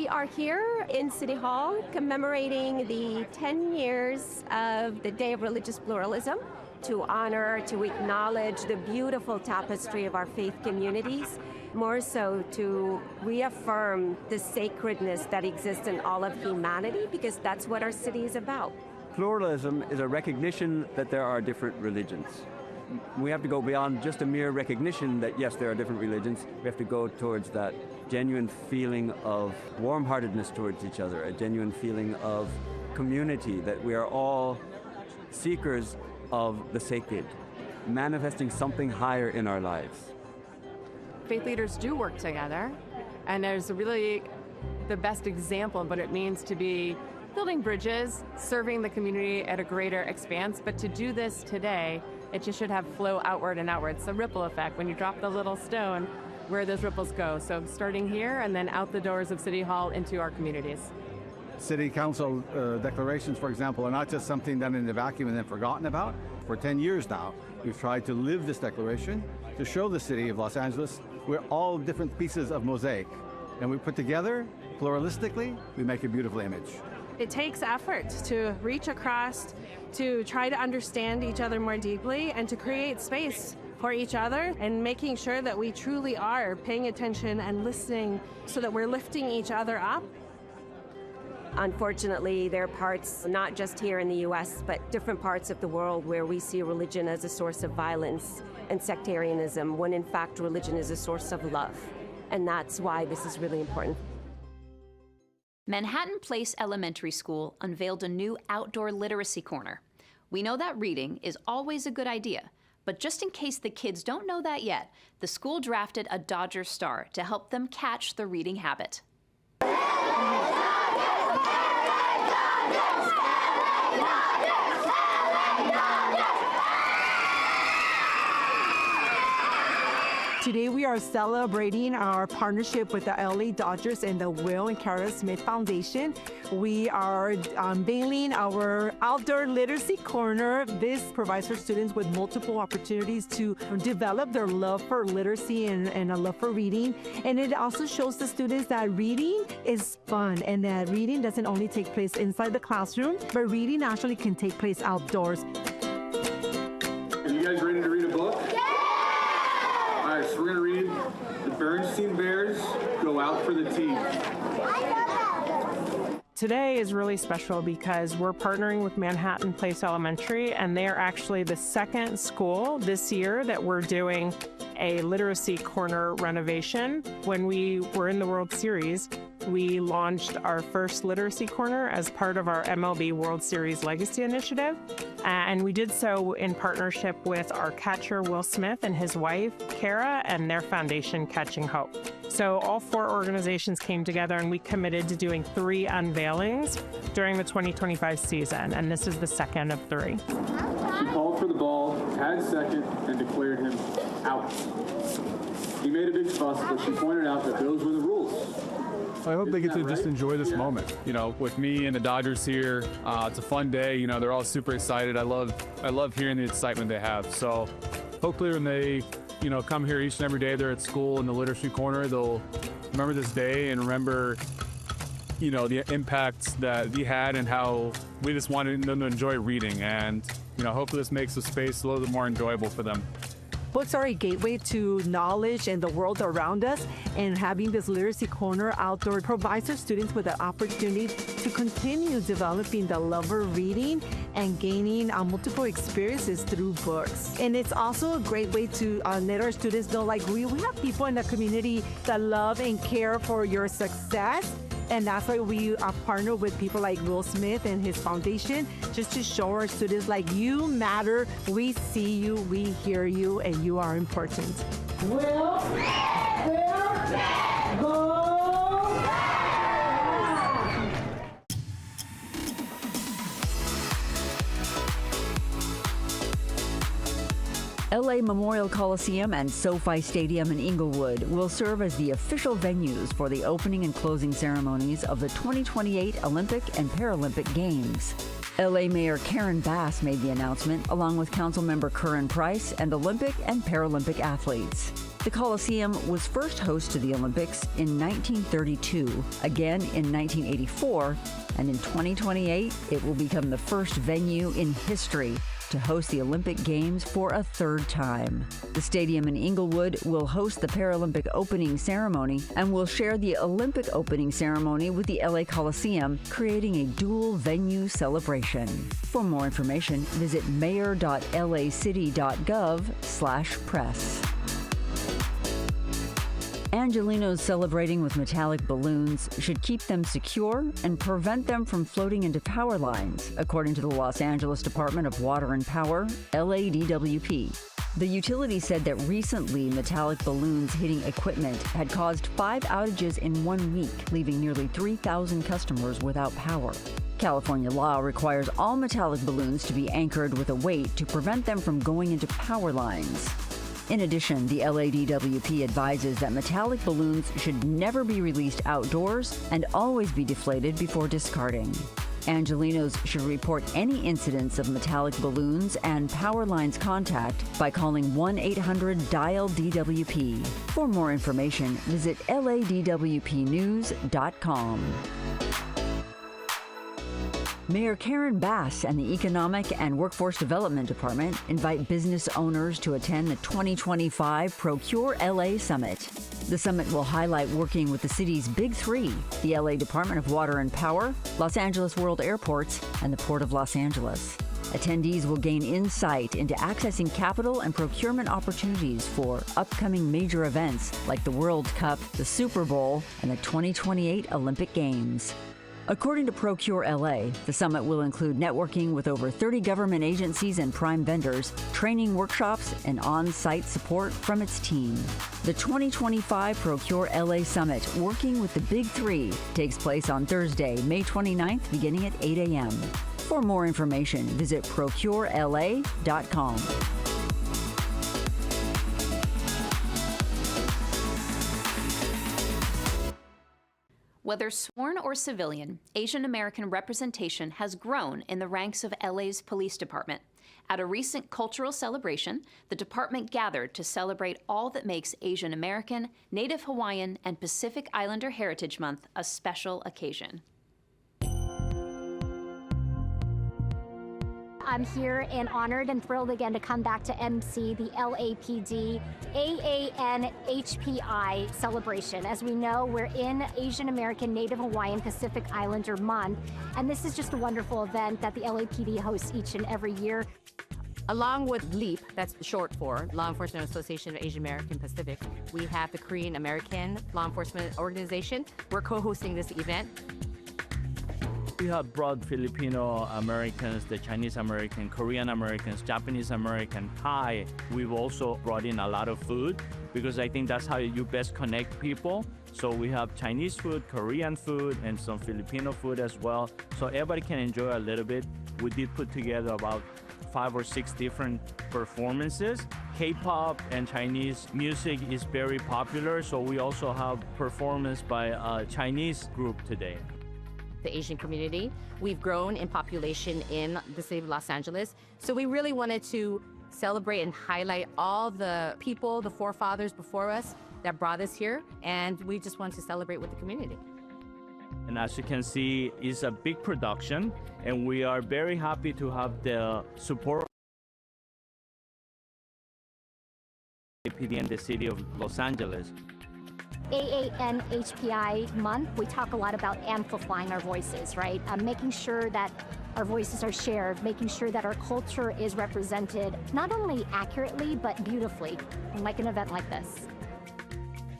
are here in City Hall commemorating the 10 years of the Day of Religious Pluralism to honor, to acknowledge the beautiful tapestry of our faith communities, more so to reaffirm the sacredness that exists in all of humanity, because that's what our city is about. Pluralism is a recognition that there are different religions. We have to go beyond just a mere recognition that, yes, there are different religions. We have to go towards that genuine feeling of warm-heartedness towards each other, a genuine feeling of community, that we are all seekers of the sacred, manifesting something higher in our lives. Faith leaders do work together, and there's really the best example of what it means to be building bridges, serving the community at a greater expanse. But to do this today, it just should have flow outward and outward. It's a ripple effect. When you drop the little stone, where those ripples go. So starting here and then out the doors of City Hall into our communities. City Council declarations, for example, are not just something done in a vacuum and then forgotten about. For 10 years now, we've tried to live this declaration to show the city of Los Angeles we're all different pieces of mosaic. And we put together, pluralistically, we make a beautiful image. It takes effort to reach across, to try to understand each other more deeply, and to create space for each other, and making sure that we truly are paying attention and listening so that we're lifting each other up. Unfortunately, there are parts, not just here in the US, but different parts of the world where we see religion as a source of violence and sectarianism, when in fact religion is a source of love. And that's why this is really important. Manhattan Place Elementary School unveiled a new outdoor literacy corner. We know that reading is always a good idea, but just in case the kids don't know that yet, the school drafted a Dodgers star to help them catch the reading habit. Today we are celebrating our partnership with the LA Dodgers and the Will and Kara Smith Foundation. We are unveiling our outdoor literacy corner. This provides for students with multiple opportunities to develop their love for literacy and a love for reading. And it also shows the students that reading is fun, and that reading doesn't only take place inside the classroom, but reading actually can take place outdoors. Are you guys ready to read a book? Yeah! All right, so we're gonna read The Bernstein Bears Go Out for the Tea. Today is really special because we're partnering with Manhattan Place Elementary, and they are actually the second school this year that we're doing a literacy corner renovation. When we were in the World Series, we launched our first literacy corner as part of our MLB World Series Legacy Initiative. And we did so in partnership with our catcher, Will Smith, and his wife, Kara, and their foundation, Catching Hope. So all four organizations came together, and we committed to doing 3 unveilings during the 2025 season, and this is the second of 3. She called for the ball, had second, and declared him out. He made a big fuss, but she pointed out that those were the rules. I hope they get to just enjoy this moment. You know, with me and the Dodgers here, it's a fun day. You know, they're all super excited. I love hearing the excitement they have. So hopefully when they, you know, come here each and every day they're at school in the literacy corner, they'll remember this day and remember, you know, the impacts that we had and how we just wanted them to enjoy reading. And, you know, hopefully this makes the space a little bit more enjoyable for them. Books are a gateway to knowledge and the world around us, and having this literacy corner outdoor provides our students with the opportunity to continue developing the love of reading and gaining multiple experiences through books. And it's also a great way to let our students know, like, we have people in the community that love and care for your success. And that's why we partner with people like Will Smith and his foundation, just to show our students, like, you matter, we see you, we hear you, and you are important. Will, go! LA Memorial Coliseum and SoFi Stadium in Inglewood will serve as the official venues for the opening and closing ceremonies of the 2028 Olympic and Paralympic Games. LA Mayor Karen Bass made the announcement, along with Councilmember Curran Price and Olympic and Paralympic athletes. The Coliseum was first host to the Olympics in 1932, again in 1984, and in 2028, it will become the first venue in history to host the Olympic Games for a third time. The stadium in Inglewood will host the Paralympic opening ceremony and will share the Olympic opening ceremony with the LA Coliseum, creating a dual venue celebration. For more information, visit mayor.lacity.gov/press. Angelenos celebrating with metallic balloons should keep them secure and prevent them from floating into power lines, according to the Los Angeles Department of Water and Power, LADWP. The utility said that recently metallic balloons hitting equipment had caused 5 outages in 1 week, leaving nearly 3,000 customers without power. California law requires all metallic balloons to be anchored with a weight to prevent them from going into power lines. In addition, the LADWP advises that metallic balloons should never be released outdoors and always be deflated before discarding. Angelenos should report any incidents of metallic balloons and power lines contact by calling 1-800-DIAL-DWP. For more information, visit ladwpnews.com. Mayor Karen Bass and the Economic and Workforce Development Department invite business owners to attend the 2025 Procure LA Summit. The summit will highlight working with the city's Big Three, the LA Department of Water and Power, Los Angeles World Airports, and the Port of Los Angeles. Attendees will gain insight into accessing capital and procurement opportunities for upcoming major events like the World Cup, the Super Bowl, and the 2028 Olympic Games. According to Procure LA, the summit will include networking with over 30 government agencies and prime vendors, training workshops, and on-site support from its team. The 2025 Procure LA Summit, working with the Big Three, takes place on Thursday, May 29th, beginning at 8 a.m. For more information, visit procurela.com. Whether sworn or civilian, Asian American representation has grown in the ranks of LA's police department. At a recent cultural celebration, the department gathered to celebrate all that makes Asian American, Native Hawaiian, and Pacific Islander Heritage Month a special occasion. I'm here and honored and thrilled again to come back to MC the LAPD AANHPI celebration. As we know, we're in Asian American, Native Hawaiian, Pacific Islander Month, and this is just a wonderful event that the LAPD hosts each and every year. Along with LEAP, that's short for Law Enforcement Association of Asian American Pacific, we have the Korean American Law Enforcement Organization. We're co-hosting this event. We have brought Filipino Americans, the Chinese American, Korean Americans, Japanese American, Thai. We've also brought in a lot of food because I think that's how you best connect people. So we have Chinese food, Korean food, and some Filipino food as well. So everybody can enjoy a little bit. We did put together about 5 or 6 different performances. K-pop and Chinese music is very popular. So we also have performance by a Chinese group today. The Asian community. We've grown in population in the city of Los Angeles. So we really wanted to celebrate and highlight all the people, the forefathers before us that brought us here. And we just want to celebrate with the community. And as you can see, it's a big production. And we are very happy to have the support of the AAPD and the city of Los Angeles. AANHPI month, we talk a lot about amplifying our voices, right? Making sure that our voices are shared, making sure that our culture is represented not only accurately, but beautifully, like an event like this.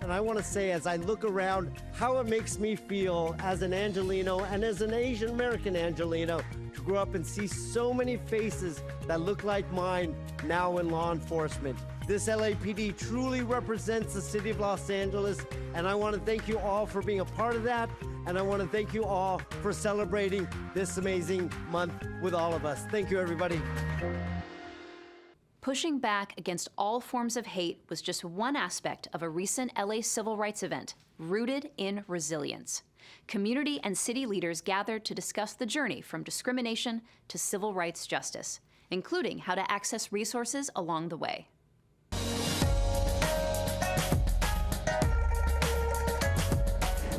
And I want to say, as I look around, how it makes me feel as an Angeleno and as an Asian American Angeleno to grow up and see so many faces that look like mine now in law enforcement. This LAPD truly represents the city of Los Angeles, and I want to thank you all for being a part of that, and I want to thank you all for celebrating this amazing month with all of us. Thank you, everybody. Pushing back against all forms of hate was just one aspect of a recent LA civil rights event, rooted in resilience. Community and city leaders gathered to discuss the journey from discrimination to civil rights justice, including how to access resources along the way.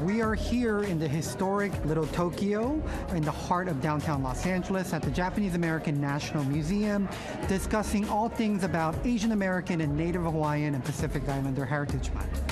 We are here in the historic Little Tokyo, in the heart of downtown Los Angeles, at the Japanese American National Museum, discussing all things about Asian American and Native Hawaiian and Pacific Islander Heritage Month.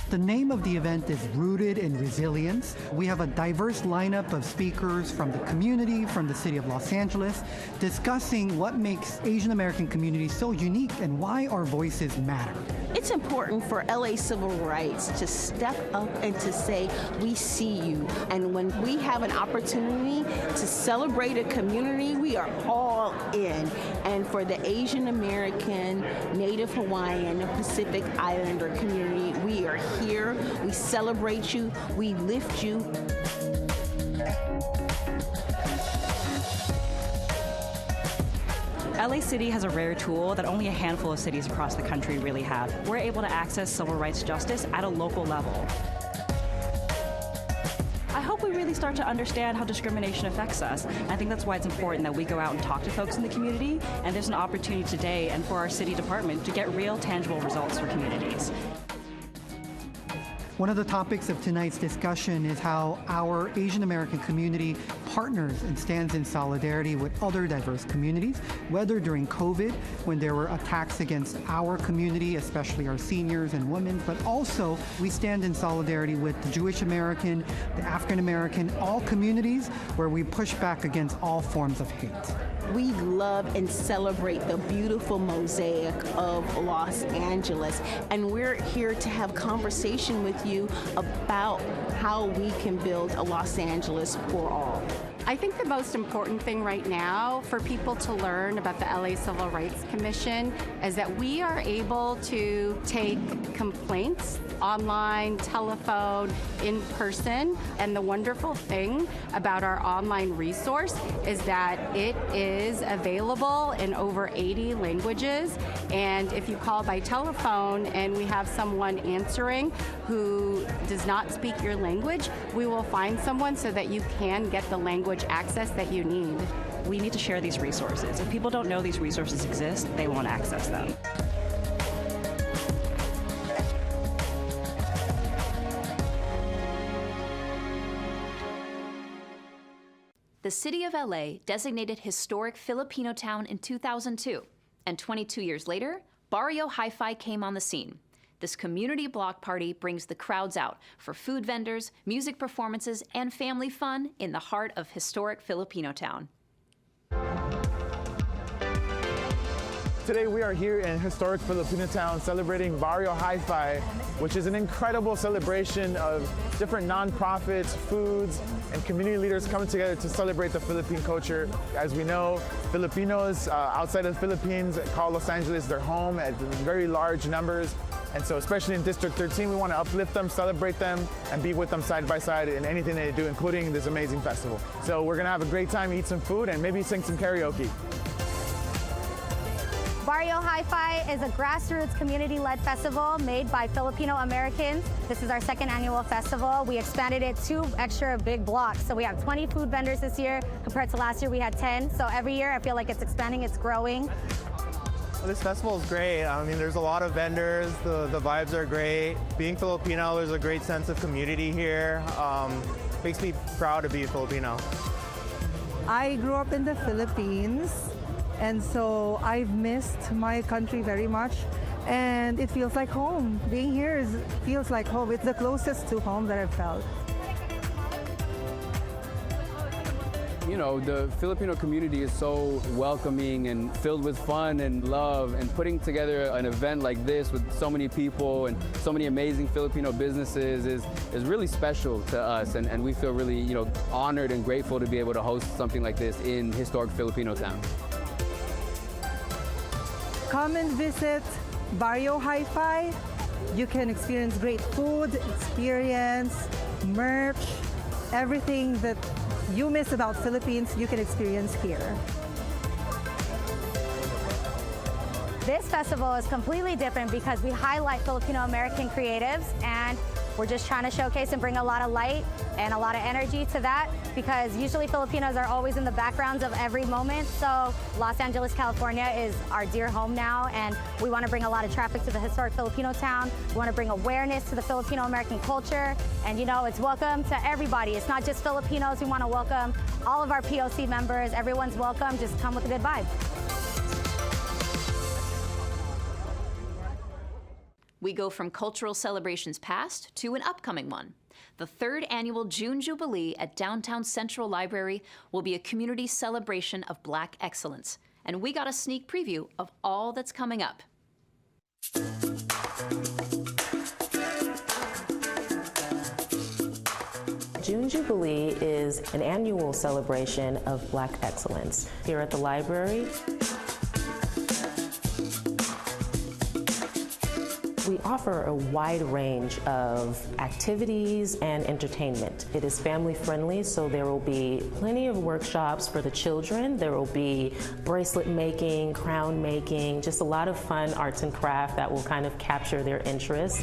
The name of the event is Rooted in Resilience. We have a diverse lineup of speakers from the community, from the city of Los Angeles, discussing what makes Asian American communities so unique and why our voices matter. It's important for LA Civil Rights to step up and to say, we see you. And when we have an opportunity to celebrate a community, we are all in. And for the Asian American, Native Hawaiian, and Pacific Islander community, we are here. We celebrate you. We lift you. LA City has a rare tool that only a handful of cities across the country really have. We're able to access civil rights justice at a local level. I hope we really start to understand how discrimination affects us. I think that's why it's important that we go out and talk to folks in the community, and there's an opportunity today and for our city department to get real, tangible results for communities. One of the topics of tonight's discussion is how our Asian American community partners and stands in solidarity with other diverse communities, whether during COVID, when there were attacks against our community, especially our seniors and women, but also we stand in solidarity with the Jewish American, the African American, all communities where we push back against all forms of hate. We love and celebrate the beautiful mosaic of Los Angeles, and we're here to have conversation with you about how we can build a Los Angeles for all. I think the most important thing right now for people to learn about the LA Civil Rights Commission is that we are able to take complaints online, telephone, in person, and the wonderful thing about our online resource is that it is available in over 80 languages, and if you call by telephone and we have someone answering who does not speak your language, we will find someone so that you can get the language access that you need. We need to share these resources. If people don't know these resources exist, they won't access them. The city of LA designated historic Filipino town in 2002, and 22 years later, Baryo Hi-Fi came on the scene. This community block party brings the crowds out for food vendors, music performances, and family fun in the heart of historic Filipino town. Today we are here in historic Filipino town celebrating Baryo Hi-Fi, which is an incredible celebration of different nonprofits, foods, and community leaders coming together to celebrate the Philippine culture. As we know, Filipinos outside of the Philippines call Los Angeles their home at very large numbers. And so especially in District 13, we want to uplift them, celebrate them, and be with them side by side in anything they do, including this amazing festival. So we're going to have a great time, eat some food, and maybe sing some karaoke. Baryo Hi-Fi is a grassroots community-led festival made by Filipino Americans. This is our second annual festival. We expanded it 2 extra big blocks. So we have 20 food vendors this year. Compared to last year, we had 10. So every year, I feel like it's expanding, it's growing. This festival is great. I mean, there's a lot of vendors. The vibes are great. Being Filipino, there's a great sense of community here. Makes me proud to be a Filipino. I grew up in the Philippines, and so I've missed my country very much, and it feels like home. Being here feels like home. It's the closest to home that I've felt. You know, the Filipino community is so welcoming and filled with fun and love, and putting together an event like this with so many people and so many amazing Filipino businesses is really special to us, and we feel really, you know, honored and grateful to be able to host something like this in historic Filipino town. Come and visit Baryo Hi-Fi. You can experience great food, experience, merch, everything that you miss about Philippines, you can experience here. This festival is completely different because we highlight Filipino American creatives, and We're just trying to showcase and bring a lot of light and a lot of energy to that, because usually Filipinos are always in the backgrounds of every moment. So Los Angeles, California is our dear home now, and we want to bring a lot of traffic to the historic Filipino town. We want to bring awareness to the Filipino-American culture, and you know, it's welcome to everybody. It's not just Filipinos. We want to welcome all of our POC members. Everyone's welcome. Just come with a good vibe. We go from cultural celebrations past to an upcoming one. The 3rd annual June Jubilee at Downtown Central Library will be a community celebration of Black excellence. And we got a sneak preview of all that's coming up. June Jubilee is an annual celebration of Black excellence here at the library. We offer a wide range of activities and entertainment. It is family friendly, so there will be plenty of workshops for the children. There will be bracelet making, crown making, just a lot of fun arts and craft that will kind of capture their interest.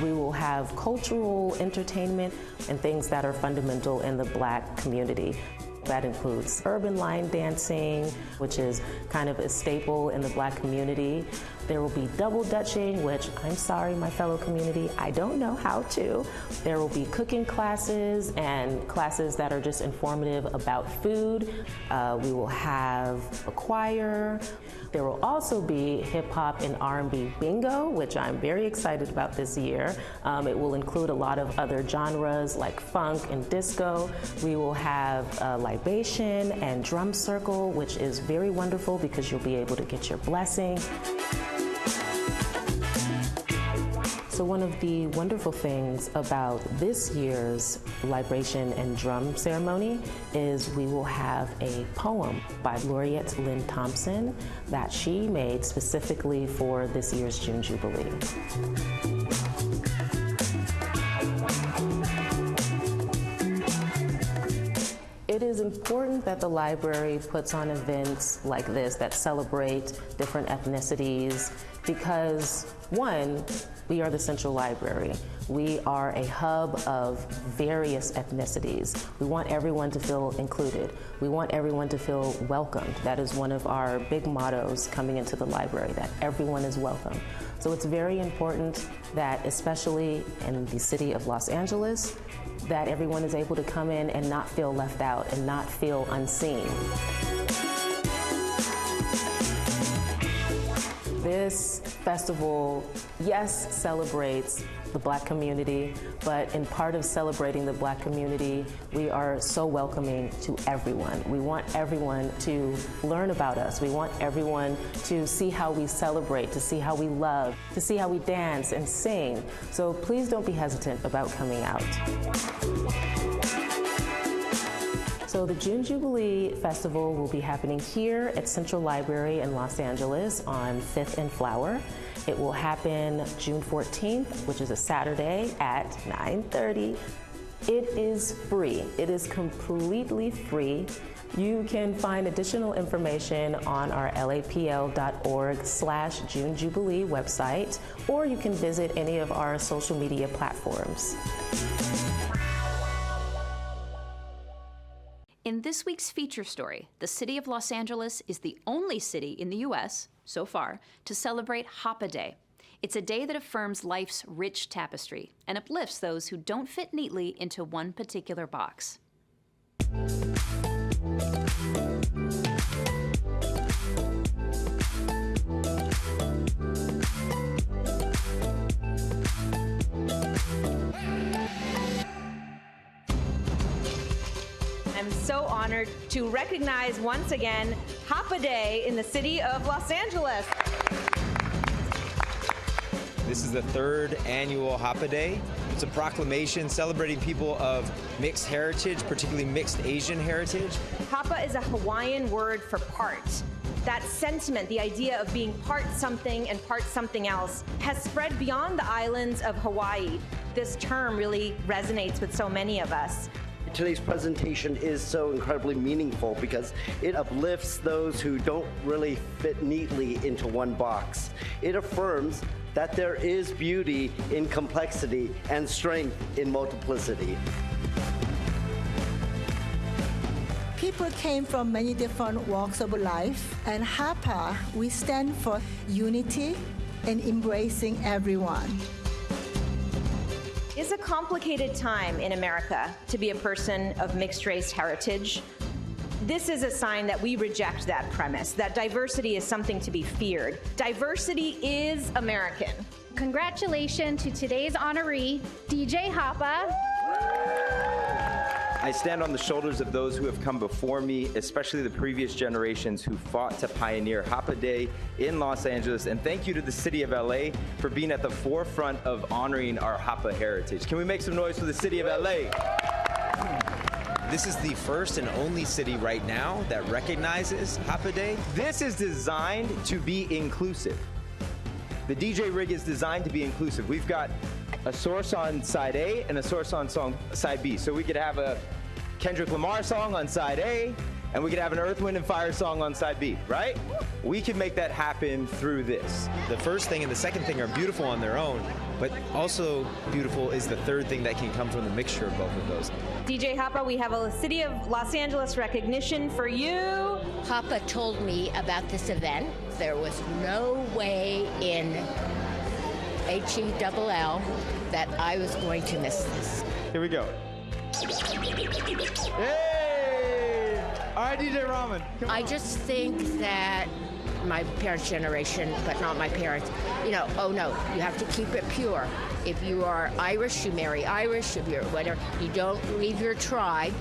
We will have cultural entertainment and things that are fundamental in the Black community. That includes urban line dancing, which is kind of a staple in the Black community. There will be double dutching, which I'm sorry, my fellow community, I don't know how to. There will be cooking classes and classes that are just informative about food. We will have a choir. There will also be hip hop and R&B bingo, which I'm very excited about this year. It will include a lot of other genres like funk and disco. We will have a libation and drum circle, which is very wonderful because you'll be able to get your blessing. So one of the wonderful things about this year's libation and drum ceremony is we will have a poem by Laureate Lynn Thompson that she made specifically for this year's June Jubilee. It is important that the library puts on events like this that celebrate different ethnicities because, one, we are the Central Library. We are a hub of various ethnicities. We want everyone to feel included. We want everyone to feel welcomed. That is one of our big mottos coming into the library, that everyone is welcome. So it's very important that, especially in the city of Los Angeles, that everyone is able to come in and not feel left out and not feel unseen. This festival, yes, celebrates the Black community, but in part of celebrating the Black community, we are so welcoming to everyone. We want everyone to learn about us. We want everyone to see how we celebrate, to see how we love, to see how we dance and sing. So please don't be hesitant about coming out. So the June Jubilee Festival will be happening here at Central Library in Los Angeles on 5th and Flower. It will happen June 14th, which is a Saturday at 9:30. It is free. It is completely free. You can find additional information on our lapl.org/June Jubilee website, or you can visit any of our social media platforms. In this week's feature story, the city of Los Angeles is the only city in the U.S., so far, to celebrate Hapa Day. It's a day that affirms life's rich tapestry and uplifts those who don't fit neatly into one particular box. I'm so honored to recognize once again Hapa Day in the city of Los Angeles. This is the 3rd annual Hapa Day. It's a proclamation celebrating people of mixed heritage, particularly mixed Asian heritage. Hapa is a Hawaiian word for part. That sentiment, the idea of being part something and part something else, has spread beyond the islands of Hawaii. This term really resonates with so many of us. today's presentation is so incredibly meaningful because it uplifts those who don't really fit neatly into one box. It affirms that there is beauty in complexity and strength in multiplicity. People came from many different walks of life, and Hapa, we stand for unity and embracing everyone. It's a complicated time in America to be a person of mixed race heritage. This is a sign that we reject that premise, that diversity is something to be feared. Diversity is American. Congratulations to today's honoree, DJ Hapa. I stand on the shoulders of those who have come before me, especially the previous generations who fought to pioneer Hapa Day in Los Angeles. And thank you to the city of LA for being at the forefront of honoring our Hapa heritage. Can we make some noise for the city of LA? This is the first and only city right now that recognizes Hapa Day. This is designed to be inclusive. The DJ rig is designed to be inclusive. We've got a source on side A and a source on side B. So we could have a Kendrick Lamar song on side A, and we could have an Earth, Wind, and Fire song on side B, right? We can make that happen through this. The first thing and the second thing are beautiful on their own, but also beautiful is the third thing that can come from the mixture of both of those. DJ Hapa, we have a City of Los Angeles recognition for you. Hapa told me about this event. There was no way in HELL that I was going to miss this. Here we go. Hey! All right, DJ Raman. I just think that my parents' generation, but not my parents, oh no, you have to keep it pure. If you are Irish, you marry Irish. If you're whatever, you don't leave your tribe.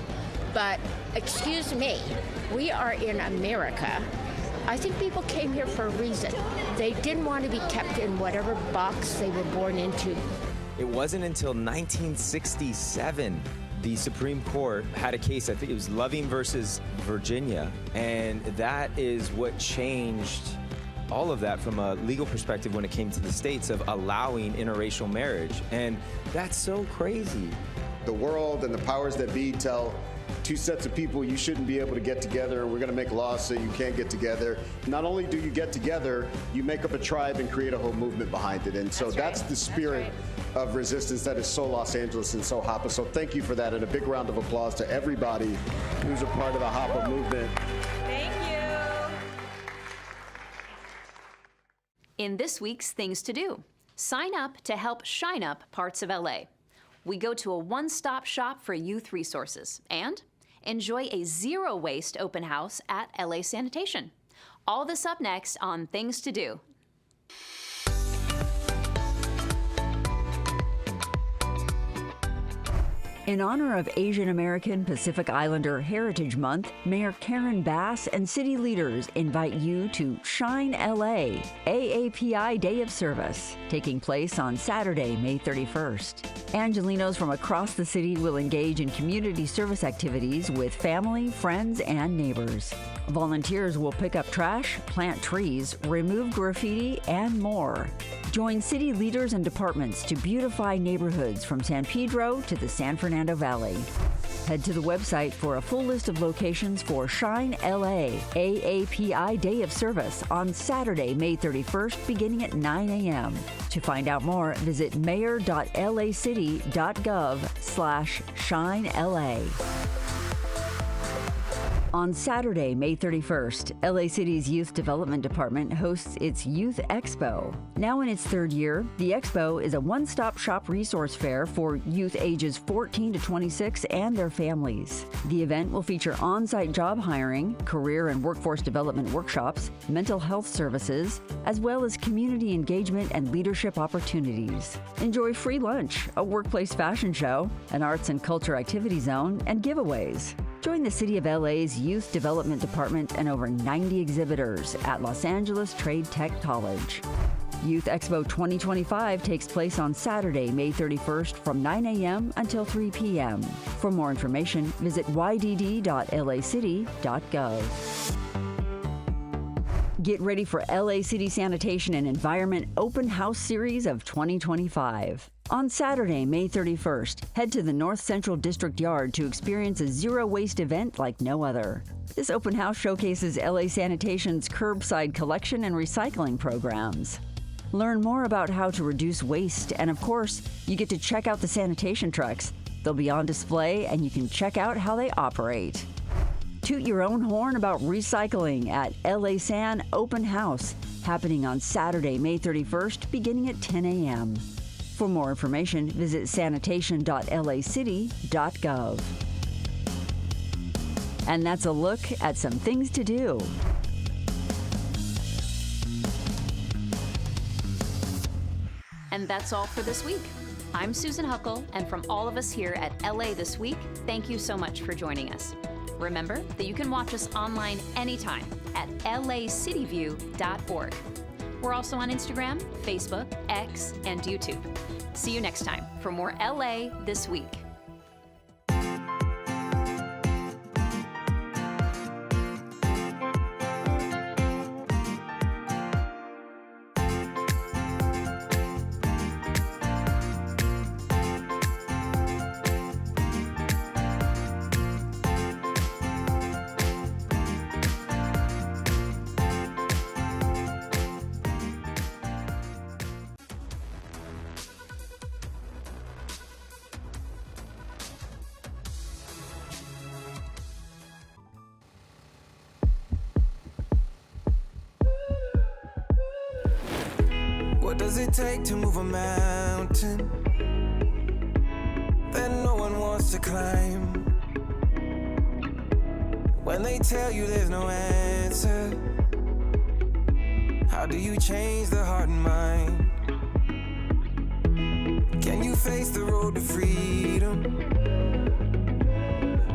But excuse me, we are in America. I think people came here for a reason. They didn't want to be kept in whatever box they were born into. It wasn't until 1967 the Supreme Court had a case, I think it was Loving versus Virginia, and that is what changed all of that from a legal perspective when it came to the states of allowing interracial marriage. And that's so crazy. The world and the powers that be tell two sets of people you shouldn't be able to get together, and we're going to make laws so you can't get together. Not only do you get together, you make up a tribe and create a whole movement behind it. And so that's the spirit of resistance that is so Los Angeles and so Hapa. So thank you for that, and a big round of applause to everybody who's a part of the Hapa movement. Thank you. In this week's Things to Do, sign up to help shine up parts of LA. We go to a one-stop shop for youth resources and enjoy a zero-waste open house at LA Sanitation. All this up next on Things to Do. In honor of Asian American Pacific Islander Heritage Month, Mayor Karen Bass and city leaders invite you to Shine LA, AAPI Day of Service, taking place on Saturday, May 31st. Angelinos from across the city will engage in community service activities with family, friends, and neighbors. Volunteers will pick up trash, plant trees, remove graffiti, and more. Join city leaders and departments to beautify neighborhoods from San Pedro to the San Fernando Valley. Head to the website for a full list of locations for Shine LA, AAPI Day of Service on Saturday, May 31st, beginning at 9 a.m. To find out more, visit mayor.lacity.gov/ShineLA. On Saturday, May 31st, LA City's Youth Development Department hosts its Youth Expo. Now in its third year, the Expo is a one-stop shop resource fair for youth ages 14 to 26 and their families. The event will feature on-site job hiring, career and workforce development workshops, mental health services, as well as community engagement and leadership opportunities. Enjoy free lunch, a workplace fashion show, an arts and culture activity zone, and giveaways. Join the City of LA's Youth Development Department and over 90 exhibitors at Los Angeles Trade Tech College. Youth Expo 2025 takes place on Saturday, May 31st from 9 a.m. until 3 p.m. For more information, visit ydd.lacity.gov. Get ready for LA City Sanitation and Environment Open House Series of 2025. On Saturday, May 31st, head to the North Central District Yard to experience a zero-waste event like no other. This open house showcases LA Sanitation's curbside collection and recycling programs. Learn more about how to reduce waste, and of course, you get to check out the sanitation trucks. They'll be on display, and you can check out how they operate. Toot your own horn about recycling at LA San Open House, happening on Saturday, May 31st, beginning at 10 a.m. For more information, visit sanitation.lacity.gov. And that's a look at some things to do. And that's all for this week. I'm Susan Huckle, and from all of us here at LA This Week, thank you so much for joining us. Remember that you can watch us online anytime at lacityview.org. We're also on Instagram, Facebook, X, and YouTube. See you next time for more LA This Week. What does it take to move a mountain that no one wants to climb? When they tell you there's no answer, how do you change the heart and mind? Can you face the road to freedom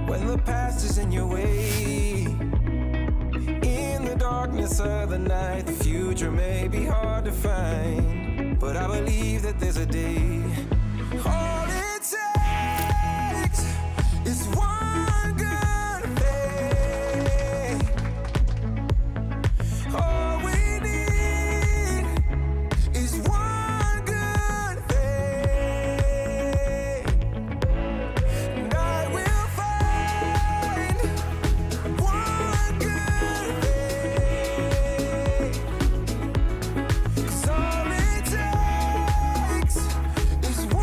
when the past is in your way? In the darkness of the night, the future may be hard to find, but I believe that there's a day. All it takes is one good day. All we need is one good day. And I will find one good day. 'Cause all it takes is one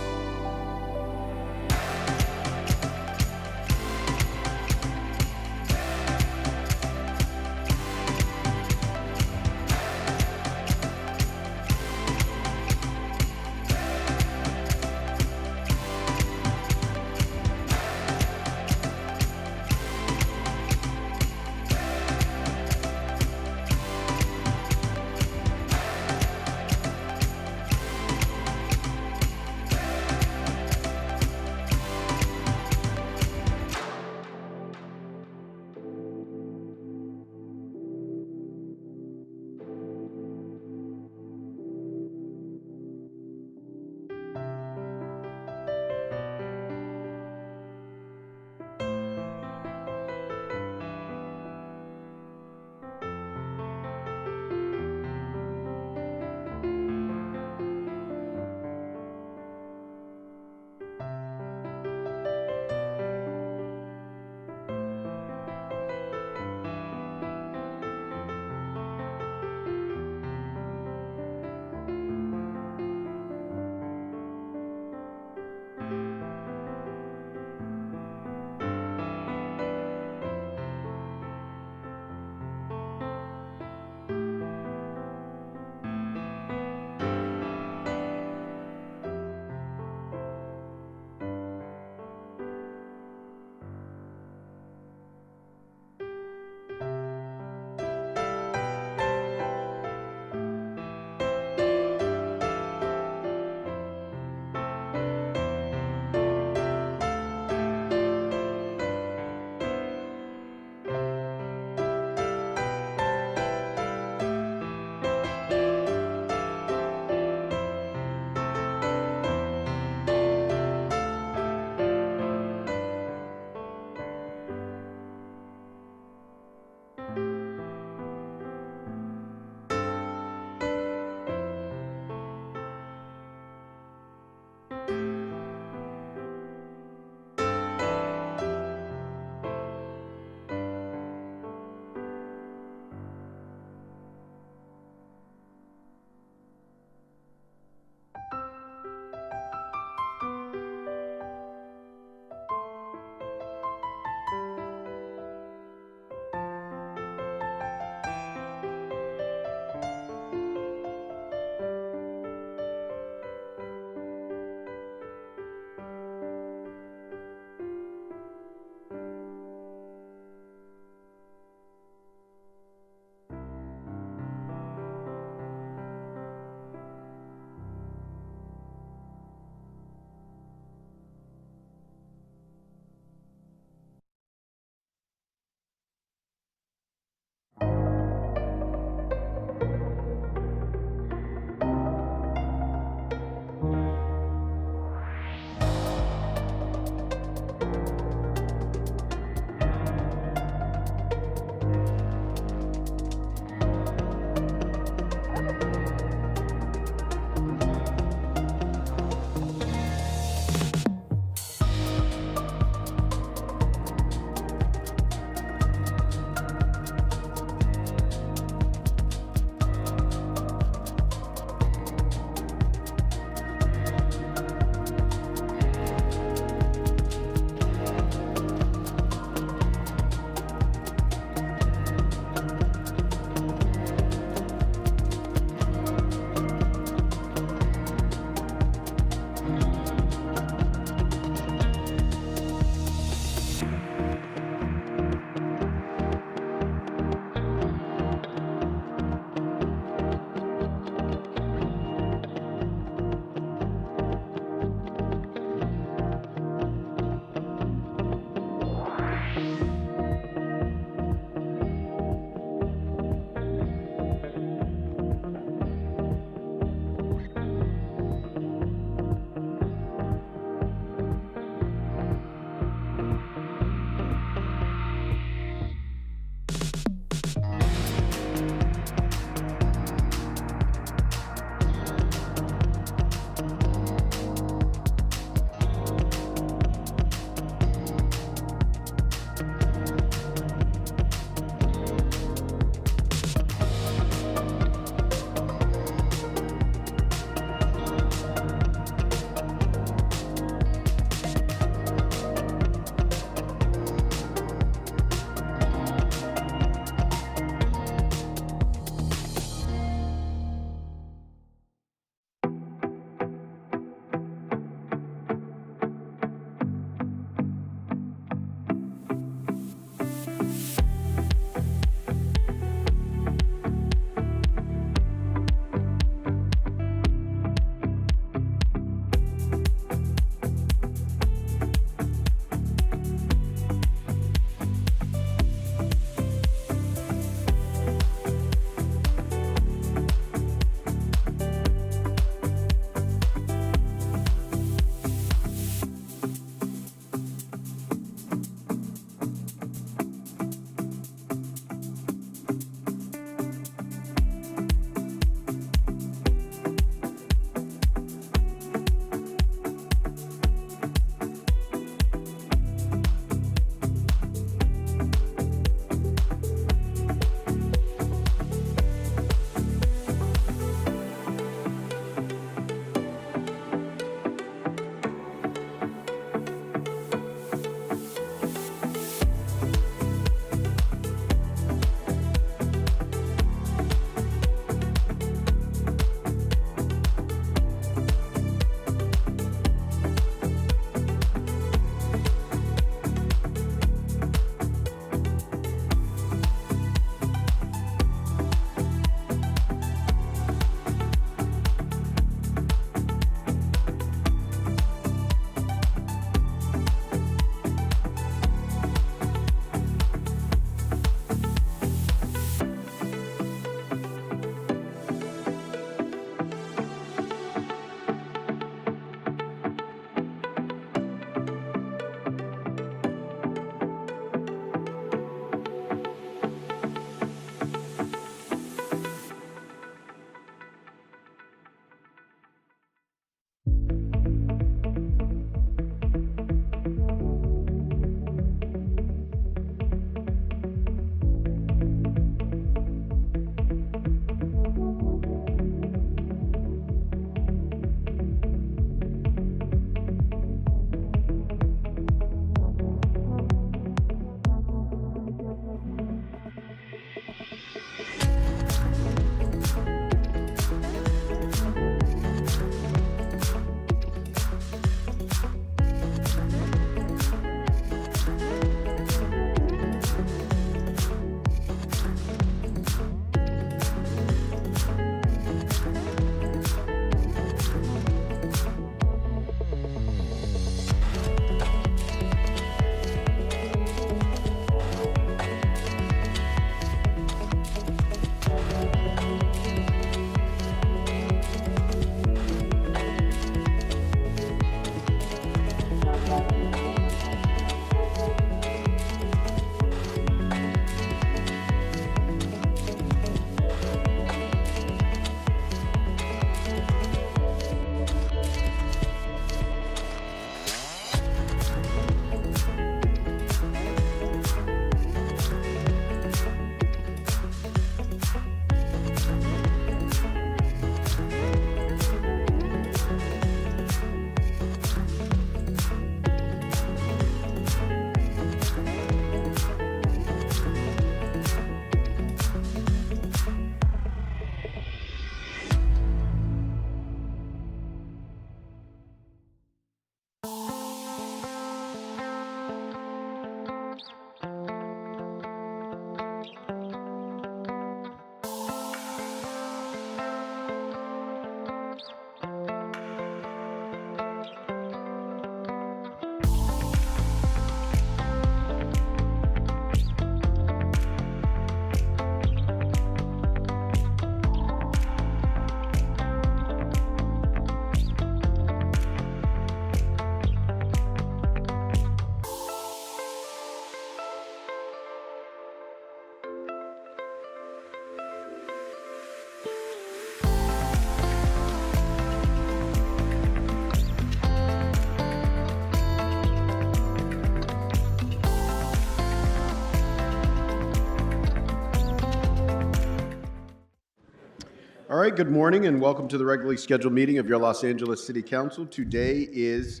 All right, good morning and welcome to the regularly scheduled meeting of your Los Angeles City Council. Today is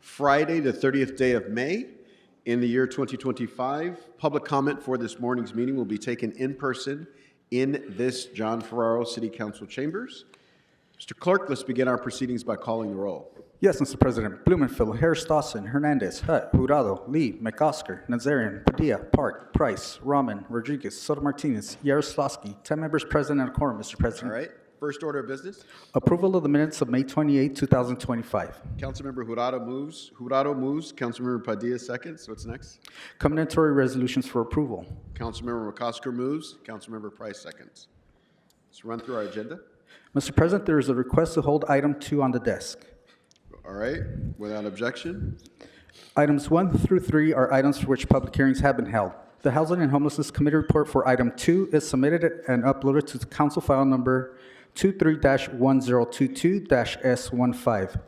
Friday, the 30th day of May in the year 2025. Public comment for this morning's meeting will be taken in person in this John Ferraro City Council chambers. Mr. Clerk, let's begin our proceedings by calling the roll. Yes, Mr. President. Blumenfeld, Harris Dawson, Hernandez, Hutt, Jurado, Lee, McOsker, Nazarian, Padilla, Park, Price, Rahman, Rodriguez, Soto Martinez, Yaroslavsky. 10 members present and a quorum, Mr. President. All right. First order of business. Approval of the minutes of May 28, 2025. Councilmember Jurado moves. Councilmember Padilla seconds. What's next? Combinatory resolutions for approval. Councilmember McOsker moves. Councilmember Price seconds. Let's run through our agenda. Mr. President, there is a request to hold item 2 on the desk. All right, without objection. Items 1 through 3 are items for which public hearings have been held. The Housing and Homelessness Committee report for item 2 is submitted and uploaded to the council file number 23-1022-S15.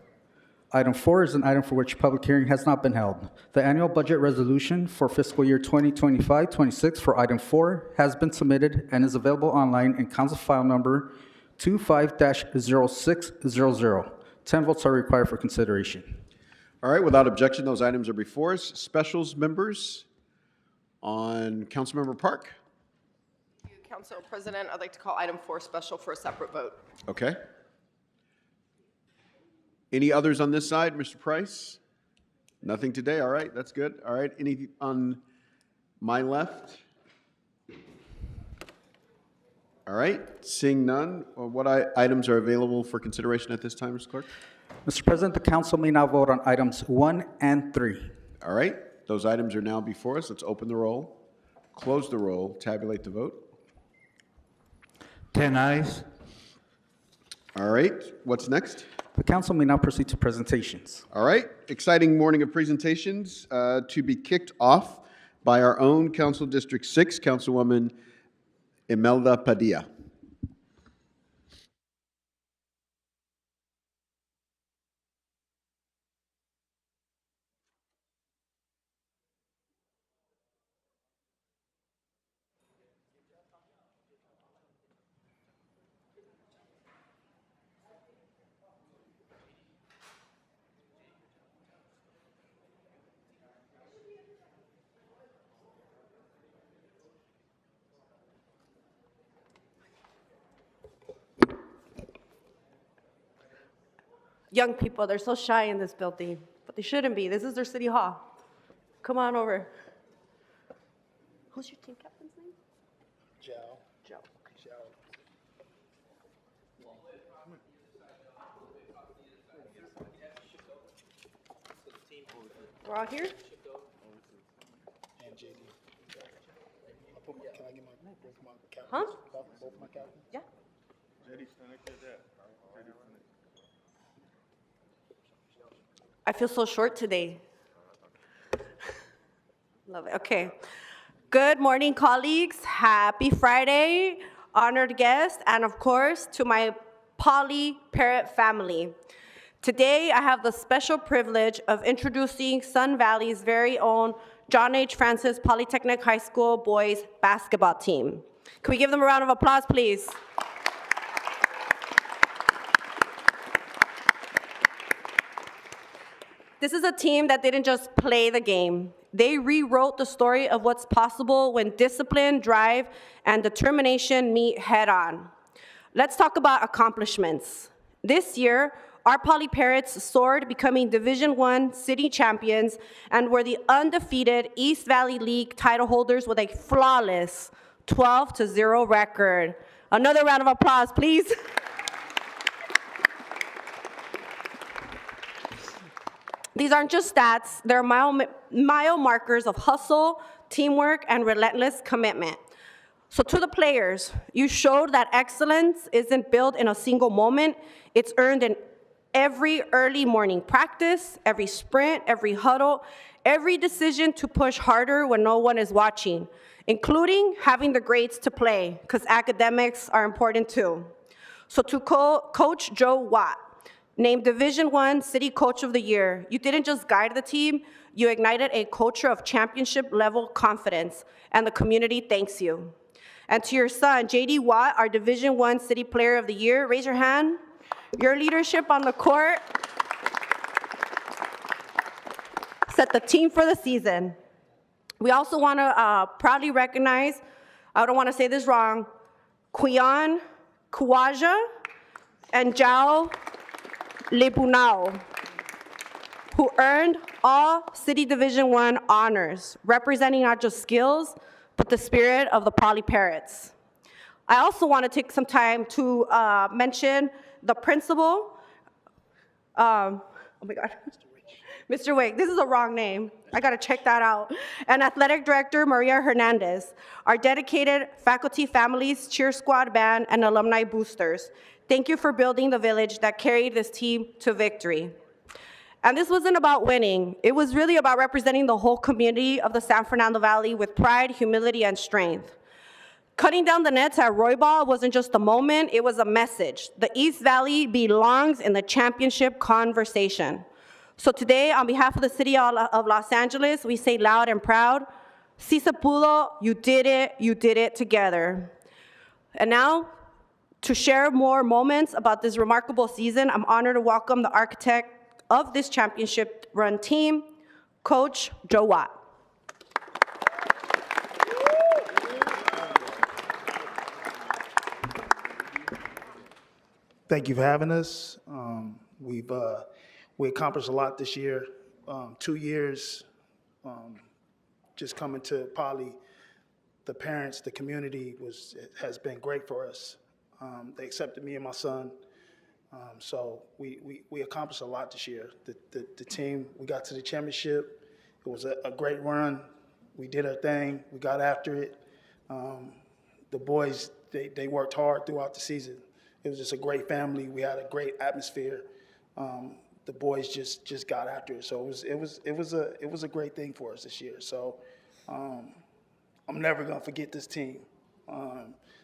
Item 4 is an item for which public hearing has not been held. The annual budget resolution for fiscal year 2025-26 for item 4 has been submitted and is available online in council file number 25-0600. 10 votes are required for consideration. All right, without objection, those items are before us. Specials members on Councilmember Park. Thank you, Council President. I'd like to call item 4 special for a separate vote. Okay. Any others on this side, Mr. Price? Nothing today. All right, that's good. All right, any on my left? All right, seeing none, what items are available for consideration at this time, Mr. Clerk? Mr. President, the council may now vote on items 1 and 3. All right, those items are now before us. Let's open the roll, close the roll, tabulate the vote. 10 ayes. All right, what's next? The council may now proceed to presentations. All right, exciting morning of presentations to be kicked off by our own Council District 6, Councilwoman Imelda Padilla. Young people, they're so shy in this building, but they shouldn't be. This is their city hall. Come on over. Who's your team captain's name? Joe. Joe. Okay. Joe. We're all here? And JD. Can I get my captain? Huh? Both my captains? Yeah. I feel so short today. Love it. Okay. Good morning, colleagues. Happy Friday, honored guests, and of course, to my Poly Parrot family. Today, I have the special privilege of introducing Sun Valley's very own John H. Francis Polytechnic High School boys basketball team. Can we give them a round of applause, please? This is a team that didn't just play the game. They rewrote the story of what's possible when discipline, drive, and determination meet head-on. Let's talk about accomplishments. This year, our Poly Parrots soared, becoming Division I city champions, and were the undefeated East Valley League title holders with a flawless 12-0 record. Another round of applause, please. These aren't just stats, they're mile markers of hustle, teamwork, and relentless commitment. So to the players, you showed that excellence isn't built in a single moment, it's earned in every early morning practice, every sprint, every huddle, every decision to push harder when no one is watching, including having the grades to play, because academics are important too. So to Coach Joe Watt, named Division I City Coach of the Year, you didn't just guide the team, you ignited a culture of championship-level confidence, and the community thanks you. And to your son, J.D. Watt, our Division I City Player of the Year, raise your hand. Your leadership on the court set the team for the season. We also want to proudly recognize, I don't want to say this wrong, Kuyan Kuwaja and Jao Lebunao, who earned all City Division I honors, representing not just skills, but the spirit of the Poly Parrots. I also want to take some time to mention the principal, oh my God, Mr. Wake, this is a wrong name. I gotta check that out. And Athletic Director Maria Hernandez, our dedicated faculty, families, cheer squad band, and alumni boosters. Thank you for building the village that carried this team to victory. And this wasn't about winning. It was really about representing the whole community of the San Fernando Valley with pride, humility, and strength. Cutting down the nets at Roybal wasn't just a moment, it was a message. The East Valley belongs in the championship conversation. So today, on behalf of the city of Los Angeles, we say loud and proud, Si se pudo, you did it together. And now, to share more moments about this remarkable season, I'm honored to welcome the architect of this championship-run team, Coach Joe Watt. Thank you for having us. We accomplished a lot this year. 2 years just coming to Poly. The parents, the community has been great for us. They accepted me and my son. So we accomplished a lot this year. The team, we got to the championship. It was a great run. We did our thing. We got after it. The boys, they worked hard throughout the season. It was just a great family. We had a great atmosphere. The boys just got after it. So it was a great thing for us this year. So I'm never gonna forget this team.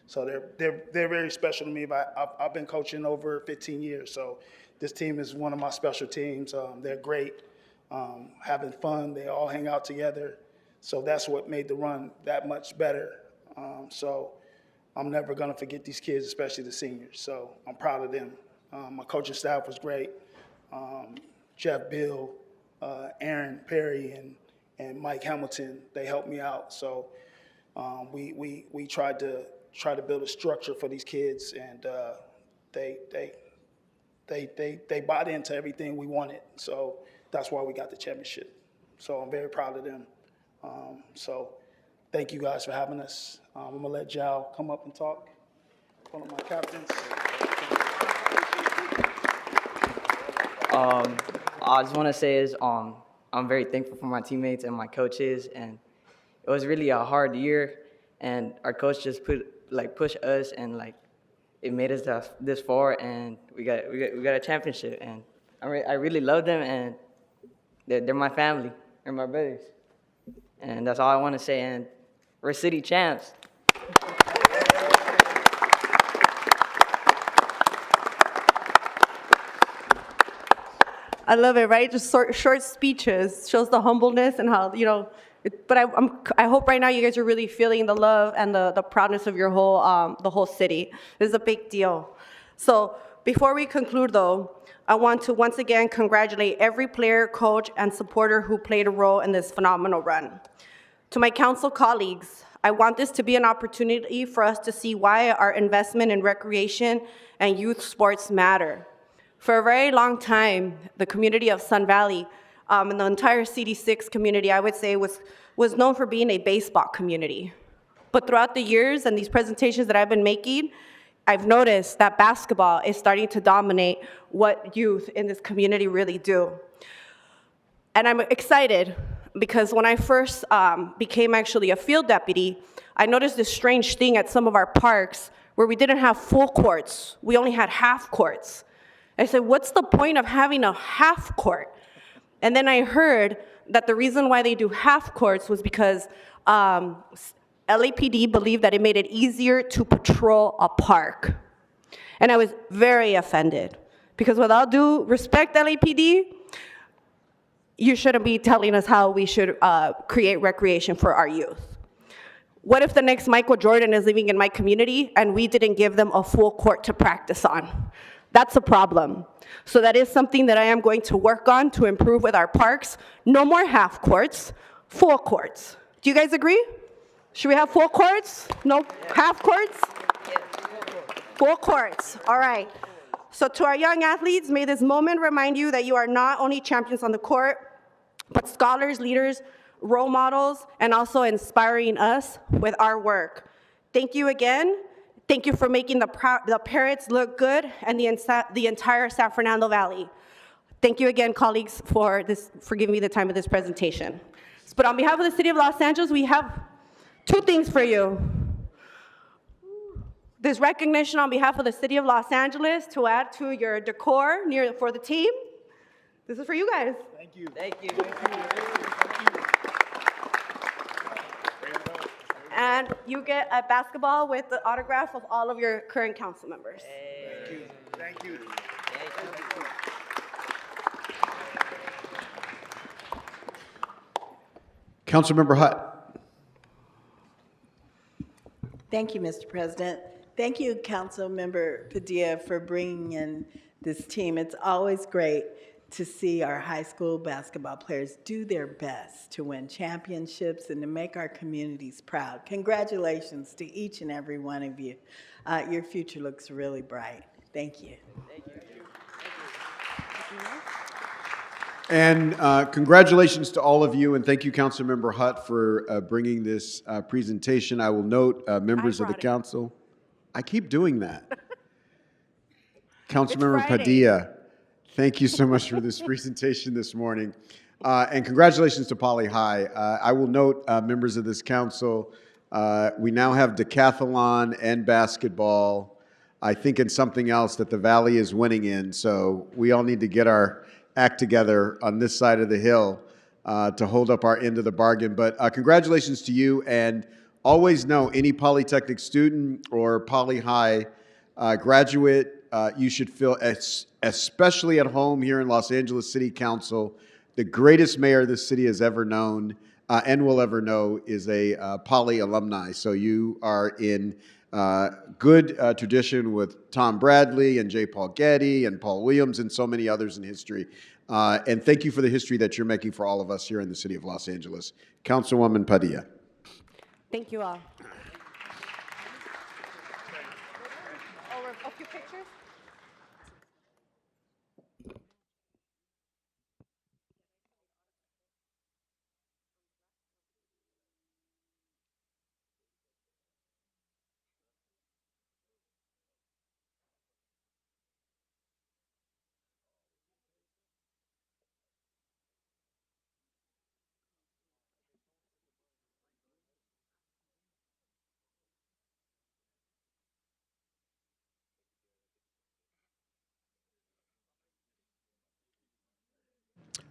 So they're very special to me. I've been coaching over 15 years. So this team is one of my special teams. They're great, having fun. They all hang out together. So that's what made the run that much better. So I'm never gonna forget these kids, especially the seniors. So I'm proud of them. My coaching staff was great. Jeff Bill, Aaron Perry, and Mike Hamilton, they helped me out. So we tried to build a structure for these kids, and they bought into everything we wanted. So that's why we got the championship. So I'm very proud of them. So thank you guys for having us. I'm gonna let Jao come up and talk, one of my captains. I just want to say is I'm very thankful for my teammates and my coaches, and it was really a hard year, and our coach just pushed us, and it made us this far, and we got a championship, and I really love them, and they're my family, they're my brothers, and that's all I want to say. And we're city champs. I love it, right? Just short speeches shows the humbleness and how, but I hope right now you guys are really feeling the love and the proudness of your the whole city. This is a big deal. So before we conclude though, I want to once again congratulate every player, coach, and supporter who played a role in this phenomenal run. To my council colleagues, I want this to be an opportunity for us to see why our investment in recreation and youth sports matter. For a very long time, the community of Sun Valley and the entire CD6 community, I would say, was known for being a baseball community. But throughout the years and these presentations that I've been making, I've noticed that basketball is starting to dominate what youth in this community really do. And I'm excited because when I first became actually a field deputy, I noticed this strange thing at some of our parks where we didn't have full courts. We only had half courts. I said, what's the point of having a half court? And then I heard that the reason why they do half courts was because LAPD believed that it made it easier to patrol a park. And I was very offended because with all due respect, LAPD, you shouldn't be telling us how we should create recreation for our youth. What if the next Michael Jordan is living in my community and we didn't give them a full court to practice on? That's a problem. So that is something that I am going to work on to improve with our parks. No more half courts, full courts. Do you guys agree? Should we have full courts? No half courts? Full courts, all right. So to our young athletes, may this moment remind you that you are not only champions on the court, but scholars, leaders, role models, and also inspiring us with our work. Thank you again. Thank you for making the parrots look good and the entire San Fernando Valley. Thank you again, colleagues, for giving me the time of this presentation. But on behalf of the City of Los Angeles, we have 2 things for you. This recognition on behalf of the City of Los Angeles to add to your decor for the team. This is for you guys. Thank you. Thank you. And you get a basketball with the autograph of all of your current council members. Thank you. Thank you. Councilmember Hutt. Thank you, Mr. President. Thank you, Councilmember Padilla, for bringing in this team. It's always great to see our high school basketball players do their best to win championships and to make our communities proud. Congratulations to each and every one of you. Your future looks really bright. Thank you. Thank you. And congratulations to all of you, and thank you, Councilmember Hutt, for bringing this presentation. I will note, members of the council, I keep doing that. Councilmember Padilla, thank you so much for this presentation this morning. And congratulations to Poly High. I will note, members of this council, we now have decathlon and basketball, I think, in something else that the Valley is winning in. So we all need to get our act together on this side of the hill to hold up our end of the bargain. But congratulations to you, and always know any Polytechnic student or Poly High graduate, you should feel, especially at home here in Los Angeles City Council, the greatest mayor this city has ever known and will ever know is a Poly alumni. So you are in good tradition with Tom Bradley and J. Paul Getty and Paul Williams and so many others in history. And thank you for the history that you're making for all of us here in the city of Los Angeles. Councilwoman Padilla. Thank you all. A few pictures?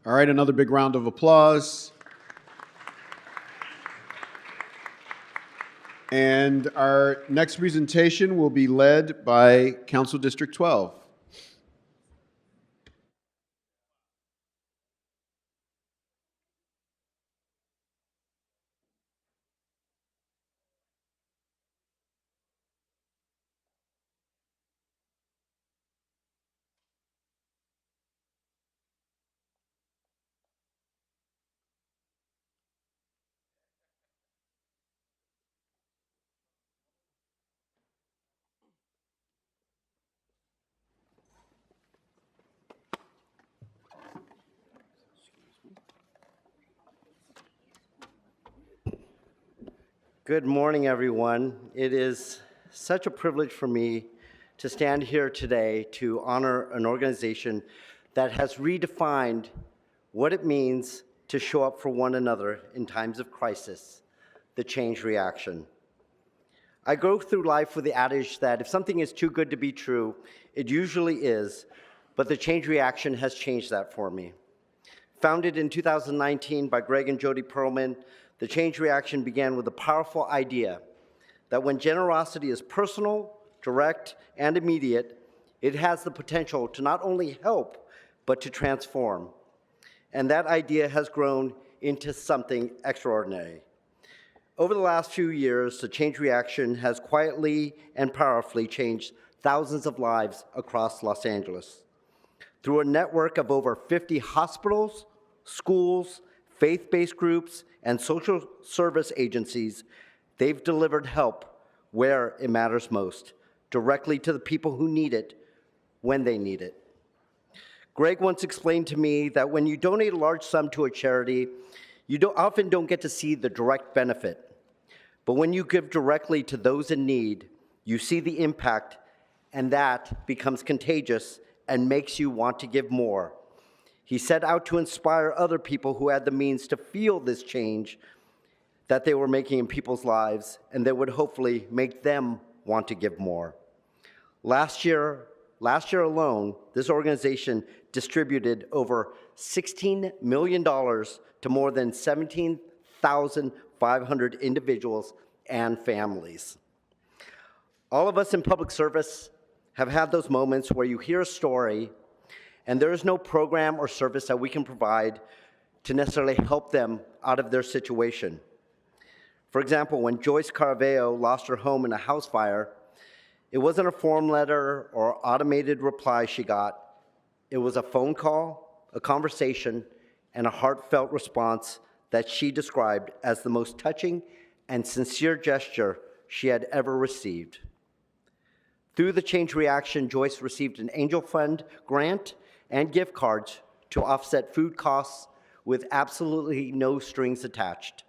All right, another big round of applause. And our next presentation will be led by Council District 12. Good morning, everyone. It is such a privilege for me to stand here today to honor an organization that has redefined what it means to show up for one another in times of crisis, the Change Reaction. I go through life with the adage that if something is too good to be true, it usually is, but the Change Reaction has changed that for me. Founded in 2019 by Greg and Jody Perlman, the Change Reaction began with a powerful idea that when generosity is personal, direct, and immediate, it has the potential to not only help, but to transform. And that idea has grown into something extraordinary. Over the last few years, the Change Reaction has quietly and powerfully changed thousands of lives across Los Angeles. Through a network of over 50 hospitals, schools, faith-based groups, and social service agencies, they've delivered help where it matters most, directly to the people who need it, when they need it. Greg once explained to me that when you donate a large sum to a charity, you often don't get to see the direct benefit. But when you give directly to those in need, you see the impact, and that becomes contagious and makes you want to give more. He set out to inspire other people who had the means to feel this change that they were making in people's lives, and that would hopefully make them want to give more. Last year alone, this organization distributed over $16 million to more than 17,500 individuals and families. All of us in public service have had those moments where you hear a story and there is no program or service that we can provide to necessarily help them out of their situation. For example, when Joyce Caraveo lost her home in a house fire, it wasn't a form letter or automated reply she got. It was a phone call, a conversation, and a heartfelt response that she described as the most touching and sincere gesture she had ever received. Through the Change Reaction, Joyce received an Angel Fund grant and gift cards to offset food costs with absolutely no strings attached.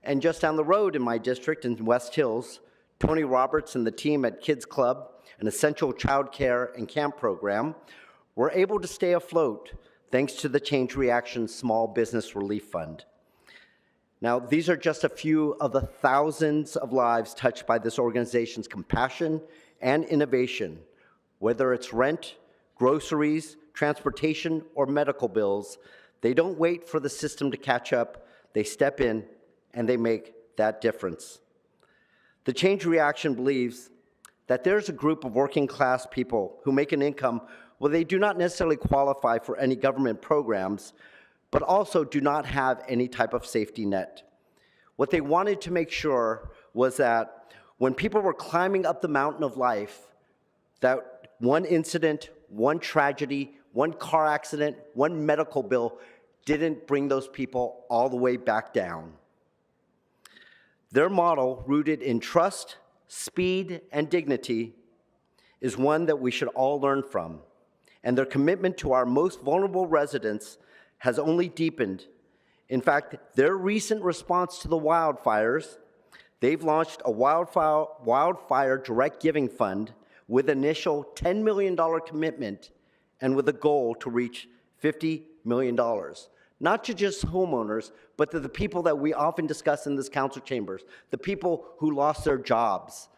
And just down the road in my district in West Hills, Tony Roberts and the team at Kids Club, an essential child care and camp program, were able to stay afloat thanks to the Change Reaction Small Business Relief Fund. Now, these are just a few of the thousands of lives touched by this organization's compassion and innovation, whether it's rent, groceries, transportation, or medical bills. They don't wait for the system to catch up. They step in and they make that difference. The Change Reaction believes that there's a group of working class people who make an income where they do not necessarily qualify for any government programs, but also do not have any type of safety net. What they wanted to make sure was that when people were climbing up the mountain of life, that one incident, one tragedy, one car accident, one medical bill didn't bring those people all the way back down. Their model, rooted in trust, speed, and dignity, is one that we should all learn from. And their commitment to our most vulnerable residents has only deepened. In fact, their recent response to the wildfires, they've launched a wildfire direct giving fund with initial $10 million commitment and with a goal to reach $50 million. Not to just homeowners, but to the people that we often discuss in this council chambers, the people who lost their jobs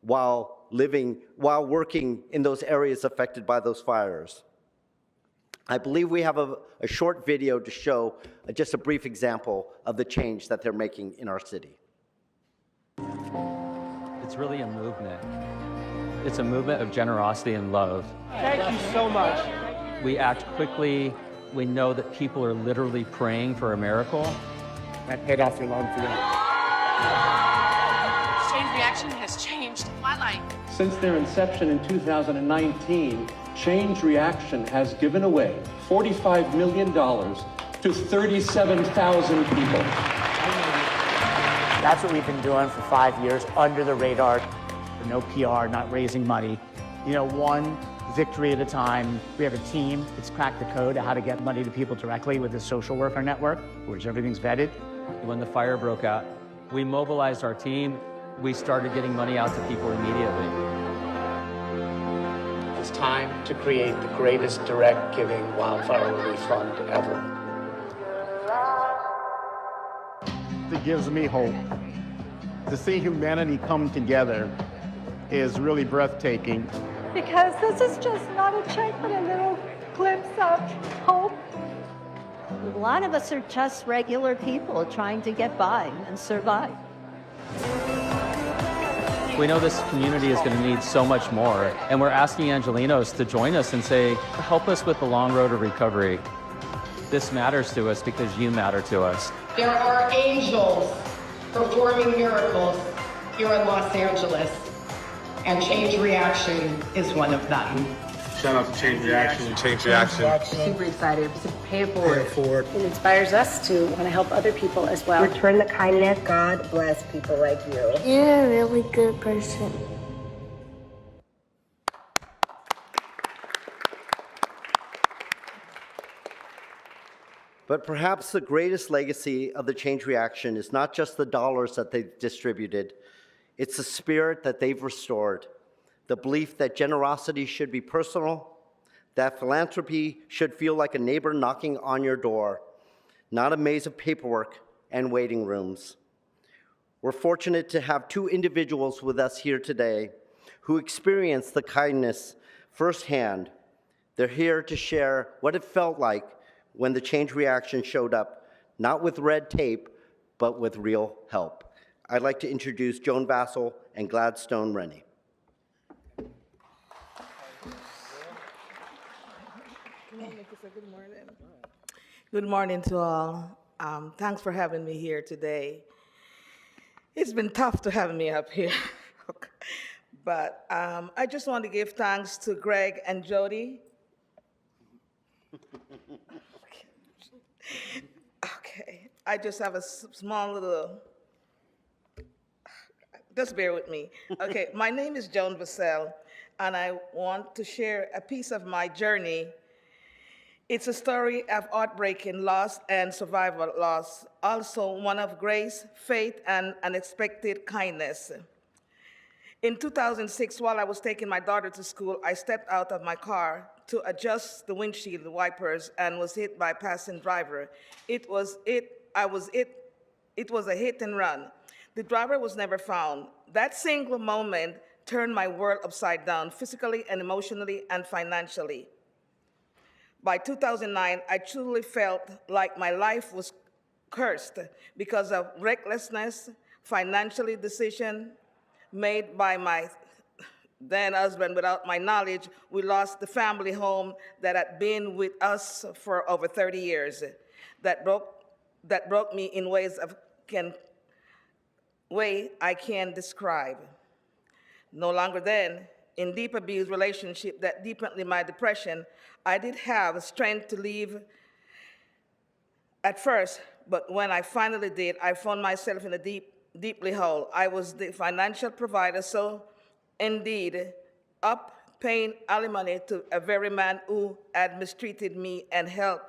while working in those areas affected by those fires. I believe we have a short video to show just a brief example of the change that they're making in our city. It's really a movement. It's a movement of generosity and love. Thank you so much. We act quickly. We know that people are literally praying for a miracle. That paid off your loan for you. Change Reaction has changed my life. Since their inception in 2019, Change Reaction has given away $45 million to 37,000 people. That's what we've been doing for 5 years, under the radar. No PR, not raising money. You know, one victory at a time. We have a team that's cracked the code of how to get money to people directly with the social worker network, where everything's vetted. When the fire broke out, we mobilized our team. We started getting money out to people immediately. It's time to create the greatest direct giving wildfire relief fund ever. It gives me hope. To see humanity come together is really breathtaking. Because this is just not a check, but a little glimpse of hope. A lot of us are just regular people trying to get by and survive. We know this community is going to need so much more, and we're asking Angelenos to join us and say, help us with the long road of recovery. This matters to us because you matter to us. There are angels performing miracles here in Los Angeles, and Change Reaction is one of them. Shout out to Change Reaction. Change Reaction. Super excited to pay it forward. It inspires us to want to help other people as well. Return the kindness. God bless people like you. You're a really good person. But perhaps the greatest legacy of the Change Reaction is not just the dollars that they've distributed, it's the spirit that they've restored, the belief that generosity should be personal, that philanthropy should feel like a neighbor knocking on your door, not a maze of paperwork and waiting rooms. We're fortunate to have two individuals with us here today who experienced the kindness firsthand. They're here to share what it felt like when the Change Reaction showed up, not with red tape, but with real help. I'd like to introduce Joan Vassell and Gladstone Rennie. Good morning to all. Thanks for having me here today. It's been tough to have me up here, but I just want to give thanks to Greg and Jody. Okay, I just have a small little, just bear with me. Okay, my name is Joan Vassell, and I want to share a piece of my journey. It's a story of heartbreaking loss and survival loss, also one of grace, faith, and unexpected kindness. In 2006, while I was taking my daughter to school, I stepped out of my car to adjust the windshield wipers and was hit by a passing driver. It was a hit and run. The driver was never found. That single moment turned my world upside down, physically and emotionally and financially. By 2009, I truly felt like my life was cursed because of recklessness, financially decision made by my then husband without my knowledge. We lost the family home that had been with us for over 30 years. That broke me in ways I can't describe. No longer then, in deep abuse relationship that deepened my depression, I did have strength to leave at first, but when I finally did, I found myself in a deeply hole. I was the financial provider, so indeed, up paying alimony to a very man who had mistreated me and helped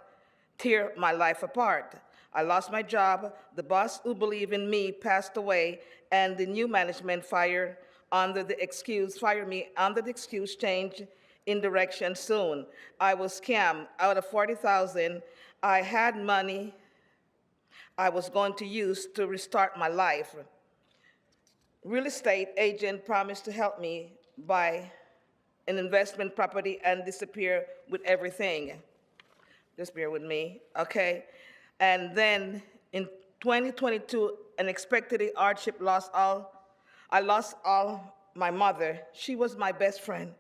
tear my life apart. I lost my job, the boss who believed in me passed away, and the new management fired me under the excuse change in direction soon. I was scammed. Out of $40,000, I had money I was going to use to restart my life. Real estate agent promised to help me buy an investment property and disappear with everything. Just bear with me, okay? And then in 2022, unexpectedly, hardship I lost all my mother. She was my best friend,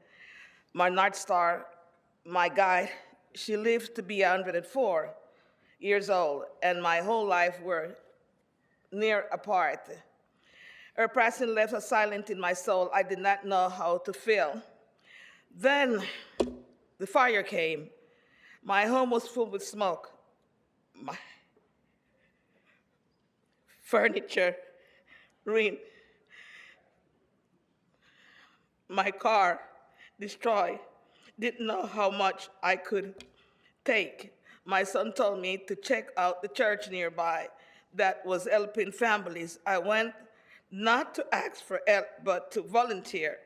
my North Star, my guide. She lived to be 104 years old, and my whole life were near apart. Her passing left a silence in my soul I did not know how to feel. Then the fire came. My home was full with smoke. My furniture ruined. My car destroyed. Didn't know how much I could take. My son told me to check out the church nearby that was helping families. I went not to ask for help, but to volunteer.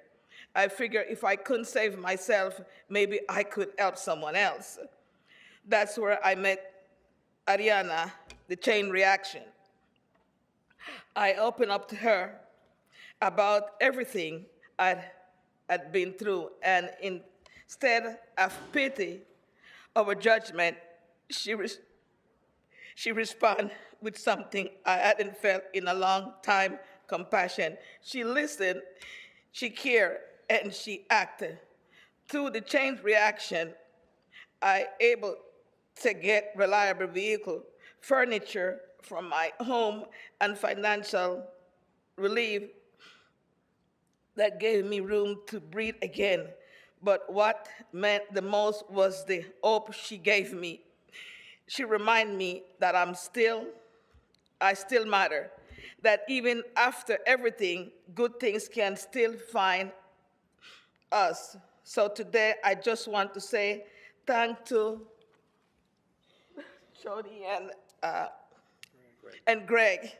I figured if I couldn't save myself, maybe I could help someone else. That's where I met Ariana, the Chain Reaction. I opened up to her about everything I had been through, and instead of pity or judgment, she responded with something I hadn't felt in a long time: compassion. She listened, she cared, and she acted. Through the Change Reaction, I able to get reliable vehicle, furniture, from my home and financial relief that gave me room to breathe again. But what meant the most was the hope she gave me. She reminded me that I still matter, that even after everything, good things can still find us. So today, I just want to say thank to Jody and Greg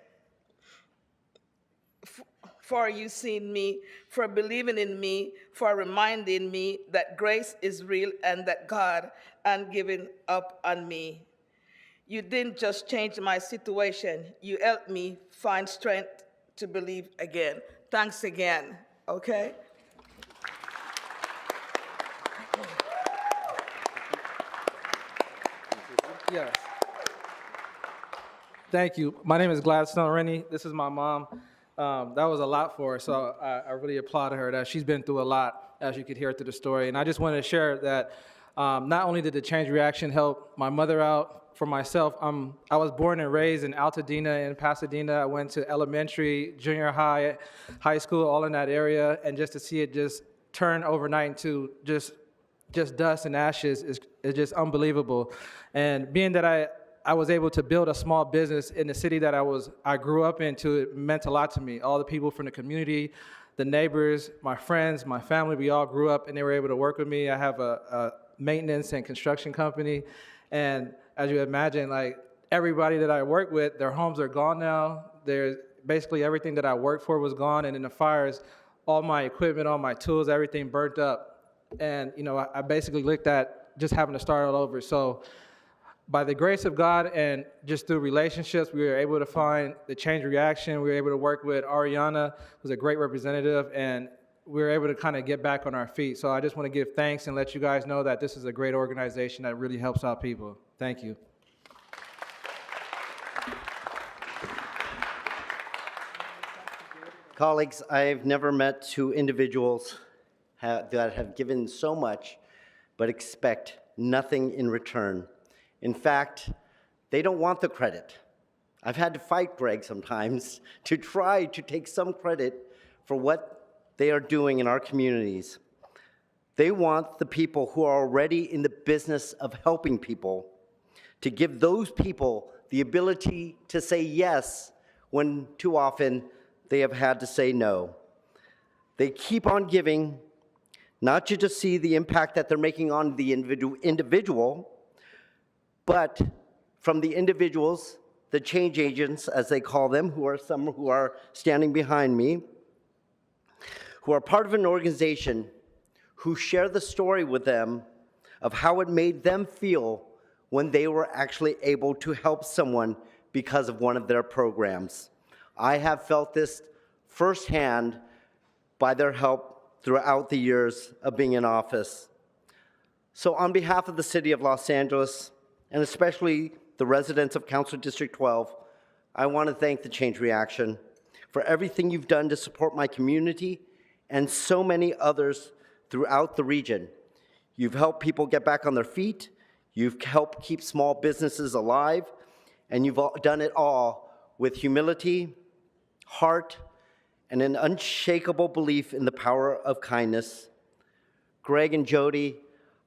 for you seeing me, for believing in me, for reminding me that grace is real and that God ain't giving up on me. You didn't just change my situation, you helped me find strength to believe again. Thanks again, okay? Yes. Thank you. My name is Gladstone Rennie. This is my mom. That was a lot for her, so I really applaud her. That she's been through a lot, as you could hear through the story. And I just wanted to share that not only did the Change Reaction help my mother out, for myself, I was born and raised in Altadena in Pasadena. I went to elementary, junior high, high school, all in that area, and just to see it just turn overnight into just dust and ashes is just unbelievable. And being that I was able to build a small business in the city that I grew up into, it meant a lot to me. All the people from the community, the neighbors, my friends, my family, we all grew up and they were able to work with me. I have a maintenance and construction company, and as you imagine, like everybody that I work with, their homes are gone now. There's basically everything that I worked for was gone, and in the fires, all my equipment, all my tools, everything burnt up. And I basically looked at just having to start all over. So by the grace of God and just through relationships, we were able to find the Change Reaction. We were able to work with Ariana, who's a great representative, and we were able to kind of get back on our feet. So I just want to give thanks and let you guys know that this is a great organization that really helps out people. Thank you. Colleagues, I've never met two individuals that have given so much but expect nothing in return. In fact, they don't want the credit. I've had to fight Greg sometimes to try to take some credit for what they are doing in our communities. They want the people who are already in the business of helping people to give those people the ability to say yes when too often they have had to say no. They keep on giving, not to just see the impact that they're making on the individual, but from the individuals, the change agents, as they call them, who are some who are standing behind me, who are part of an organization who share the story with them of how it made them feel when they were actually able to help someone because of one of their programs. I have felt this firsthand by their help throughout the years of being in office. So on behalf of the City of Los Angeles, and especially the residents of Council District 12, I want to thank the Change Reaction for everything you've done to support my community and so many others throughout the region. You've helped people get back on their feet, you've helped keep small businesses alive, and you've done it all with humility, heart, and an unshakable belief in the power of kindness. Greg and Jody,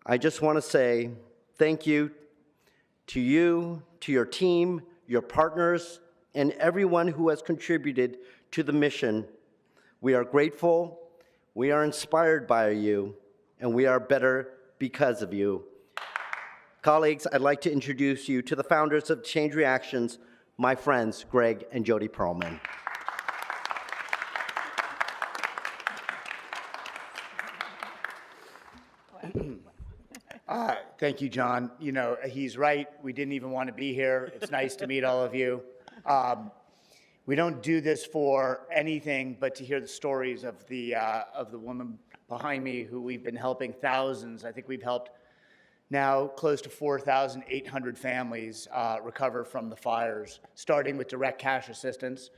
I just want to say thank you to you, to your team, your partners, and everyone who has contributed to the mission. We are grateful, we are inspired by you, and we are better because of you. Colleagues, I'd like to introduce you to the founders of Change Reactions, my friends, Greg and Jody Perlman. Thank you, John. He's right. We didn't even want to be here. It's nice to meet all of you. We don't do this for anything but to hear the stories of the woman behind me who we've been helping thousands. I think we've helped now close to 4,800 families recover from the fires, starting with direct cash assistance,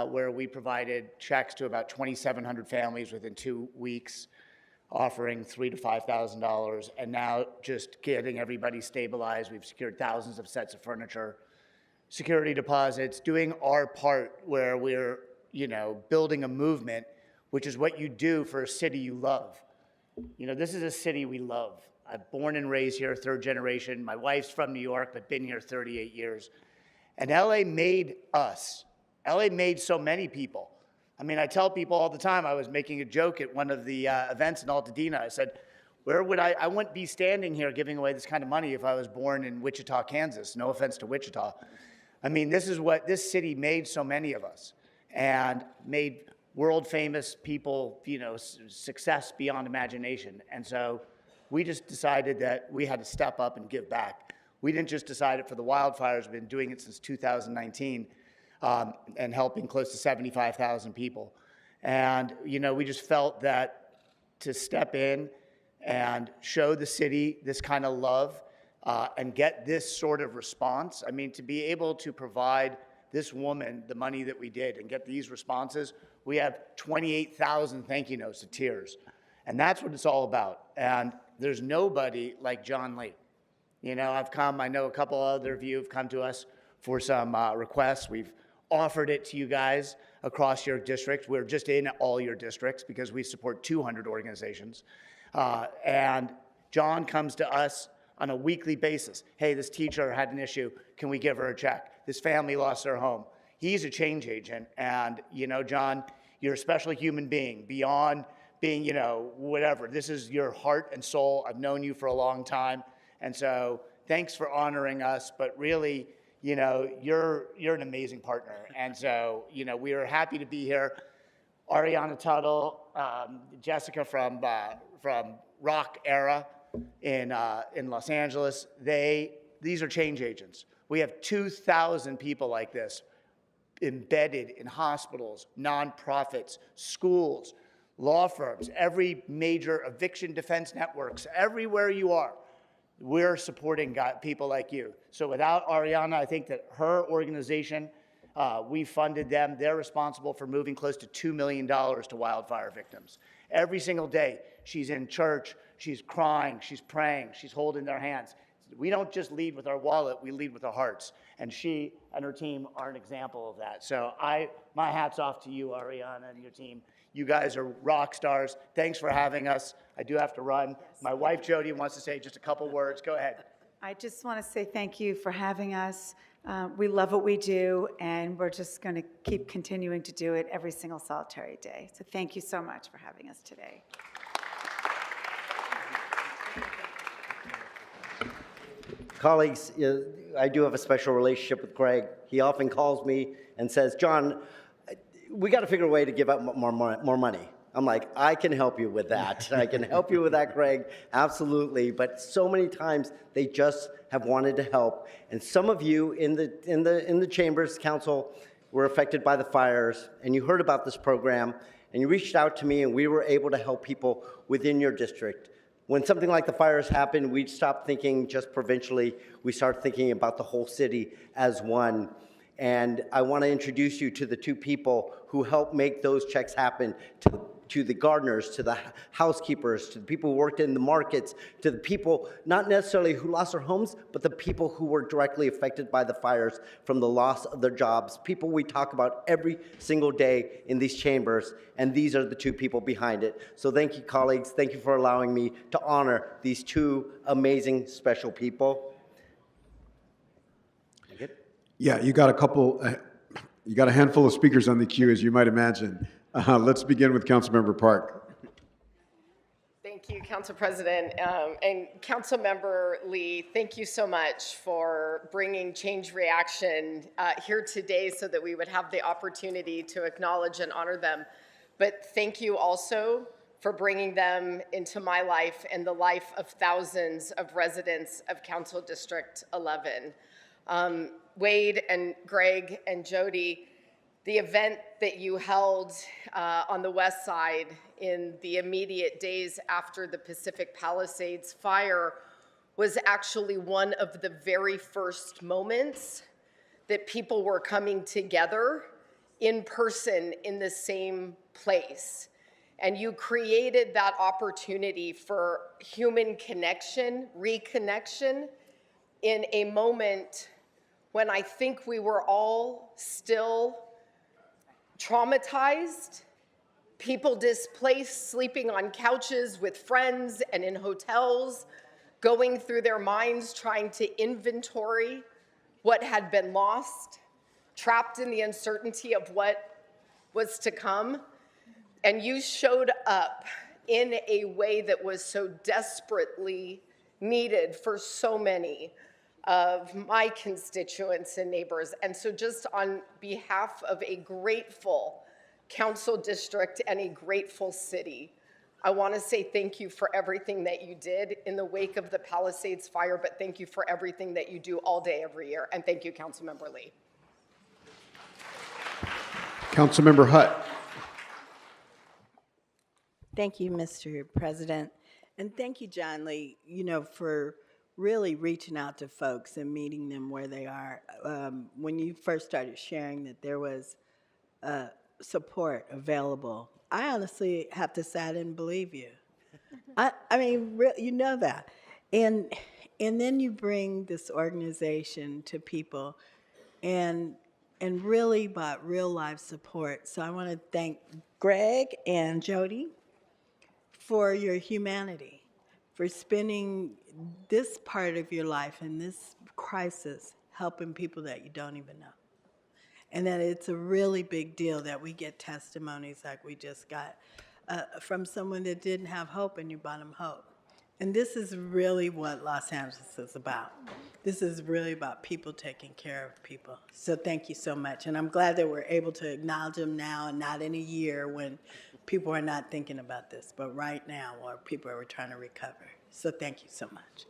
where we provided checks to about 2,700 families within 2 weeks, offering $3,000 to $5,000, and now just getting everybody stabilized. We've secured thousands of sets of furniture. security deposits, doing our part where we're, building a movement, which is what you do for a city you love. This is a city we love. I'm born and raised here, third generation. My wife's from New York, but been here 38 years. And LA made us. LA made so many people. I tell people all the time, I was making a joke at one of the events in Altadena. I said, I wouldn't be standing here giving away this kind of money if I was born in Wichita, Kansas. No offense to Wichita. This is what this city made so many of us and made world famous people, success beyond imagination. And so we just decided that we had to step up and give back. We didn't just decide it for the wildfires. We've been doing it since 2019 and helping close to 75,000 people. And, we just felt that to step in and show the city this kind of love and get this sort of response. To be able to provide this woman the money that we did and get these responses, we have 28,000 thank you notes to tears. And that's what it's all about. And there's nobody like John Lee. I know a couple other of you have come to us for some requests. We've offered it to you guys across your district. We're just in all your districts because we support 200 organizations. And John comes to us on a weekly basis. Hey, this teacher had an issue. Can we give her a check? This family lost their home. He's a change agent. And, John, you're a special human being beyond being, whatever. This is your heart and soul. I've known you for a long time. And so thanks for honoring us. But really, you're an amazing partner. And so, we are happy to be here. Ariana Tuttle, Jessica from Rock Era in Los Angeles, these are change agents. We have 2,000 people like this embedded in hospitals, nonprofits, schools, law firms, every major eviction defense networks, everywhere you are, we're supporting people like you. So without Ariana, I think that her organization, we funded them. They're responsible for moving close to $2 million to wildfire victims. Every single day, she's in church, she's crying, she's praying, she's holding their hands. We don't just lead with our wallet, we lead with our hearts. And she and her team are an example of that. So my hat's off to you, Ariana, and your team. You guys are rock stars. Thanks for having us. I do have to run. My wife, Jody, wants to say just a couple words. Go ahead. I just want to say thank you for having us. We love what we do, and we're just going to keep continuing to do it every single solitary day. So thank you so much for having us today. Colleagues, I do have a special relationship with Greg. He often calls me and says, John, we got to figure a way to give out more money. I'm like, I can help you with that. I can help you with that, Greg, absolutely. But so many times they just have wanted to help. And some of you in the Chambers Council were affected by the fires, and you heard about this program, and you reached out to me, and we were able to help people within your district. When something like the fires happened, we stopped thinking just provincially. We started thinking about the whole city as one. And I want to introduce you to the two people who helped make those checks happen, to the gardeners, to the housekeepers, to the people who worked in the markets, to the people not necessarily who lost their homes, but the people who were directly affected by the fires from the loss of their jobs, people we talk about every single day in these chambers, and these are the two people behind it. So thank you, colleagues. Thank you for allowing me to honor these two amazing, special people. Yeah, you got a handful of speakers on the queue, as you might imagine. Let's begin with Councilmember Park. Thank you, Council President. And Councilmember Lee, thank you so much for bringing Change Reaction here today so that we would have the opportunity to acknowledge and honor them. But thank you also for bringing them into my life and the life of thousands of residents of Council District 11. Wade and Greg and Jody, the event that you held on the West Side in the immediate days after the Pacific Palisades fire was actually one of the very first moments that people were coming together in person in the same place. And you created that opportunity for human connection, reconnection, in a moment when I think we were all still traumatized, people displaced, sleeping on couches with friends and in hotels, going through their minds trying to inventory what had been lost, trapped in the uncertainty of what was to come. And you showed up in a way that was so desperately needed for so many of my constituents and neighbors. And so just on behalf of a grateful council district and a grateful city, I want to say thank you for everything that you did in the wake of the Palisades fire, but thank you for everything that you do all day, every year. And thank you, Councilmember Lee. Councilmember Hutt. Thank you, Mr. President. And thank you, John Lee, for really reaching out to folks and meeting them where they are. When you first started sharing that there was support available, I honestly have to say I didn't believe you. I mean, you know that. And then you bring this organization to people and really about real life support. So I want to thank Greg and Jody for your humanity, for spending this part of your life in this crisis helping people that you don't even know. And that it's a really big deal that we get testimonies like we just got from someone that didn't have hope and you brought them hope. And this is really what Los Angeles is about. This is really about people taking care of people. So thank you so much. And I'm glad that we're able to acknowledge them now and not in a year when people are not thinking about this, but right now where people are trying to recover. So thank you so much.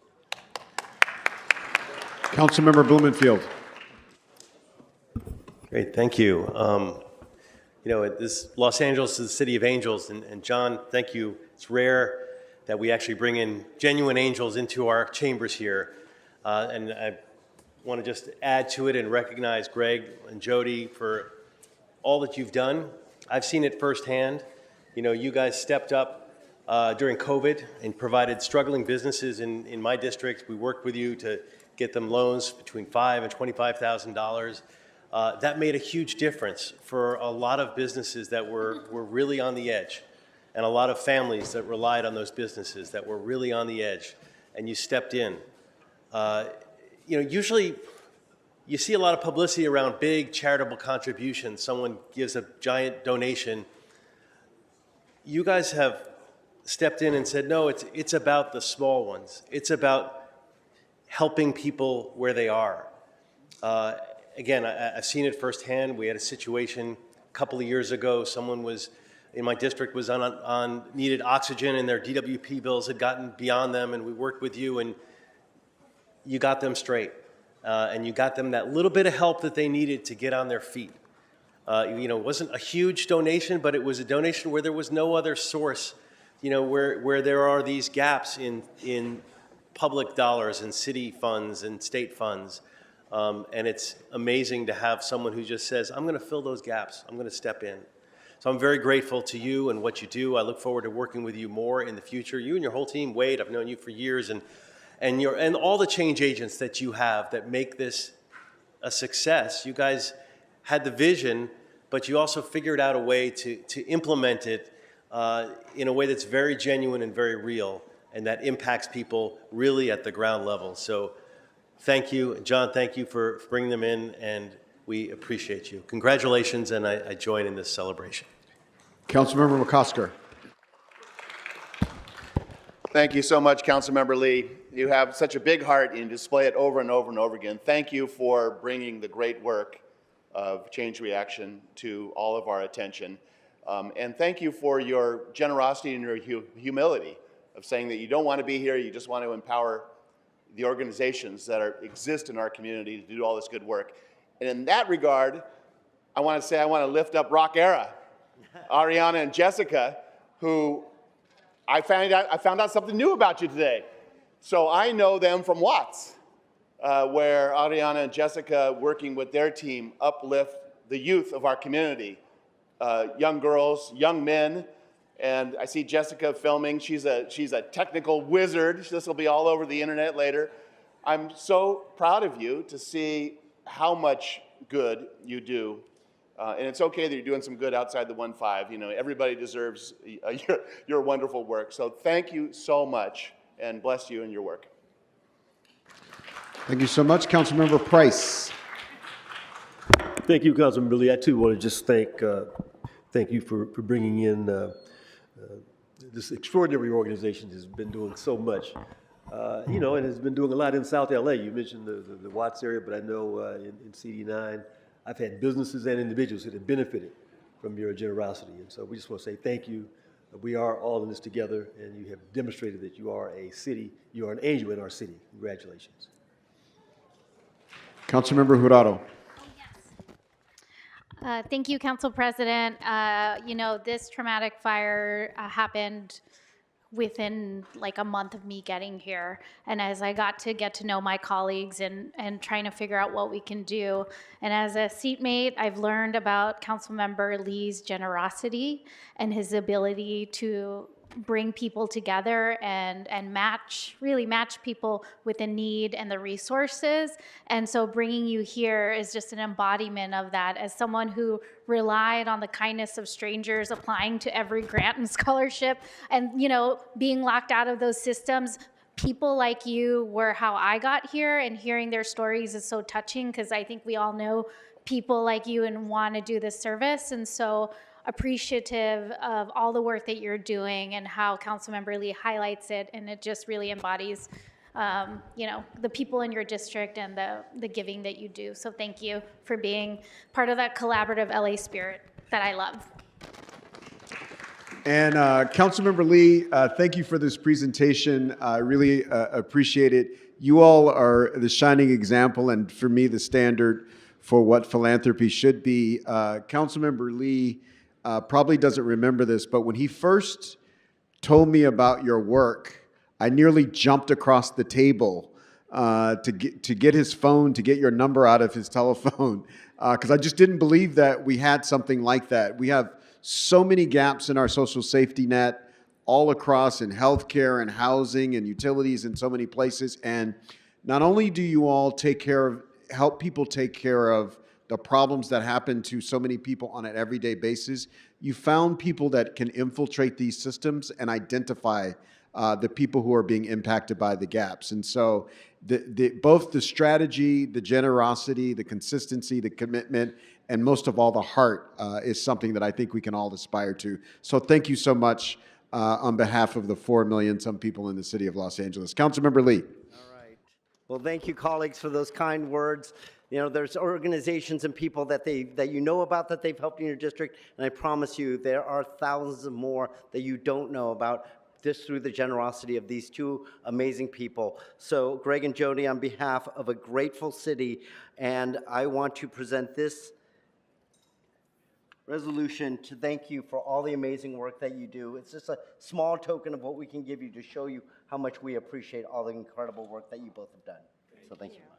Councilmember Blumenfield. Great, thank you. This Los Angeles is the city of angels, and John, thank you. It's rare that we actually bring in genuine angels into our chambers here. And I want to just add to it and recognize Greg and Jody for all that you've done. I've seen it firsthand. You guys stepped up during COVID and provided struggling businesses in my district. We worked with you to get them loans between $5,000 and $25,000. That made a huge difference for a lot of businesses that were really on the edge, and a lot of families that relied on those businesses that were really on the edge, and you stepped in. Usually you see a lot of publicity around big charitable contributions. Someone gives a giant donation. You guys have stepped in and said, no, it's about the small ones. It's about helping people where they are. Again, I've seen it firsthand. We had a situation a couple of years ago. Someone was in my district was on needed oxygen, and their DWP bills had gotten beyond them, and we worked with you, and you got them straight, and you got them that little bit of help that they needed to get on their feet. It wasn't a huge donation, but it was a donation where there was no other source, where there are these gaps in public dollars and city funds and state funds. And it's amazing to have someone who just says, I'm going to fill those gaps. I'm going to step in. So I'm very grateful to you and what you do. I look forward to working with you more in the future. You and your whole team, Wade, I've known you for years, and all the change agents that you have that make this a success. You guys had the vision, but you also figured out a way to implement it in a way that's very genuine and very real, and that impacts people really at the ground level. So thank you. John, thank you for bringing them in, and we appreciate you. Congratulations, and I join in this celebration. Councilmember McCosker. Thank you so much, Councilmember Lee. You have such a big heart and you display it over and over and over again. Thank you for bringing the great work of Change Reaction to all of our attention. And thank you for your generosity and your humility of saying that you don't want to be here, you just want to empower the organizations that exist in our community to do all this good work. And in that regard, I want to lift up Rock Era, Ariana and Jessica, who I found out something new about you today. So I know them from Watts, where Ariana and Jessica, working with their team, uplift the youth of our community, young girls, young men. And I see Jessica filming. She's a technical wizard. This will be all over the internet later. I'm so proud of you to see how much good you do. And it's okay that you're doing some good outside the 1-5. You know, everybody deserves your wonderful work. So thank you so much, and bless you in your work. Thank you so much. Councilmember Price. Thank you, Councilmember Lee. I too want to just thank you for bringing in this extraordinary organization has been doing so much, you know, and has been doing a lot in South LA. You mentioned the Watts area, but I know in CD9, I've had businesses and individuals that have benefited from your generosity. And so we just want to say thank you. We are all in this together, and you have demonstrated that you are a city, you are an angel in our city. Congratulations. Councilmember Jurado. Thank you, Council President. You know, this traumatic fire happened within like a month of me getting here. And as I got to know my colleagues and trying to figure out what we can do. And as a seatmate, I've learned about Councilmember Lee's generosity and his ability to bring people together and really match people with the need and the resources. And so bringing you here is just an embodiment of that. As someone who relied on the kindness of strangers, applying to every grant and scholarship, and you know, being locked out of those systems, people like you were how I got here, and hearing their stories is so touching because I think we all know people like you and want to do this service. And so appreciative of all the work that you're doing and how Councilmember Lee highlights it, and it just really embodies you know, the people in your district and the giving that you do. So thank you for being part of that collaborative LA spirit that I love. And Councilmember Lee, thank you for this presentation. I really appreciate it. You all are the shining example, and for me, the standard for what philanthropy should be. Councilmember Lee probably doesn't remember this, but when he first told me about your work, I nearly jumped across the table to get his phone, to get your number out of his telephone, because I just didn't believe that we had something like that. We have so many gaps in our social safety net all across in healthcare and housing and utilities in so many places. And not only do you all help people take care of the problems that happen to so many people on an everyday basis, you found people that can infiltrate these systems and identify the people who are being impacted by the gaps. And so both the strategy, the generosity, the consistency, the commitment, and most of all, the heart is something that I think we can all aspire to. So thank you so much on behalf of the 4 million some people in the city of Los Angeles. Councilmember Lee. All right. Well, thank you, colleagues, for those kind words. You know, there's organizations and people that you know about that they've helped in your district, and I promise you there are thousands of more that you don't know about, just through the generosity of these two amazing people. So Greg and Jody, on behalf of a grateful city, and I want to present this resolution to thank you for all the amazing work that you do. It's just a small token of what we can give you to show you how much we appreciate all the incredible work that you both have done. So thank you much.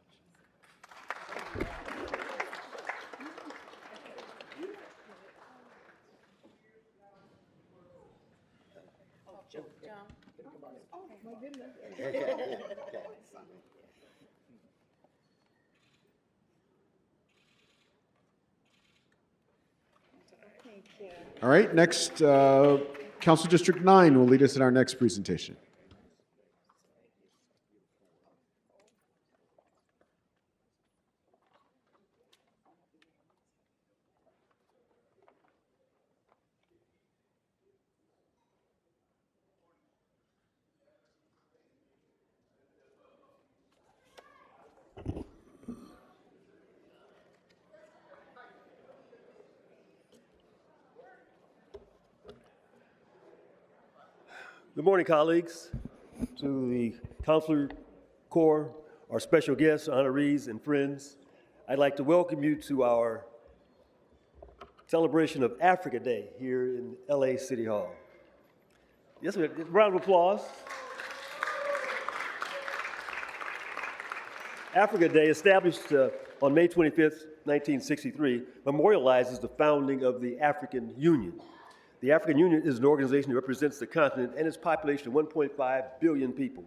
All right, next, Council District 9 will lead us in our next presentation. Good morning, colleagues. To the Councilor Corps, our special guests, honorees, and friends, I'd like to welcome you to our celebration of Africa Day here in LA City Hall. Yes, a round of applause. Africa Day, established on May 25th, 1963, memorializes the founding of the African Union. The African Union is an organization that represents the continent and its population of 1.5 billion people.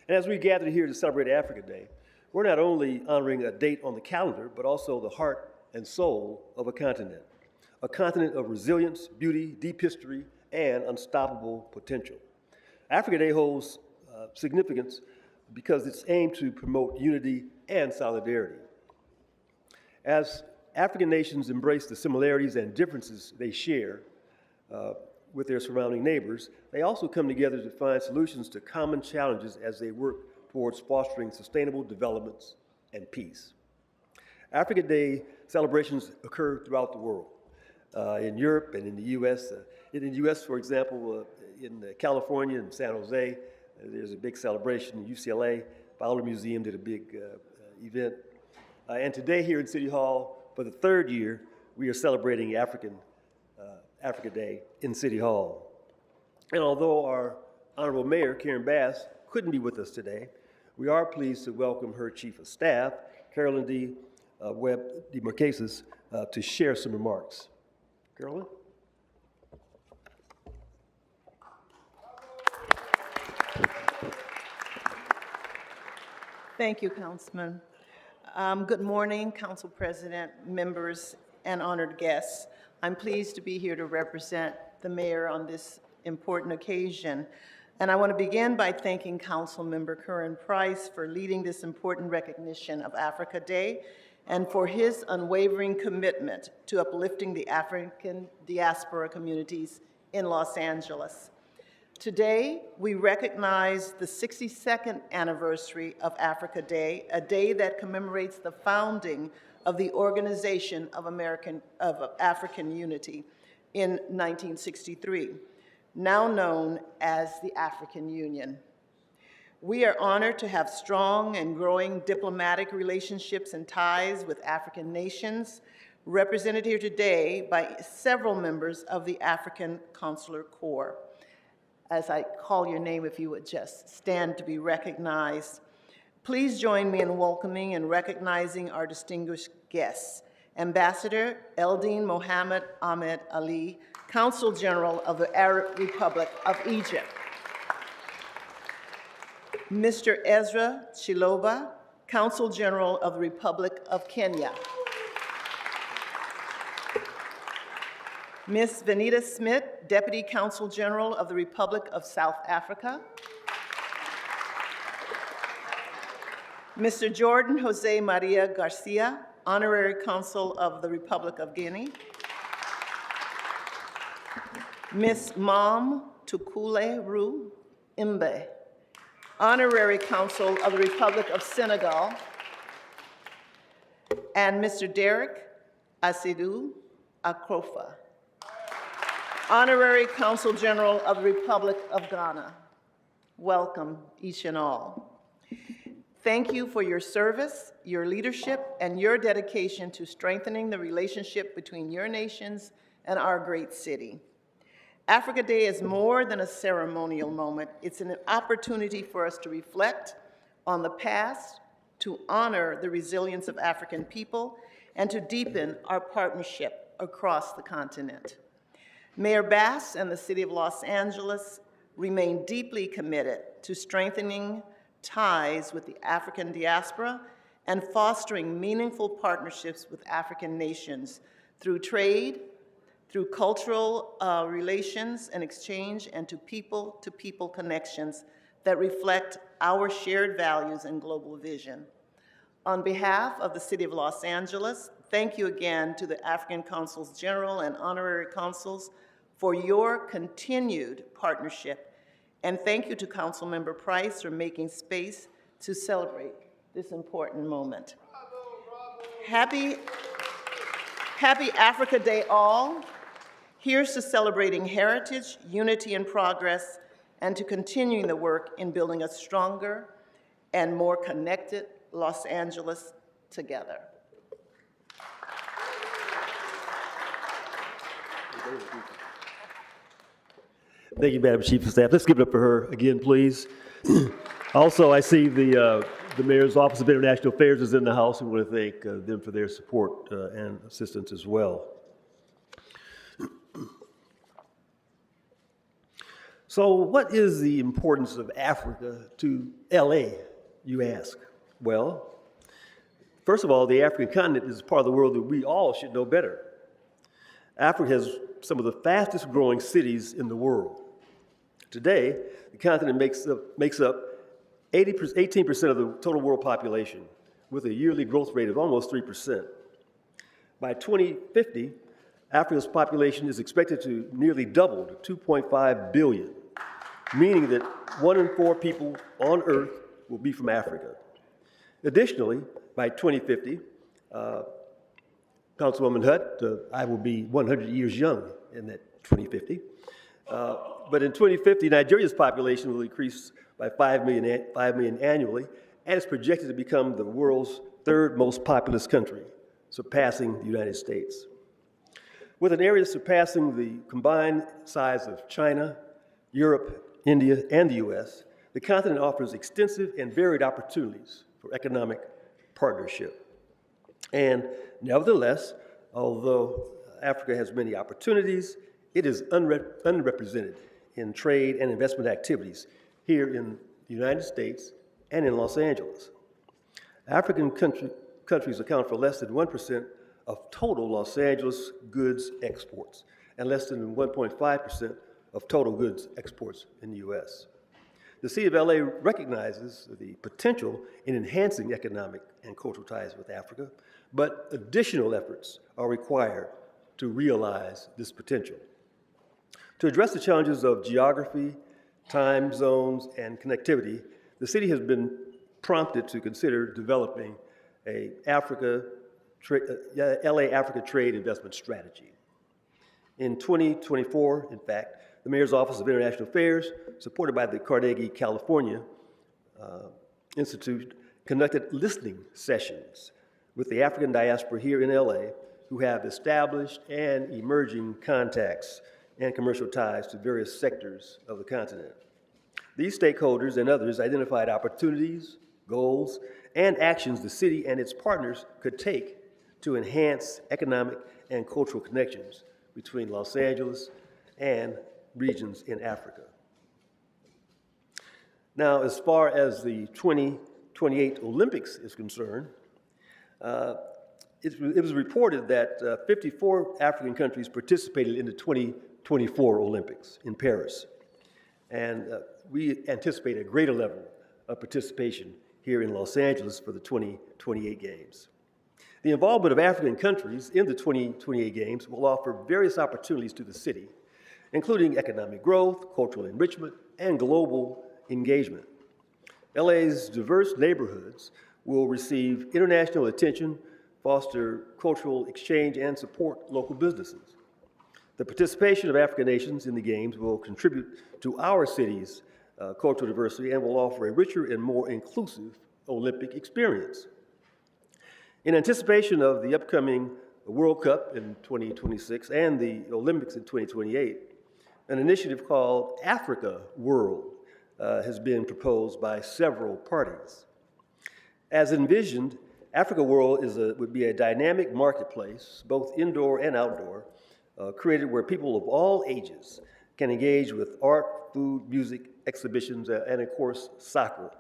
And as we gather here to celebrate Africa Day, we're not only honoring a date on the calendar, but also the heart and soul of a continent of resilience, beauty, deep history, and unstoppable potential. Africa Day holds significance because it's aimed to promote unity and solidarity. As African nations embrace the similarities and differences they share with their surrounding neighbors, they also come together to find solutions to common challenges as they work towards fostering sustainable developments and peace. Africa Day celebrations occur throughout the world, in Europe and in the U.S. In the U.S., for example, in California and San Jose, there's a big celebration. UCLA, Fowler Museum did a big event. And today here in City Hall, for the third year, we are celebrating Africa Day in City Hall. And although our Honorable Mayor, Karen Bass, couldn't be with us today, we are pleased to welcome her Chief of Staff, Carolyn D. Webb DeMarcasis, to share some remarks. Carolyn? Thank you, Councilman. Good morning, Council President, members, and honored guests. I'm pleased to be here to represent the mayor on this important occasion. And I want to begin by thanking Councilmember Curran Price for leading this important recognition of Africa Day and for his unwavering commitment to uplifting the African diaspora communities in Los Angeles. Today, we recognize the 62nd anniversary of Africa Day, a day that commemorates the founding of the Organization of African Unity in 1963, now known as the African Union. We are honored to have strong and growing diplomatic relationships and ties with African nations, represented here today by several members of the African Consular Corps. As I call your name, if you would just stand to be recognized. Please join me in welcoming and recognizing our distinguished guests. Ambassador Eldin Mohammed Ahmed Ali, Consul General of the Arab Republic of Egypt. Mr. Ezra Chiloba, Consul General of the Republic of Kenya. Ms. Venita Smith, Deputy Consul General of the Republic of South Africa. Mr. Jordan Jose Maria Garcia, Honorary Consul of the Republic of Guinea. Ms. Mam Tukule Ru Imbe, Honorary Consul of the Republic of Senegal. And Mr. Derek Asidou Akrofa, Honorary Consul General of the Republic of Ghana. Welcome, each and all. Thank you for your service, your leadership, and your dedication to strengthening the relationship between your nations and our great city. Africa Day is more than a ceremonial moment. It's an opportunity for us to reflect on the past, to honor the resilience of African people, and to deepen our partnership across the continent. Mayor Bass and the City of Los Angeles remain deeply committed to strengthening ties with the African diaspora and fostering meaningful partnerships with African nations through trade, through cultural relations and exchange, and to people connections that reflect our shared values and global vision. On behalf of the City of Los Angeles, thank you again to the African Consuls General and Honorary Consuls for your continued partnership. And thank you to Councilmember Price for making space to celebrate this important moment. Happy Africa Day all. Here's to celebrating heritage, unity, and progress, and to continuing the work in building a stronger and more connected Los Angeles together. Thank you, Madam Chief of Staff. Let's give it up for her again, please. Also, I see the Mayor's Office of International Affairs is in the house. We want to thank them for their support and assistance as well. So what is the importance of Africa to LA, you ask? Well, First of all, the African continent is part of the world that we all should know better. Africa has some of the fastest growing cities in the world. Today, the continent makes up 18% of the total world population, with a yearly growth rate of almost 3%. By 2050, Africa's population is expected to nearly double to 2.5 billion, meaning that 1 in 4 people on Earth will be from Africa. Additionally, by 2050, Councilwoman Hutt, I will be 100 years young in that 2050. But in 2050, Nigeria's population will increase by 5 million annually, and it's projected to become the world's 3rd most populous country, surpassing the United States. With an area surpassing the combined size of China, Europe, India, and the US, the continent offers extensive and varied opportunities for economic partnership. And nevertheless, although Africa has many opportunities, it is unrepresented in trade and investment activities here in the United States and in Los Angeles. African countries account for less than 1% of total Los Angeles goods exports and less than 1.5% of total goods exports in the US. The City of LA recognizes the potential in enhancing economic and cultural ties with Africa, but additional efforts are required to realize this potential. To address the challenges of geography, time zones, and connectivity, the city has been prompted to consider developing a LA Africa Trade Investment Strategy. In 2024, in fact, the Mayor's Office of International Affairs, supported by the Carnegie California Institute, conducted listening sessions with the African diaspora here in LA who have established and emerging contacts and commercial ties to various sectors of the continent. These stakeholders and others identified opportunities, goals, and actions the city and its partners could take to enhance economic and cultural connections between Los Angeles and regions in Africa. Now, as far as the 2028 Olympics is concerned, it was reported that 54 African countries participated in the 2024 Olympics in Paris. And we anticipate a greater level of participation here in Los Angeles for the 2028 Games. The involvement of African countries in the 2028 Games will offer various opportunities to the city, including economic growth, cultural enrichment, and global engagement. LA's diverse neighborhoods will receive international attention, foster cultural exchange, and support local businesses. The participation of African nations in the Games will contribute to our city's cultural diversity and will offer a richer and more inclusive Olympic experience. In anticipation of the upcoming World Cup in 2026 and the Olympics in 2028, an initiative called Africa World has been proposed by several parties. As envisioned, Africa World would be a dynamic marketplace, both indoor and outdoor, created where people of all ages can engage with art, food, music, exhibitions, and of course, soccer,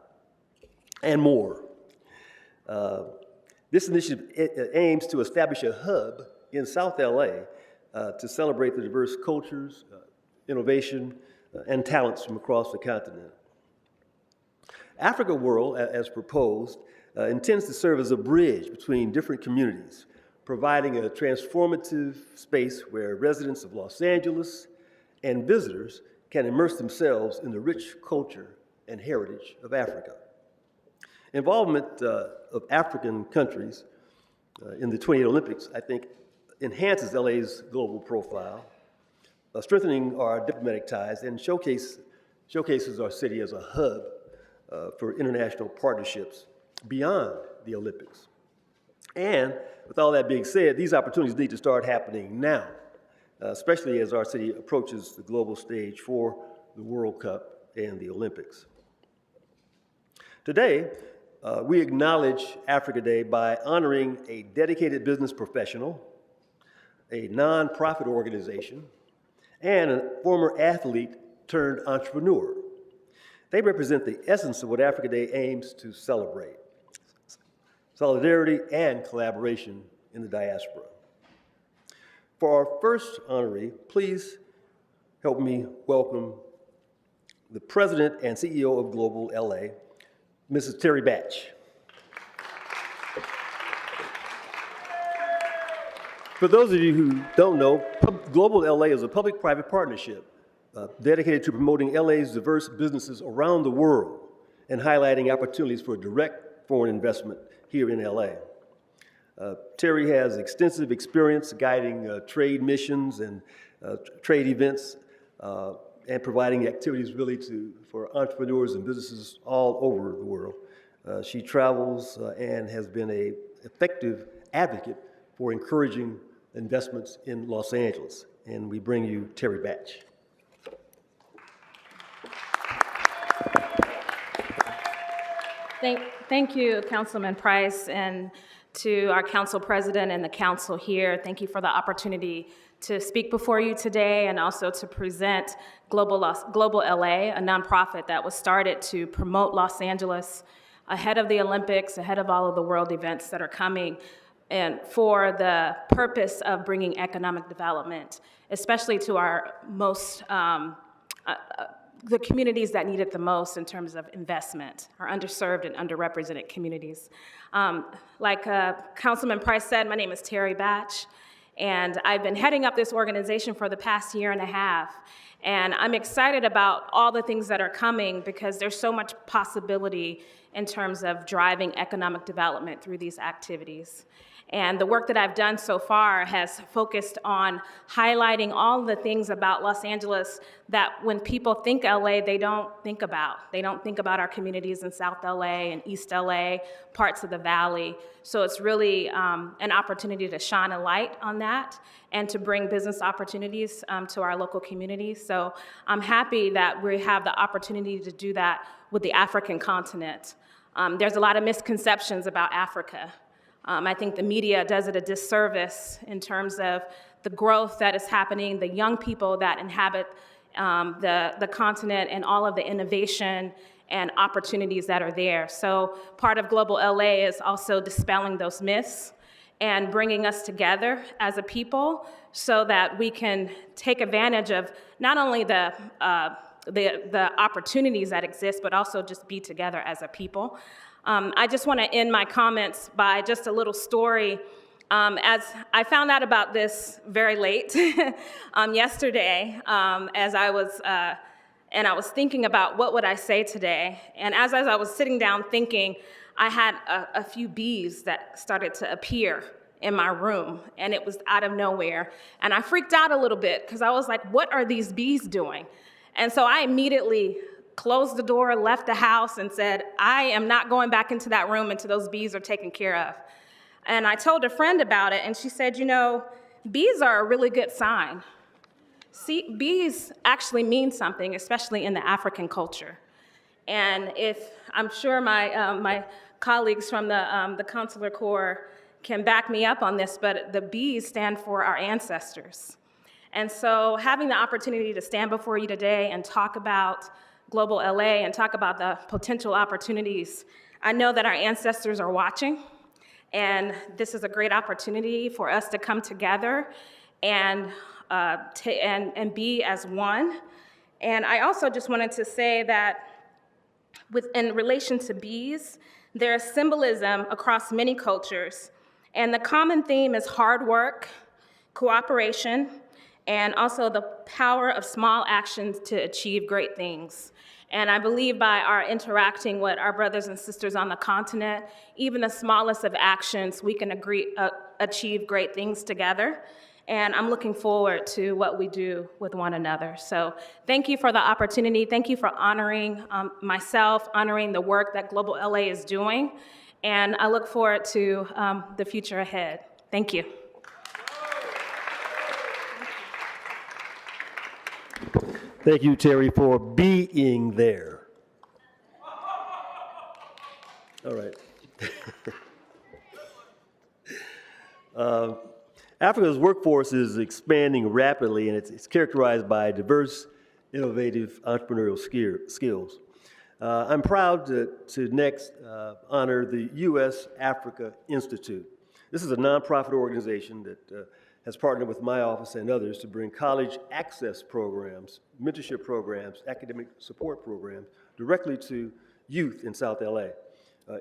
and more. This initiative aims to establish a hub in South LA to celebrate the diverse cultures, innovation, and talents from across the continent. Africa World, as proposed, intends to serve as a bridge between different communities, providing a transformative space where residents of Los Angeles and visitors can immerse themselves in the rich culture and heritage of Africa. Involvement of African countries in the 2028 Olympics, I think, enhances LA's global profile, strengthening our diplomatic ties, and showcases our city as a hub for international partnerships beyond the Olympics. And with all that being said, these opportunities need to start happening now, especially as our city approaches the global stage for the World Cup and the Olympics. Today, we acknowledge Africa Day by honoring a dedicated business professional, a nonprofit organization, and a former athlete turned entrepreneur. They represent the essence of what Africa Day aims to celebrate. solidarity, and collaboration in the diaspora. For our first honoree, please help me welcome the President and CEO of Global LA, Mrs. Terry Batch. For those of you who don't know, Global LA is a public-private partnership dedicated to promoting LA's diverse businesses around the world and highlighting opportunities for direct foreign investment here in LA. Terry has extensive experience guiding trade missions and trade events and providing activities really for entrepreneurs and businesses all over the world. She travels and has been an effective advocate for encouraging investments in Los Angeles. And we bring you Terry Batch. Thank you, Councilman Price, and to our council president and the council here. Thank you for the opportunity to speak before you today and also to present Global LA, a nonprofit that was started to promote Los Angeles ahead of the Olympics, ahead of all of the world events that are coming, and for the purpose of bringing economic development, especially to our most the communities that need it the most in terms of investment, our underserved and underrepresented communities. Like Councilman Price said, my name is Terry Batch, and I've been heading up this organization for the past year and a half. And I'm excited about all the things that are coming because there's so much possibility in terms of driving economic development through these activities. And the work that I've done so far has focused on highlighting all the things about Los Angeles that when people think LA, they don't think about. They don't think about our communities in South LA and East LA, parts of the Valley. So it's really an opportunity to shine a light on that and to bring business opportunities to our local communities. So I'm happy that we have the opportunity to do that with the African continent. There's a lot of misconceptions about Africa. I think the media does it a disservice in terms of the growth that is happening, the young people that inhabit the continent, and all of the innovation and opportunities that are there. So part of Global LA is also dispelling those myths and bringing us together as a people so that we can take advantage of not only the opportunities that exist, but also just be together as a people. I just want to end my comments by just a little story. As I found out about this very late yesterday, as I was thinking about what would I say today, and as I was sitting down thinking, I had a few bees that started to appear in my room, and it was out of nowhere, and I freaked out a little bit because I was like, what are these bees doing? And so I immediately closed the door, left the house, and said, I am not going back into that room until those bees are taken care of. And I told a friend about it, and she said, you know, bees are a really good sign. See, bees actually mean something, especially in the African culture. And I'm sure my colleagues from the Consular Corps can back me up on this, but the bees stand for our ancestors. And so having the opportunity to stand before you today and talk about Global LA and talk about the potential opportunities, I know that our ancestors are watching, and this is a great opportunity for us to come together and be as one. And I also just wanted to say that in relation to bees, there is symbolism across many cultures, and the common theme is hard work, cooperation, and also the power of small actions to achieve great things. And I believe by our interacting with our brothers and sisters on the continent, even the smallest of actions, we can achieve great things together. And I'm looking forward to what we do with one another. So thank you for the opportunity. Thank you for honoring myself, honoring the work that Global LA is doing. And I look forward to the future ahead. Thank you. Thank you, Terry, for being there. All right. Africa's workforce is expanding rapidly, and it's characterized by diverse, innovative entrepreneurial skills. I'm proud to next honor the U.S. Africa Institute. This is a nonprofit organization that has partnered with my office and others to bring college access programs, mentorship programs, academic support programs directly to youth in South LA.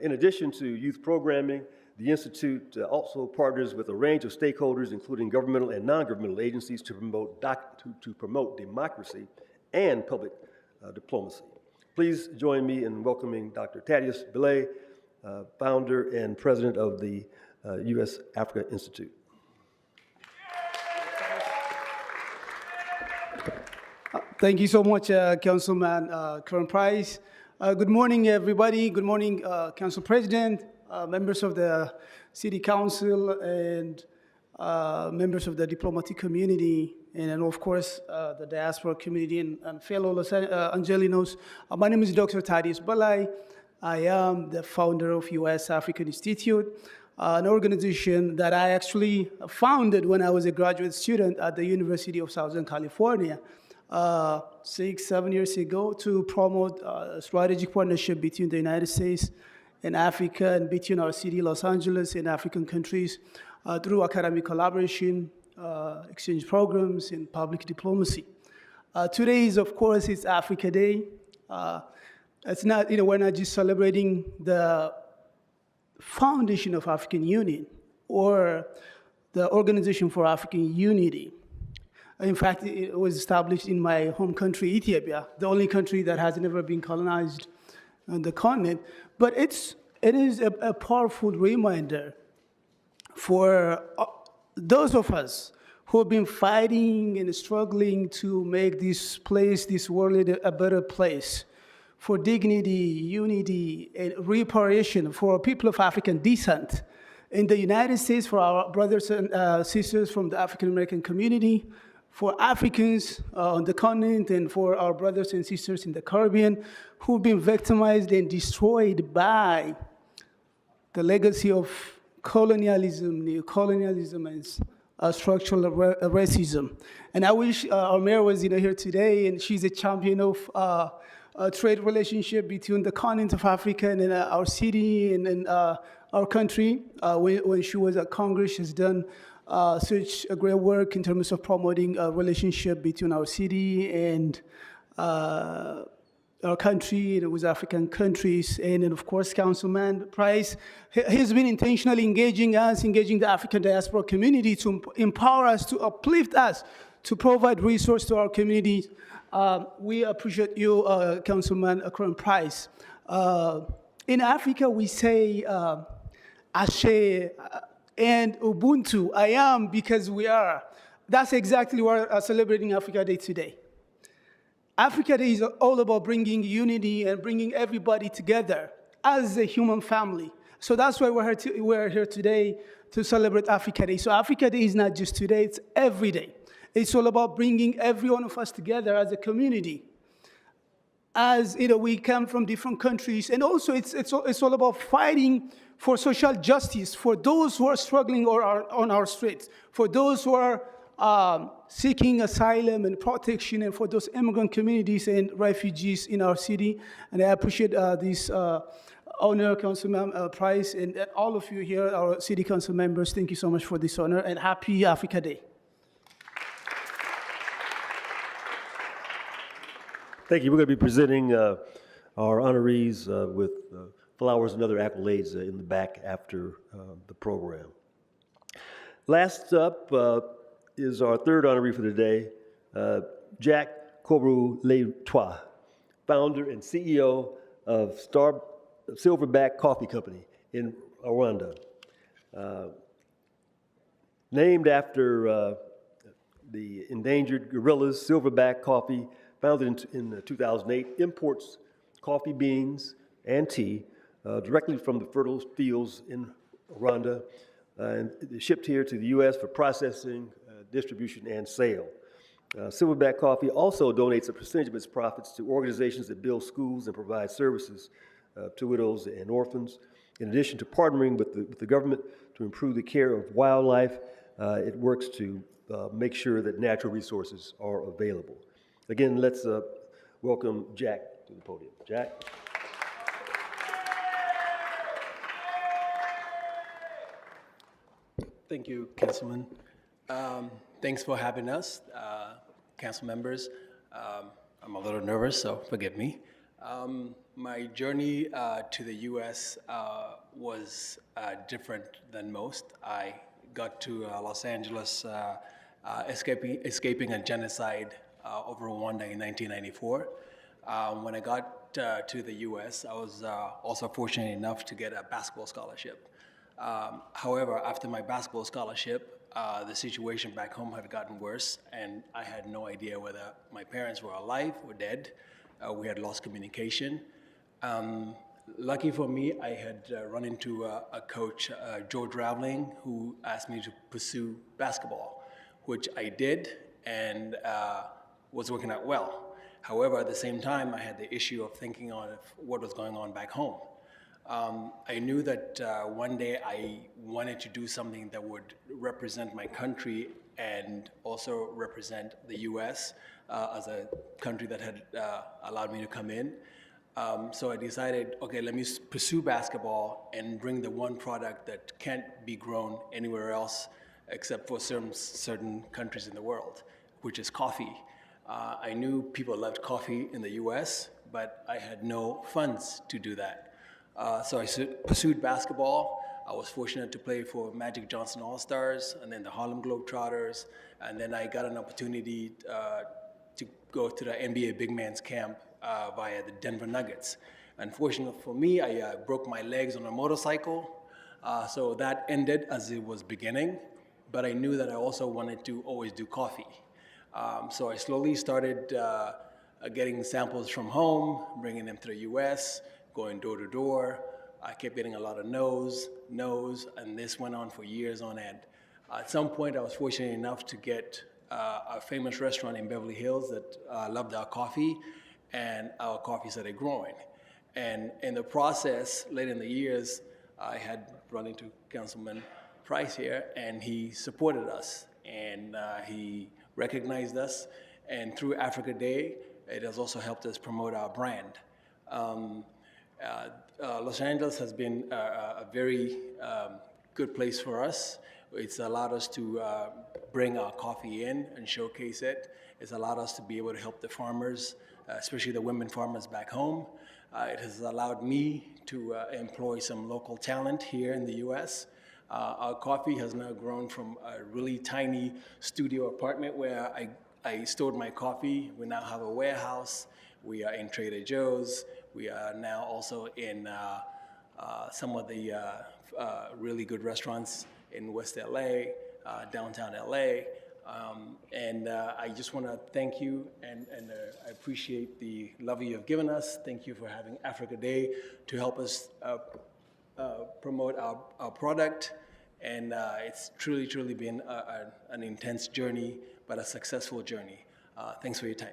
In addition to youth programming, the Institute also partners with a range of stakeholders, including governmental and non-governmental agencies, to promote democracy and public diplomacy. Please join me in welcoming Dr. Thaddeus Jubilee, founder and president of the U.S. Africa Institute. Thank you so much, Councilman Curran Price. Good morning, everybody. Good morning, Council President, members of the City Council, and members of the diplomatic community, and of course, the diaspora community and fellow Los Angelinos. My name is Dr. Thaddeus Jubilee. I am the founder of U.S. African Institute, an organization that I actually founded when I was a graduate student at the University of Southern California 6-7 years ago to promote a strategic partnership between the United States and Africa and between our city, Los Angeles, and African countries through academic collaboration, exchange programs, and public diplomacy. Today is, of course, it's Africa Day. It's not, we're not just celebrating the foundation of African Union or the Organization for African Unity. In fact, it was established in my home country, Ethiopia, the only country that has never been colonized on the continent. But it is a powerful reminder for those of us who have been fighting and struggling to make this place, this world, a better place, for dignity, unity, and reparation for people of African descent. In the United States, for our brothers and sisters from the African American community, for Africans on the continent, and for our brothers and sisters in the Caribbean who've been victimized and destroyed by the legacy of colonialism, neocolonialism, and structural racism. And I wish our mayor was here today, and she's a champion of a trade relationship between the continent of Africa and our city and our country. When she was at Congress, she's done such a great work in terms of promoting a relationship between our city and our country and with African countries. And then, of course, Councilman Price, he's been intentionally engaging the African diaspora community to empower us, to uplift us, to provide resources to our communities. We appreciate you, Councilman Curran Price. In Africa, we say Ashe and Ubuntu. I am because we are. That's exactly what we're celebrating Africa Day today. Africa Day is all about bringing unity and bringing everybody together as a human family. So that's why we're here today to celebrate Africa Day. So Africa Day is not just today, it's every day. It's all about bringing every one of us together as a community. As we come from different countries, and also it's all about fighting for social justice for those who are struggling or are on our streets, for those who are seeking asylum and protection, and for those immigrant communities and refugees in our city. And I appreciate this honor, Councilman Price, and all of you here, our city council members. Thank you so much for this honor, and happy Africa Day. Thank you. We're going to be presenting our honorees with flowers and other accolades in the back after the program. Last up is our third honoree for the day, Jack Kobrou-Leitois, founder and CEO of Silverback Coffee Company in Rwanda. Named after the endangered gorillas, Silverback Coffee, founded in 2008, imports coffee beans and tea directly from the fertile fields in Rwanda and shipped here to the U.S. for processing, distribution, and sale. Silverback Coffee also donates a percentage of its profits to organizations that build schools and provide services to widows and orphans. In addition to partnering with the government to improve the care of wildlife, it works to make sure that natural resources are available. Again, let's welcome Jack to the podium. Jack? Thank you, Councilman. Thanks for having us, council members. I'm a little nervous, so forgive me. My journey to the U.S. Was different than most. I got to Los Angeles escaping a genocide over Rwanda in 1994. When I got to the U.S., I was also fortunate enough to get a basketball scholarship. However, after my basketball scholarship, the situation back home had gotten worse, and I had no idea whether my parents were alive or dead. We had lost communication. Lucky for me, I had run into a coach, George Raveling, who asked me to pursue basketball, which I did and was working out well. However, at the same time, I had the issue of thinking on what was going on back home. I knew that one day I wanted to do something that would represent my country and also represent the U.S. As a country that had allowed me to come in. So I decided, okay, let me pursue basketball and bring the one product that can't be grown anywhere else except for certain countries in the world, which is coffee. I knew people loved coffee in the US, but I had no funds to do that. So I pursued basketball. I was fortunate to play for Magic Johnson All-Stars and then the Harlem Globetrotters. And then I got an opportunity to go to the NBA Big Man's Camp via the Denver Nuggets. Unfortunately for me, I broke my legs on a motorcycle. So that ended as it was beginning. But I knew that I also wanted to always do coffee. So I slowly started getting samples from home, bringing them to the US, going door to door. I kept getting a lot of no's, and this went on for years on end. At some point, I was fortunate enough to get a famous restaurant in Beverly Hills that loved our coffee, and our coffee started growing. And in the process, late in the years, I had run into Councilman Price here, and he supported us, and he recognized us. And through Africa Day, it has also helped us promote our brand. Los Angeles has been a very good place for us. It's allowed us to bring our coffee in and showcase it. It's allowed us to be able to help the farmers, especially the women farmers back home. It has allowed me to employ some local talent here in the US. Our coffee has now grown from a really tiny studio apartment where I stored my coffee. We now have a warehouse. We are in Trader Joe's. We are now also in some of the really good restaurants in West LA, downtown LA. And I just want to thank you, and I appreciate the love you have given us. Thank you for having Africa Day to help us promote our product. And it's truly been an intense journey, but a successful journey. Thanks for your time.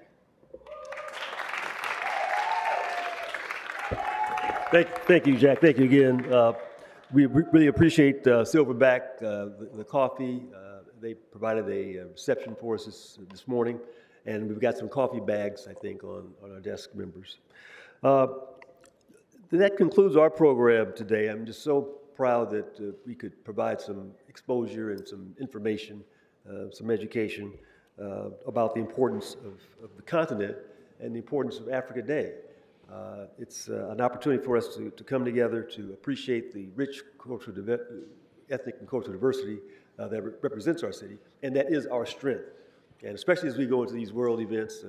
Thank you, Jack. Thank you again. We really appreciate Silverback, the coffee. They provided a reception for us this morning, and we've got some coffee bags, I think, on our desk, members. That concludes our program today. I'm just so proud that we could provide some exposure and some information, some education about the importance of the continent and the importance of Africa Day. It's an opportunity for us to come together to appreciate the rich ethnic and cultural diversity that represents our city, and that is our strength. And especially as we go into these world events,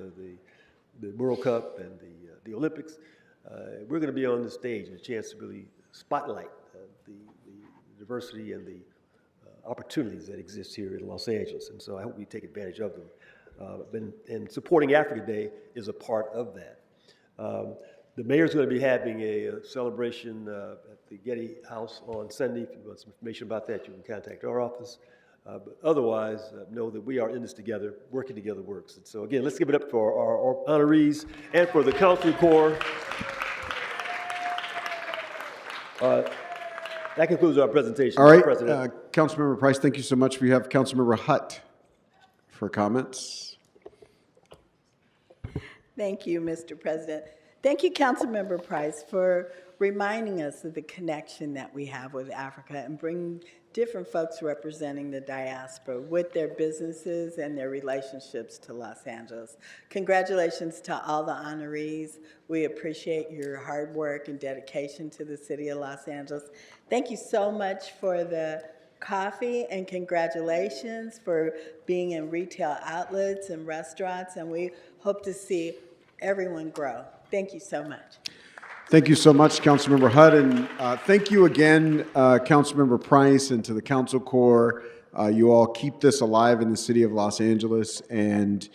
the World Cup and the Olympics, we're going to be on the stage and a chance to really spotlight the diversity and the opportunities that exist here in Los Angeles. And so I hope we take advantage of them. And supporting Africa Day is a part of that. The mayor's going to be having a celebration at the Getty House on Sunday. If you want some information about that, you can contact our office. But otherwise, know that we are in this together. Working together works. And so again, let's give it up for our honorees and for the Council Corps. That concludes our presentation. All right, President. Councilmember Price, thank you so much. We have Councilmember Hutt for comments. Thank you, Mr. President. Thank you, Councilmember Price, for reminding us of the connection that we have with Africa and bringing different folks representing the diaspora with their businesses and their relationships to Los Angeles. Congratulations to all the honorees. We appreciate your hard work and dedication to the city of Los Angeles. Thank you so much for the coffee, and congratulations for being in retail outlets and restaurants, and we hope to see everyone grow. Thank you so much. Thank you so much, Councilmember Hudd, and thank you again, Councilmember Price, and to the Council Corps. You all keep this alive in the city of Los Angeles and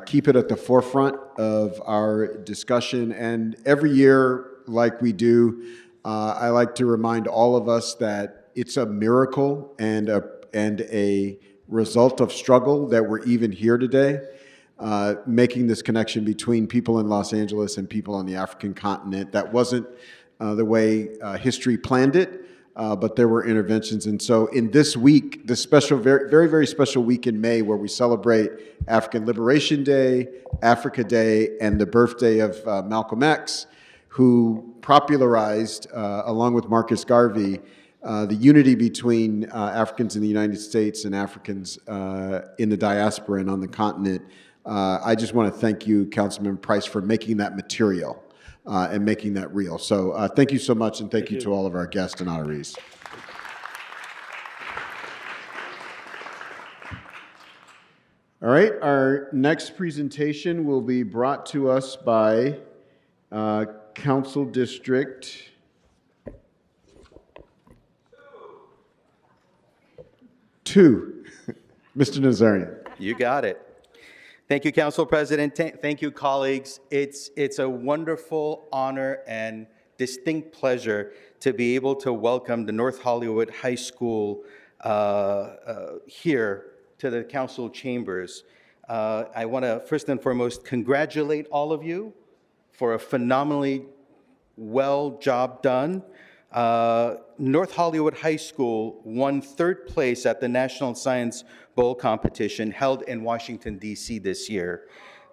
keep it at the forefront of our discussion. And every year, like we do, I like to remind all of us that it's a miracle and a result of struggle that we're even here today, making this connection between people in Los Angeles and people on the African continent. That wasn't the way history planned it, but there were interventions. And so in this week, this special, very, very, very special week in May, where we celebrate African Liberation Day, Africa Day, and the birthday of Malcolm X, who popularized, along with Marcus Garvey, the unity between Africans in the United States and Africans in the diaspora and on the continent. I just want to thank you, Councilman Price, for making that material and making that real. So thank you so much, and thank you to all of our guests and honorees. All right, our next presentation will be brought to us by Council District 2, Mr. Nazarian. You got it. Thank you, Council President. Thank you, colleagues. It's a wonderful honor and distinct pleasure to be able to welcome the North Hollywood High School here to the council chambers. I want to first and foremost congratulate all of you for a phenomenally well job done. North Hollywood High School won 3rd place at the National Science Bowl competition held in Washington, D.C. this year.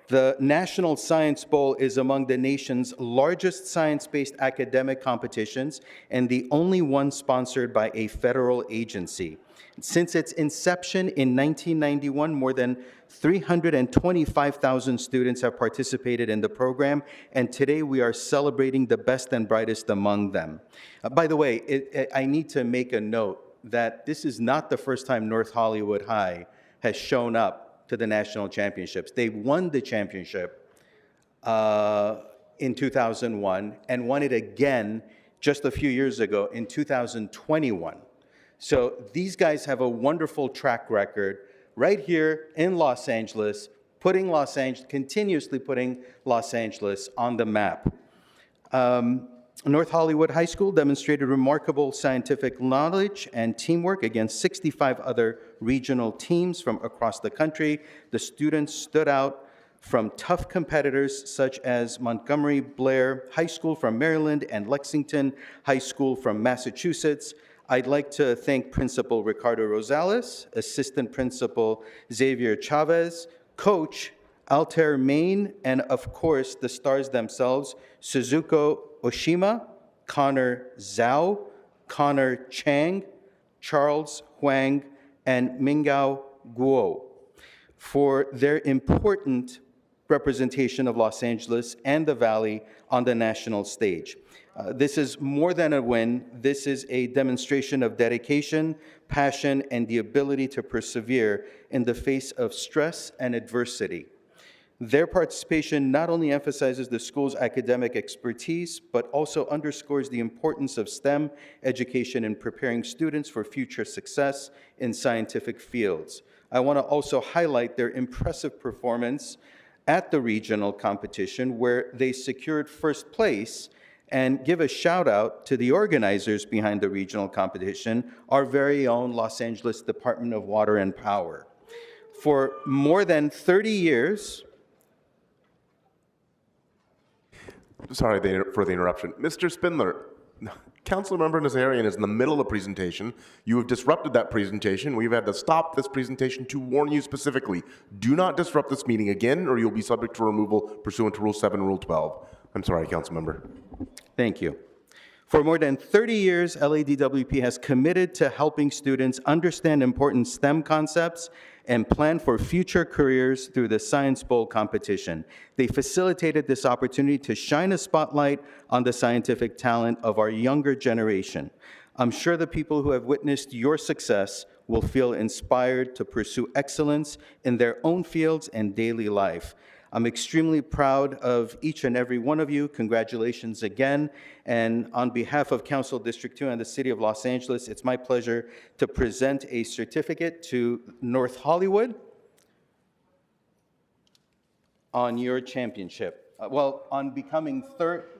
The National Science Bowl is among the nation's largest science-based academic competitions and the only one sponsored by a federal agency. Since its inception in 1991, more than 325,000 students have participated in the program, and today we are celebrating the best and brightest among them. By the way, I need to make a note that this is not the first time North Hollywood High has shown up to the national championships. They won the championship in 2001 and won it again just a few years ago in 2021. So these guys have a wonderful track record right here in Los Angeles, continuously putting Los Angeles on the map. North Hollywood High School demonstrated remarkable scientific knowledge and teamwork against 65 other regional teams from across the country. The students stood out from tough competitors such as Montgomery Blair High School from Maryland and Lexington High School from Massachusetts. I'd like to thank Principal Ricardo Rosales, Assistant Principal Xavier Chavez, Coach Altair Main, and of course the stars themselves, Suzuko Oshima, Connor Zhao, Connor Chang, Charles Huang, and Mingao Guo for their important representation of Los Angeles and the Valley on the national stage. This is more than a win. This is a demonstration of dedication, passion, and the ability to persevere in the face of stress and adversity. Their participation not only emphasizes the school's academic expertise, but also underscores the importance of STEM education in preparing students for future success in scientific fields. I want to also highlight their impressive performance at the regional competition, where they secured 1st place, and give a shout out to the organizers behind the regional competition, our very own Los Angeles Department of Water and Power. For more than 30 years, Sorry for the interruption. Mr. Spindler, Councilmember Nazarian is in the middle of a presentation. You have disrupted that presentation. We've had to stop this presentation to warn you specifically. Do not disrupt this meeting again, or you'll be subject to removal pursuant to Rule 7, Rule 12. I'm sorry, council member. Thank you. For more than 30 years, LADWP has committed to helping students understand important STEM concepts and plan for future careers through the Science Bowl competition. They facilitated this opportunity to shine a spotlight on the scientific talent of our younger generation. I'm sure the people who have witnessed your success will feel inspired to pursue excellence in their own fields and daily life. I'm extremely proud of each and every one of you. Congratulations again. And on behalf of Council District 2 and the City of Los Angeles, it's my pleasure to present a certificate to North Hollywood on your championship. Well, on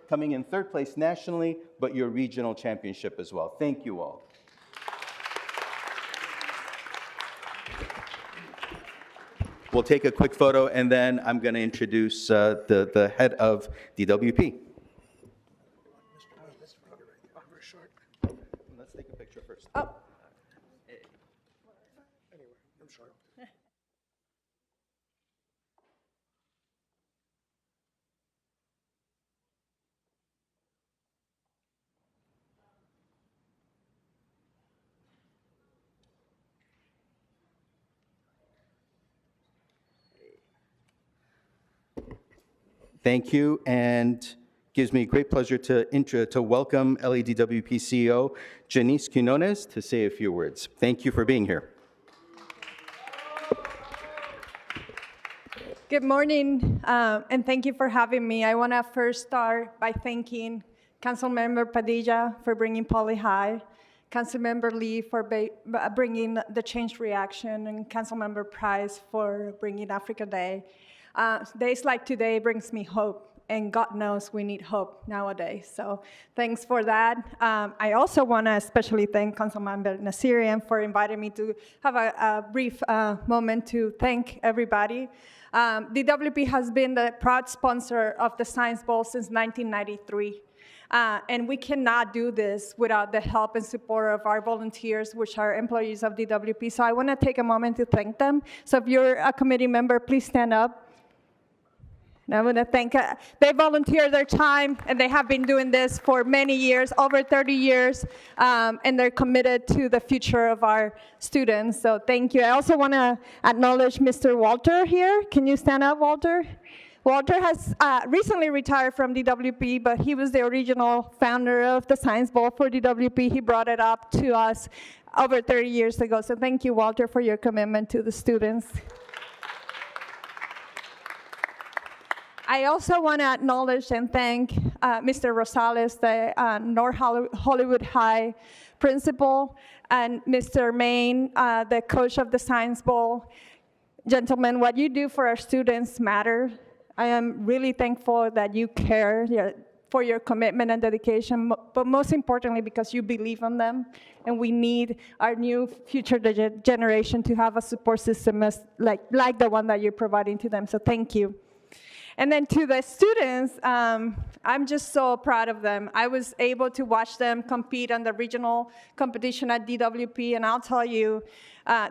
coming in third place nationally, but your regional championship as well. Thank you all. We'll take a quick photo, and then I'm going to introduce the head of DWP. Let's take a picture first. Oh. Thank you, and gives me great pleasure to welcome LADWP CEO Janice Quinones to say a few words. Thank you for being here. Good morning, and thank you for having me. I want to first start by thanking Councilmember Padilla for bringing Poly High, Councilmember Lee for bringing the Change Reaction, and Councilmember Price for bringing Africa Day. Days like today brings me hope, and God knows we need hope nowadays. So thanks for that. I also want to especially thank Councilmember Nasirian for inviting me to have a brief moment to thank everybody. DWP has been the proud sponsor of the Science Bowl since 1993. And we cannot do this without the help and support of our volunteers, which are employees of DWP. So I want to take a moment to thank them. So if you're a committee member, please stand up. And I want to thank, they volunteer their time, and they have been doing this for many years, over 30 years, and they're committed to the future of our students. So thank you. I also want to acknowledge Mr. Walter here. Can you stand up, Walter? Walter has recently retired from DWP, but he was the original founder of the Science Bowl for DWP. He brought it up to us over 30 years ago. So thank you, Walter, for your commitment to the students. I also want to acknowledge and thank Mr. Rosales, the North Hollywood High principal, and Mr. Main, the coach of the Science Bowl. Gentlemen, what you do for our students matter. I am really thankful that you care for your commitment and dedication, but most importantly, because you believe in them. And we need our new future generation to have a support system like the one that you're providing to them. So thank you. And then to the students, I'm just so proud of them. I was able to watch them compete on the regional competition at DWP, and I'll tell you,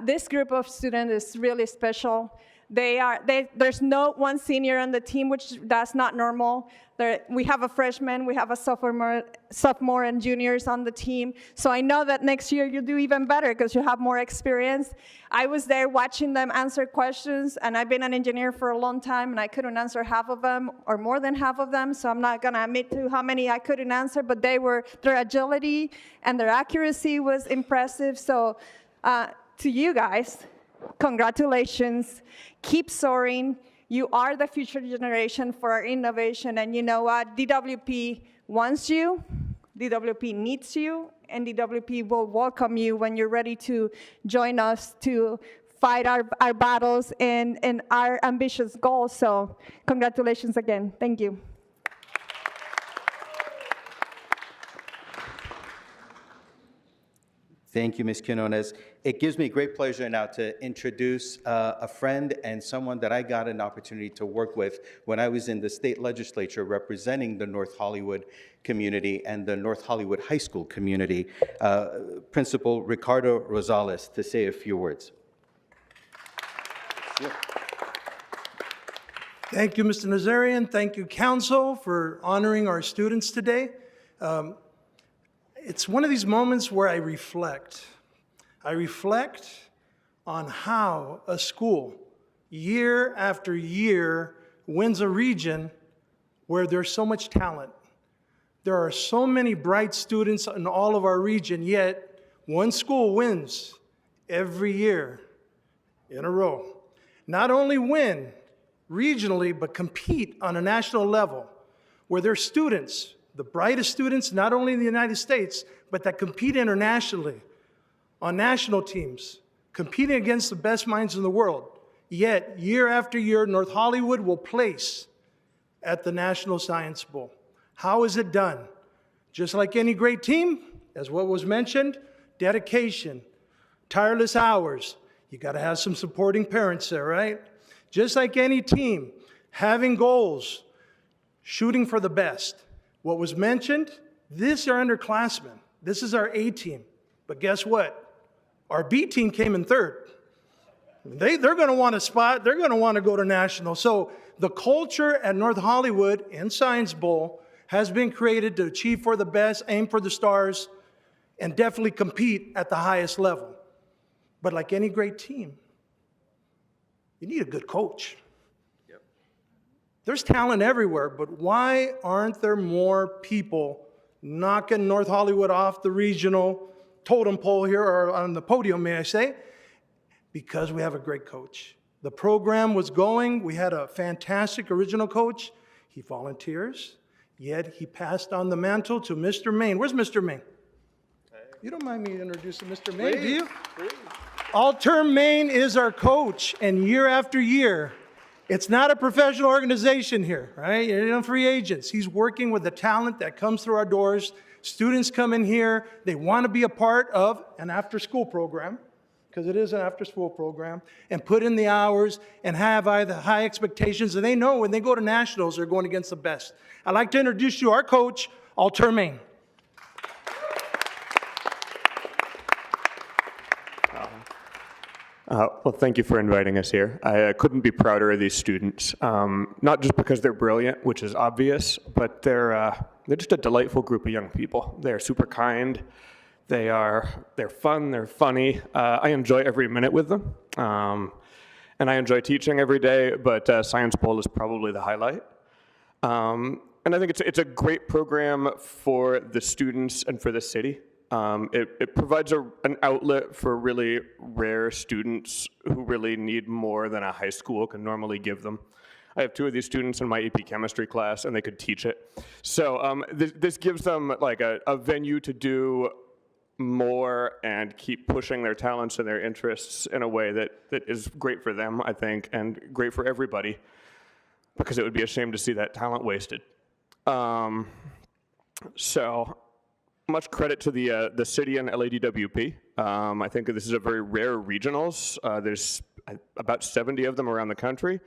this group of students is really special. There's no one senior on the team, which that's not normal. We have a freshman, we have a sophomore and juniors on the team. So I know that next year you'll do even better because you have more experience. I was there watching them answer questions, and I've been an engineer for a long time, and I couldn't answer half of them or more than half of them. So I'm not gonna admit to how many I couldn't answer, but their agility and their accuracy was impressive. So to you guys, congratulations. Keep soaring. You are the future generation for our innovation, and you know what? DWP wants you, DWP needs you, and DWP will welcome you when you're ready to join us to fight our battles and our ambitious goals. So congratulations again. Thank you. Thank you, Ms. Quinones. It gives me great pleasure now to introduce a friend and someone that I got an opportunity to work with when I was in the state legislature representing the North Hollywood community and the North Hollywood High School community, Principal Ricardo Rosales, to say a few words. Yeah. Thank you, Mr. Nazarian. Thank you, Council, for honoring our students today. It's one of these moments where I reflect. I reflect on how a school, year after year, wins a region where there's so much talent. There are so many bright students in all of our region, yet one school wins every year in a row. Not only win regionally, but compete on a national level, where their students, the brightest students, not only in the United States, but that compete internationally on national teams, competing against the best minds in the world. Yet, year after year, North Hollywood will place at the National Science Bowl. How is it done? Just like any great team, as what was mentioned, dedication, tireless hours. You got to have some supporting parents there, right? Just like any team, having goals, shooting for the best. What was mentioned, these are underclassmen. This is our A team. But guess what? Our B team came in third. They're going to want a spot. They're going to want to go to national. So the culture at North Hollywood in Science Bowl has been created to achieve for the best, aim for the stars, and definitely compete at the highest level. But like any great team, you need a good coach. Yep. There's talent everywhere, but why aren't there more people knocking North Hollywood off the regional totem pole here, or on the podium, may I say? Because we have a great coach. The program was going. We had a fantastic original coach. He volunteers, yet he passed on the mantle to Mr. Main. Where's Mr. Main? You don't mind me introducing Mr. Main, do you? Please. All-term Main is our coach, and year after year, it's not a professional organization here, right? You're not free agents. He's working with the talent that comes through our doors. Students come in here. They want to be a part of an after-school program, because it is an after-school program, and put in the hours and have either high expectations, and they know when they go to nationals, they're going against the best. I'd like to introduce you our coach, All-term Main. Well, thank you for inviting us here. I couldn't be prouder of these students, not just because they're brilliant, which is obvious, but they're just a delightful group of young people. They're super kind. They're fun. They're funny. I enjoy every minute with them, and I enjoy teaching every day. But Science Bowl is probably the highlight. And I think it's a great program for the students and for the city. It provides an outlet for really rare students who really need more than a high school can normally give them. I have two of these students in my AP chemistry class, and they could teach it. So this gives them like a venue to do more and keep pushing their talents and their interests in a way that is great for them, I think, and great for everybody, because it would be a shame to see that talent wasted. So much credit to the city and LADWP. I think this is a very rare regionals. There's about 70 of them around the country.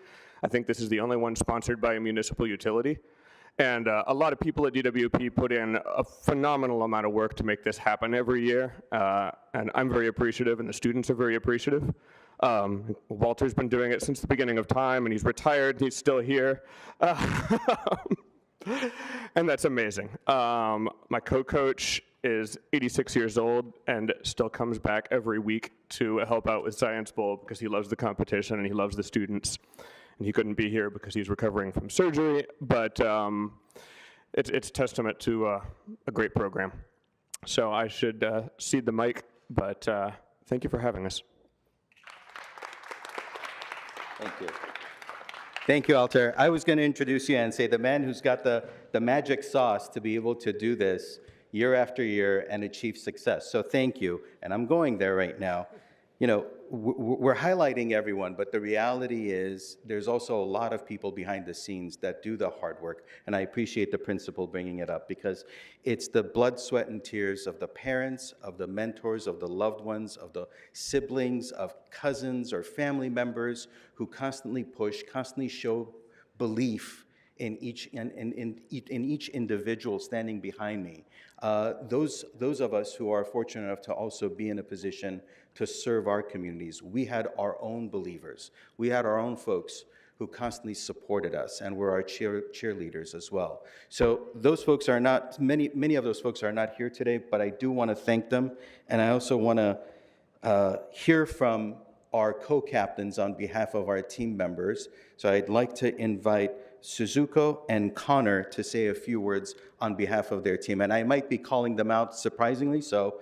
I think this is the only one sponsored by a municipal utility. And a lot of people at DWP put in a phenomenal amount of work to make this happen every year. And I'm very appreciative, and the students are very appreciative. Walter's been doing it since the beginning of time, and he's retired, and he's still here. And that's amazing. My co-coach is 86 years old and still comes back every week to help out with Science Bowl because he loves the competition and he loves the students. And he couldn't be here because he's recovering from surgery, but it's testament to a great program. So I should cede the mic, but thank you for having us. Thank you. Thank you, Alter. I was going to introduce you and say the man who's got the magic sauce to be able to do this year after year and achieve success. So thank you. And I'm going there right now. You know, we're highlighting everyone, but the reality is there's also a lot of people behind the scenes that do the hard work. And I appreciate the principal bringing it up because it's the blood, sweat, and tears of the parents, of the mentors, of the loved ones, of the siblings, of cousins or family members who constantly push, constantly show belief in each individual standing behind me. Those of us who are fortunate enough to also be in a position to serve our communities, we had our own believers. We had our own folks who constantly supported us and were our cheerleaders as well. So those folks are not, many of those folks are not here today, but I do want to thank them. And I also want to hear from our co-captains on behalf of our team members. So I'd like to invite Suzuko and Connor to say a few words on behalf of their team. And I might be calling them out surprisingly, so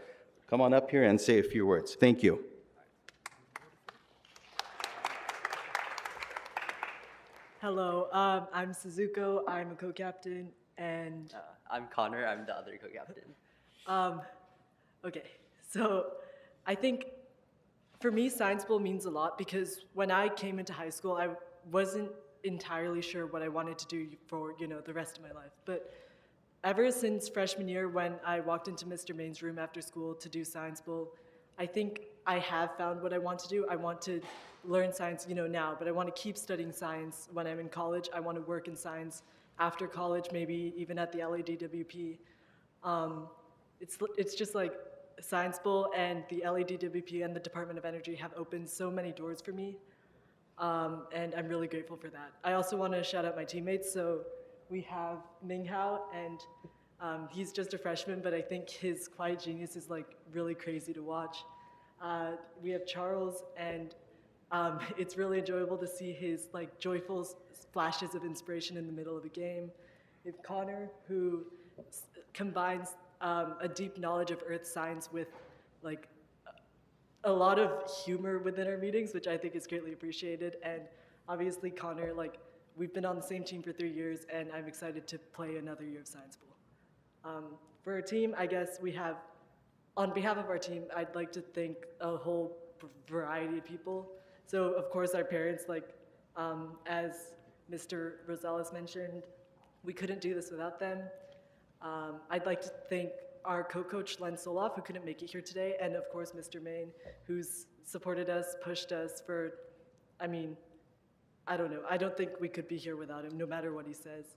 come on up here and say a few words. Thank you. Hello, I'm Suzuko, I'm a co-captain, and I'm Connor, I'm the other co-captain. Okay, so I think for me, Science Bowl means a lot because when I came into high school, I wasn't entirely sure what I wanted to do for, the rest of my life. But ever since freshman year, when I walked into Mr. Main's room after school to do Science Bowl, I think I have found what I want to do. I want to learn science, now, but I want to keep studying science when I'm in college. I want to work in science after college, maybe even at the LADWP. It's just like Science Bowl and the LADWP and the Department of Energy have opened so many doors for me, and I'm really grateful for that. I also want to shout out my teammates. So we have Ming Hao, and he's just a freshman, but I think his quiet genius is like really crazy to watch. We have Charles, and it's really enjoyable to see his like joyful flashes of inspiration in the middle of a game. We have Connor, who combines a deep knowledge of earth science with like a lot of humor within our meetings, which I think is greatly appreciated. And obviously Connor, like we've been on the same team for 3 years, and I'm excited to play another year of Science Bowl. For our team, I guess we have, on behalf of our team, I'd like to thank a whole variety of people. So of course our parents, like as Mr. Rosales mentioned, we couldn't do this without them. I'd like to thank our co-coach Len Soloff, who couldn't make it here today, and of course Mr. Main, who's supported us, pushed us for, I don't know, I don't think we could be here without him, no matter what he says.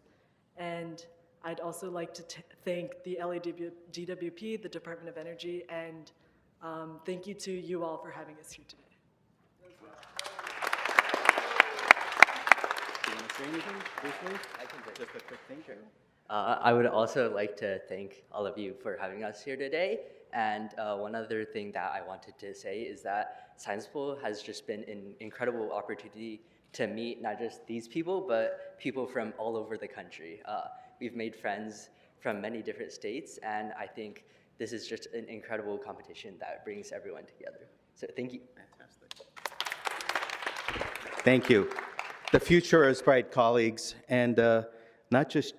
And I'd also like to thank the LADWP, the Department of Energy, and thank you to you all for having us here today. Do you want to say anything briefly? I can just a quick thank you. I would also like to thank all of you for having us here today. And one other thing that I wanted to say is that Science Bowl has just been an incredible opportunity to meet not just these people, but people from all over the country. We've made friends from many different states, and I think this is just an incredible competition that brings everyone together. So thank you. Fantastic. Thank you. The future is bright, colleagues, and not just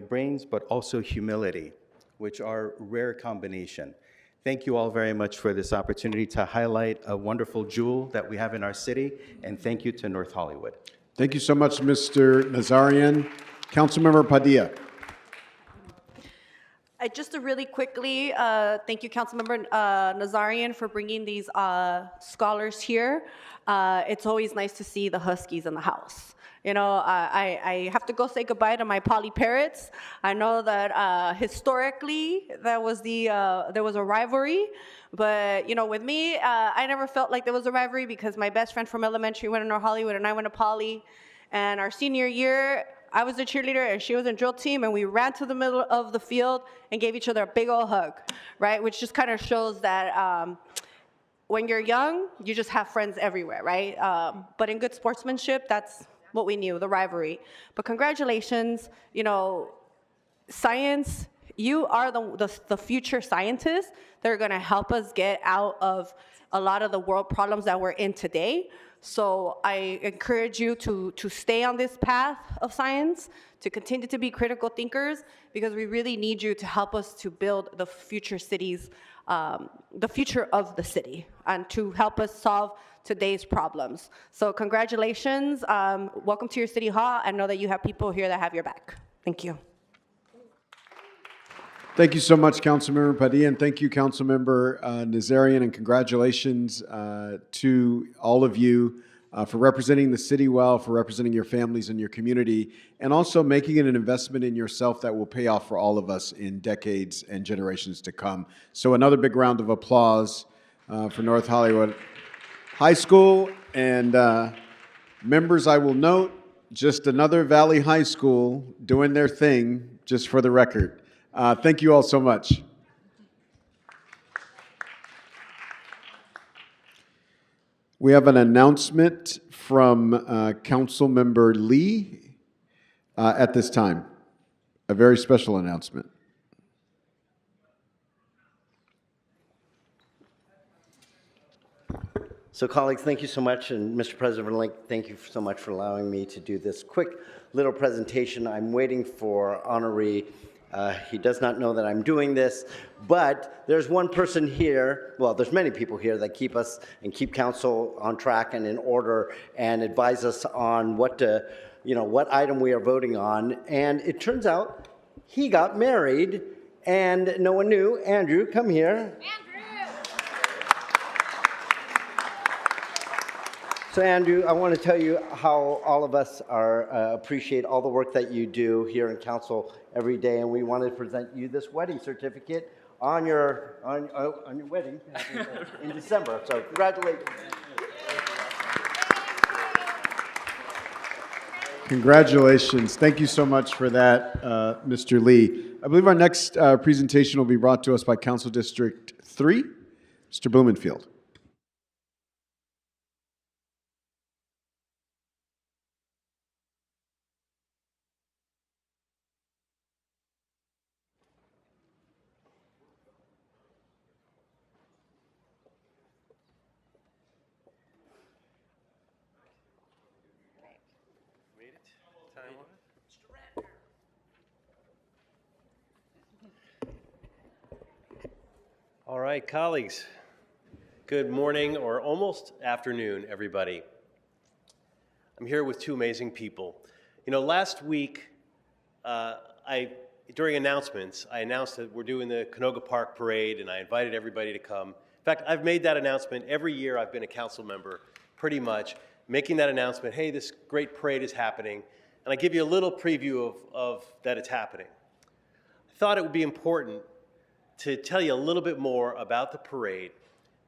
brains, but also humility, which are a rare combination. Thank you all very much for this opportunity to highlight a wonderful jewel that we have in our city, and thank you to North Hollywood. Thank you so much, Mr. Nazarian. Councilmember Padilla. Just to really quickly, thank you, Councilmember Nazarian, for bringing these scholars here. It's always nice to see the Huskies in the house. I have to go say goodbye to my Polly Parrots. I know that historically there was a rivalry, but with me, I never felt like there was a rivalry because my best friend from elementary went to North Hollywood and I went to Poly. And our senior year, I was the cheerleader and she was in drill team, and we ran to the middle of the field and gave each other a big old hug, right? Which just kind of shows that when you're young, you just have friends everywhere, right? But in good sportsmanship, that's what we knew, the rivalry. But congratulations, science, you are the future scientists that are gonna help us get out of a lot of the world problems that we're in today. So I encourage you to stay on this path of science, to continue to be critical thinkers, because we really need you to help us to build the future cities, the future of the city, and to help us solve today's problems. So congratulations, welcome to your city hall, and know that you have people here that have your back. Thank you. Thank you so much, Councilmember Padilla, and thank you, Councilmember Nazarian, and congratulations to all of you for representing the city well, for representing your families and your community, and also making it an investment in yourself that will pay off for all of us in decades and generations to come. So another big round of applause for North Hollywood High School. And members, I will note just another Valley High School doing their thing, just for the record. Thank you all so much. We have an announcement from Council Member Lee at this time. A very special announcement. So colleagues, thank you so much, and Mr. President, thank you so much for allowing me to do this quick little presentation. I'm waiting for honoree. He does not know that I'm doing this, but there's one person here, well, there's many people here that keep us and keep council on track and in order and advise us on what item we are voting on. And it turns out he got married and no one knew. Andrew, come here. So Andrew, I want to tell you how all of us appreciate all the work that you do here in council every day, and we wanted to present you this wedding certificate on your wedding in December. So congratulations. Congratulations. Thank you so much for that, Mr. Lee. I believe our next presentation will be brought to us by Council District 3, Mr. Blumenfield. All right, colleagues. Good morning or almost afternoon, everybody. I'm here with two amazing people. You know, last week, during announcements, I announced that we're doing the Canoga Park Parade, and I invited everybody to come. In fact, I've made that announcement every year I've been a council member, pretty much, making that announcement, hey, this great parade is happening, and I give you a little preview of that it's happening. I thought it would be important to tell you a little bit more about the parade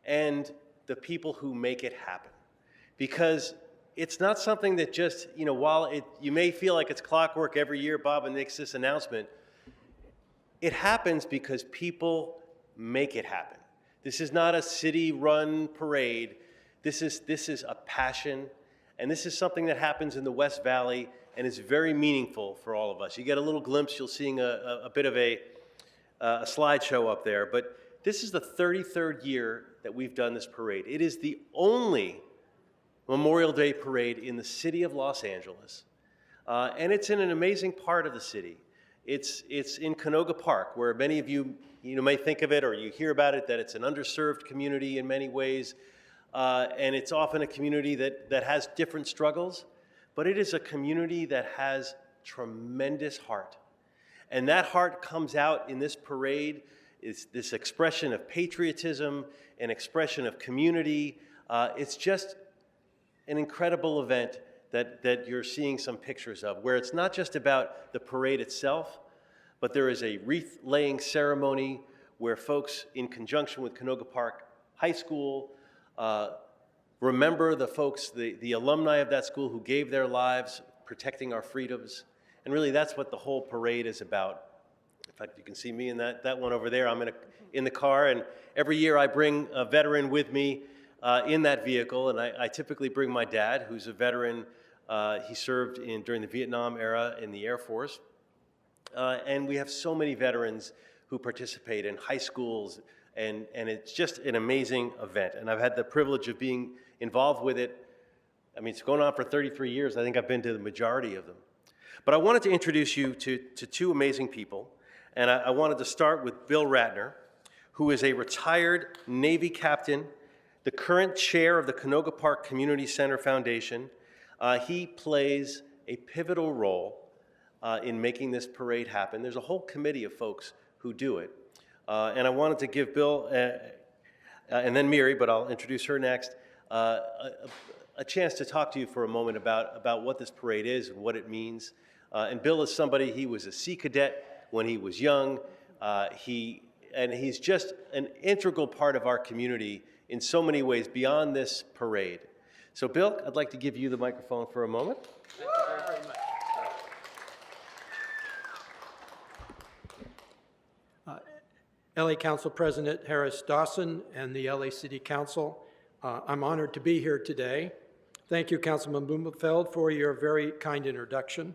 and the people who make it happen. Because it's not something that just, you know, while you may feel like it's clockwork every year, Bob makes this announcement, it happens because people make it happen. This is not a city-run parade. This is a passion, and this is something that happens in the West Valley and is very meaningful for all of us. You get a little glimpse, you'll see a bit of a slideshow up there, but this is the 33rd year that we've done this parade. It is the only Memorial Day parade in the city of Los Angeles, and it's in an amazing part of the city. It's in Canoga Park, where many of you may think of it or you hear about it, that it's an underserved community in many ways, and it's often a community that has different struggles, but it is a community that has tremendous heart. And that heart comes out in this parade. It's this expression of patriotism, an expression of community. It's just an incredible event that you're seeing some pictures of, where it's not just about the parade itself, but there is a wreath-laying ceremony where folks, in conjunction with Canoga Park High School, remember the folks, the alumni of that school who gave their lives protecting our freedoms. And really, that's what the whole parade is about. In fact, you can see me in that one over there. I'm in the car, and every year I bring a veteran with me in that vehicle, and I typically bring my dad, who's a veteran. He served during the Vietnam era in the Air Force. And we have so many veterans who participate in high schools, and it's just an amazing event. And I've had the privilege of being involved with it. I mean, it's going on for 33 years. I think I've been to the majority of them. But I wanted to introduce you to two amazing people, and I wanted to start with Bill Ratner, who is a retired Navy captain, the current chair of the Canoga Park Community Center Foundation. He plays a pivotal role in making this parade happen. There's a whole committee of folks who do it. And I wanted to give Bill, and then Miri, but I'll introduce her next, a chance to talk to you for a moment about what this parade is and what it means. And Bill is somebody, he was a Sea Cadet when he was young. He's just an integral part of our community in so many ways beyond this parade. So Bill, I'd like to give you the microphone for a moment. Thank you very much. LA Council President Harris Dawson and the LA City Council, I'm honored to be here today. Thank you, Councilman Blumenfeld, for your very kind introduction.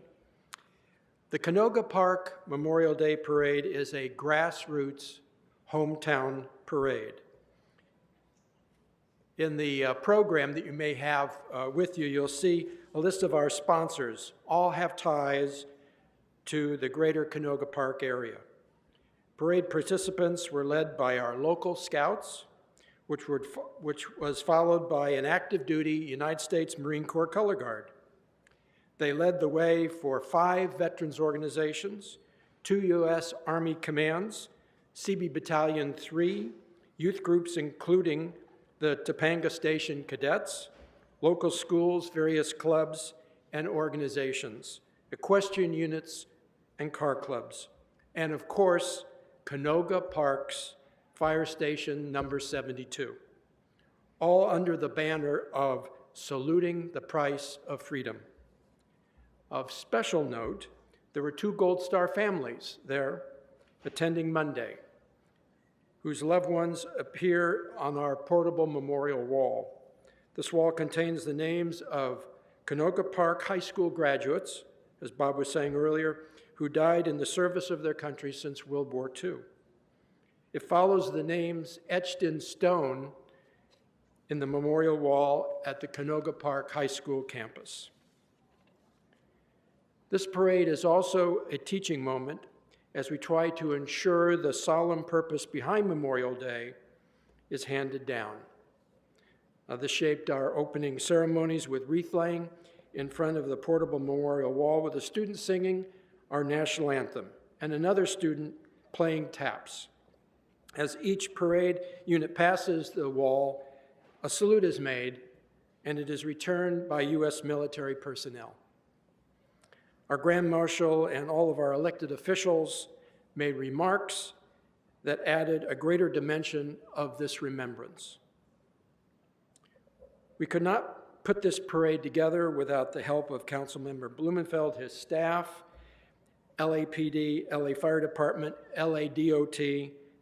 The Canoga Park Memorial Day Parade is a grassroots hometown parade. In the program that you may have with you, you'll see a list of our sponsors. All have ties to the greater Canoga Park area. Parade participants were led by our local scouts, which was followed by an active duty United States Marine Corps Color Guard. They led the way for 5 veterans organizations, 2 U.S. Army commands, CB Battalion 3, youth groups including the Topanga Station Cadets, local schools, various clubs and organizations, equestrian units and car clubs, and of course, Canoga Park's Fire Station number 72, all under the banner of saluting the price of freedom. Of special note, there were 2 Gold Star families there attending Monday, whose loved ones appear on our portable memorial wall. This wall contains the names of Canoga Park High School graduates, as Bob was saying earlier, who died in the service of their country since World War II. It follows the names etched in stone in the memorial wall at the Canoga Park High School campus. This parade is also a teaching moment as we try to ensure the solemn purpose behind Memorial Day is handed down. This shaped our opening ceremonies with wreath laying in front of the portable memorial wall with a student singing our national anthem and another student playing taps. As each parade unit passes the wall, a salute is made and it is returned by U.S. military personnel. Our Grand Marshal and all of our elected officials made remarks that added a greater dimension of this remembrance. We could not put this parade together without the help of Councilmember Blumenfeld, his staff, LAPD, LA Fire Department, LA DOT,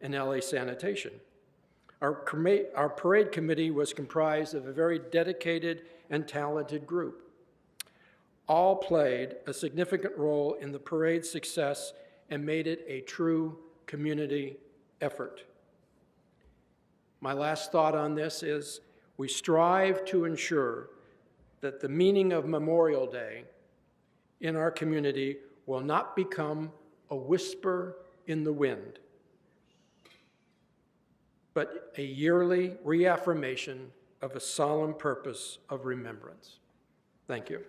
and LA Sanitation. Our parade committee was comprised of a very dedicated and talented group. All played a significant role in the parade's success and made it a true community effort. My last thought on this is we strive to ensure that the meaning of Memorial Day in our community will not become a whisper in the wind, but a yearly reaffirmation of a solemn purpose of remembrance. Thank you.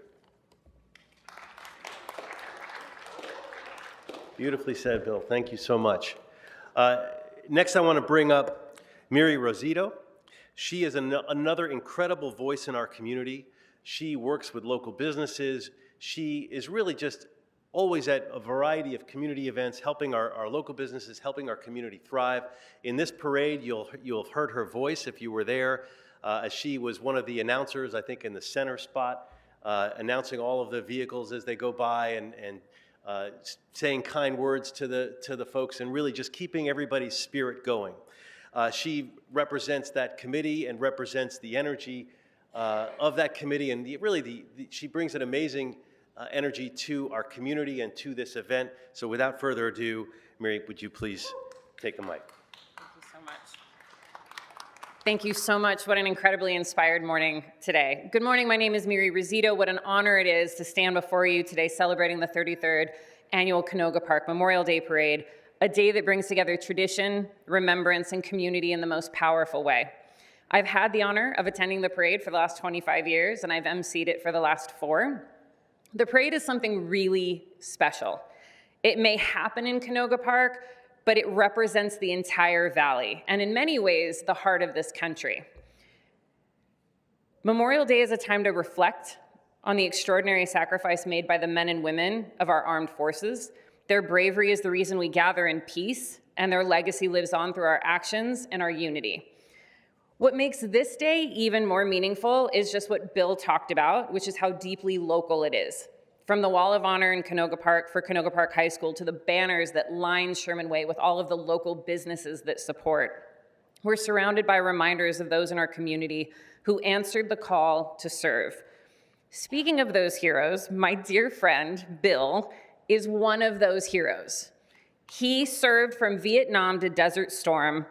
Beautifully said, Bill. Thank you so much. Next, I want to bring up Miri Rosito. She is another incredible voice in our community. She works with local businesses. She is really just always at a variety of community events, helping our local businesses, helping our community thrive. In this parade, you'll have heard her voice if you were there, as she was one of the announcers, I think in the center spot, announcing all of the vehicles as they go by and saying kind words to the folks and really just keeping everybody's spirit going. She represents that committee and represents the energy of that committee, and she brings an amazing energy to our community and to this event. So without further ado, Mary, would you please take the mic? Thank you so much. Thank you so much. What an incredibly inspired morning today. Good morning. My name is Miri Rosito. What an honor it is to stand before you today celebrating the 33rd Annual Canoga Park Memorial Day Parade, a day that brings together tradition, remembrance, and community in the most powerful way. I've had the honor of attending the parade for the last 25 years, and I've emceed it for the last 4. The parade is something really special. It may happen in Canoga Park, but it represents the entire valley, and in many ways, the heart of this country. Memorial Day is a time to reflect on the extraordinary sacrifice made by the men and women of our armed forces. Their bravery is the reason we gather in peace, and their legacy lives on through our actions and our unity. What makes this day even more meaningful is just what Bill talked about, which is how deeply local it is. From the Wall of Honor in Canoga Park for Canoga Park High School to the banners that line Sherman Way with all of the local businesses that support. We're surrounded by reminders of those in our community who answered the call to serve. Speaking of those heroes, my dear friend, Bill, is one of those heroes. He served from Vietnam to Desert Storm,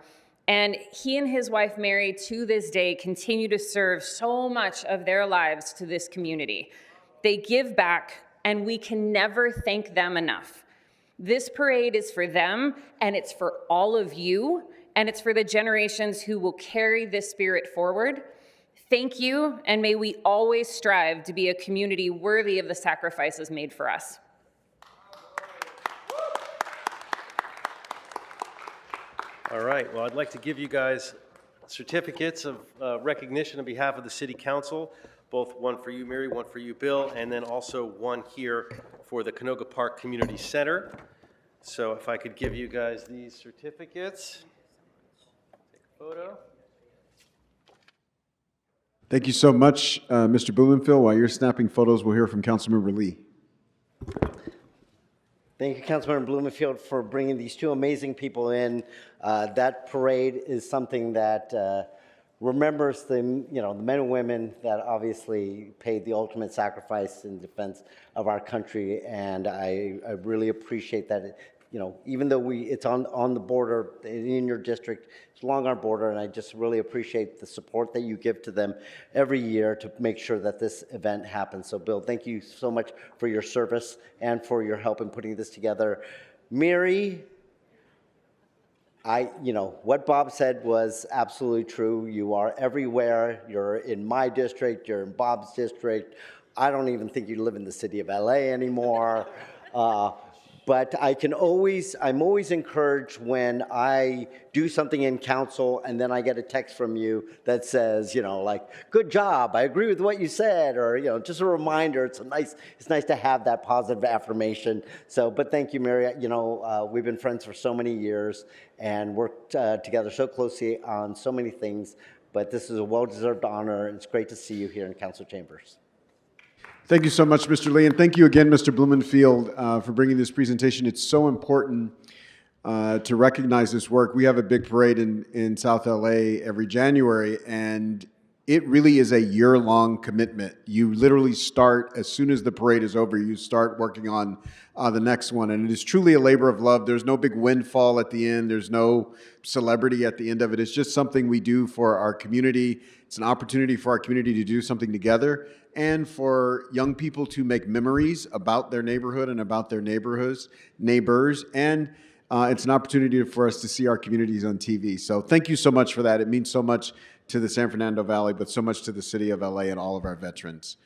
and he and his wife, Mary, to this day, continue to serve so much of their lives to this community. They give back, and we can never thank them enough. This parade is for them, and it's for all of you, and it's for the generations who will carry this spirit forward. Thank you, and may we always strive to be a community worthy of the sacrifices made for us. All right, well, I'd like to give you guys certificates of recognition on behalf of the City Council, both one for you, Mary, one for you, Bill, and then also one here for the Canoga Park Community Center. So if I could give you guys these certificates. Take a photo. Thank you so much, Mr. Blumenfield. While you're snapping photos, we'll hear from Councilmember Lee. Thank you, Councilmember Blumenfield, for bringing these two amazing people in. That parade is something that remembers the the men and women that obviously paid the ultimate sacrifice in defense of our country, and I really appreciate that. Even though it's on the border in your district, it's along our border, and I just really appreciate the support that you give to them every year to make sure that this event happens. So, Bill, thank you so much for your service and for your help in putting this together. Mary, what Bob said was absolutely true. You are everywhere. You're in my district. You're in Bob's district. I don't even think you live in the city of LA anymore. But I'm always encouraged when I do something in council and then I get a text from you that says, good job, I agree with what you said, or, just a reminder. It's nice to have that positive affirmation. So, but thank you, Mary. We've been friends for so many years and worked together so closely on so many things, but this is a well-deserved honor, and it's great to see you here in council chambers. Thank you so much, Mr. Lee, and thank you again, Mr. Blumenfield, for bringing this presentation. It's so important to recognize this work. We have a big parade in South LA every January, and it really is a year-long commitment. You literally start, as soon as the parade is over, you start working on the next one, and it is truly a labor of love. There's no big windfall at the end. There's no celebrity at the end of it. It's just something we do for our community. It's an opportunity for our community to do something together, and for young people to make memories about their neighborhood and about their neighbors, and it's an opportunity for us to see our communities on TV. So thank you so much for that. It means so much to the San Fernando Valley, but so much to the city of LA and all of our veterans.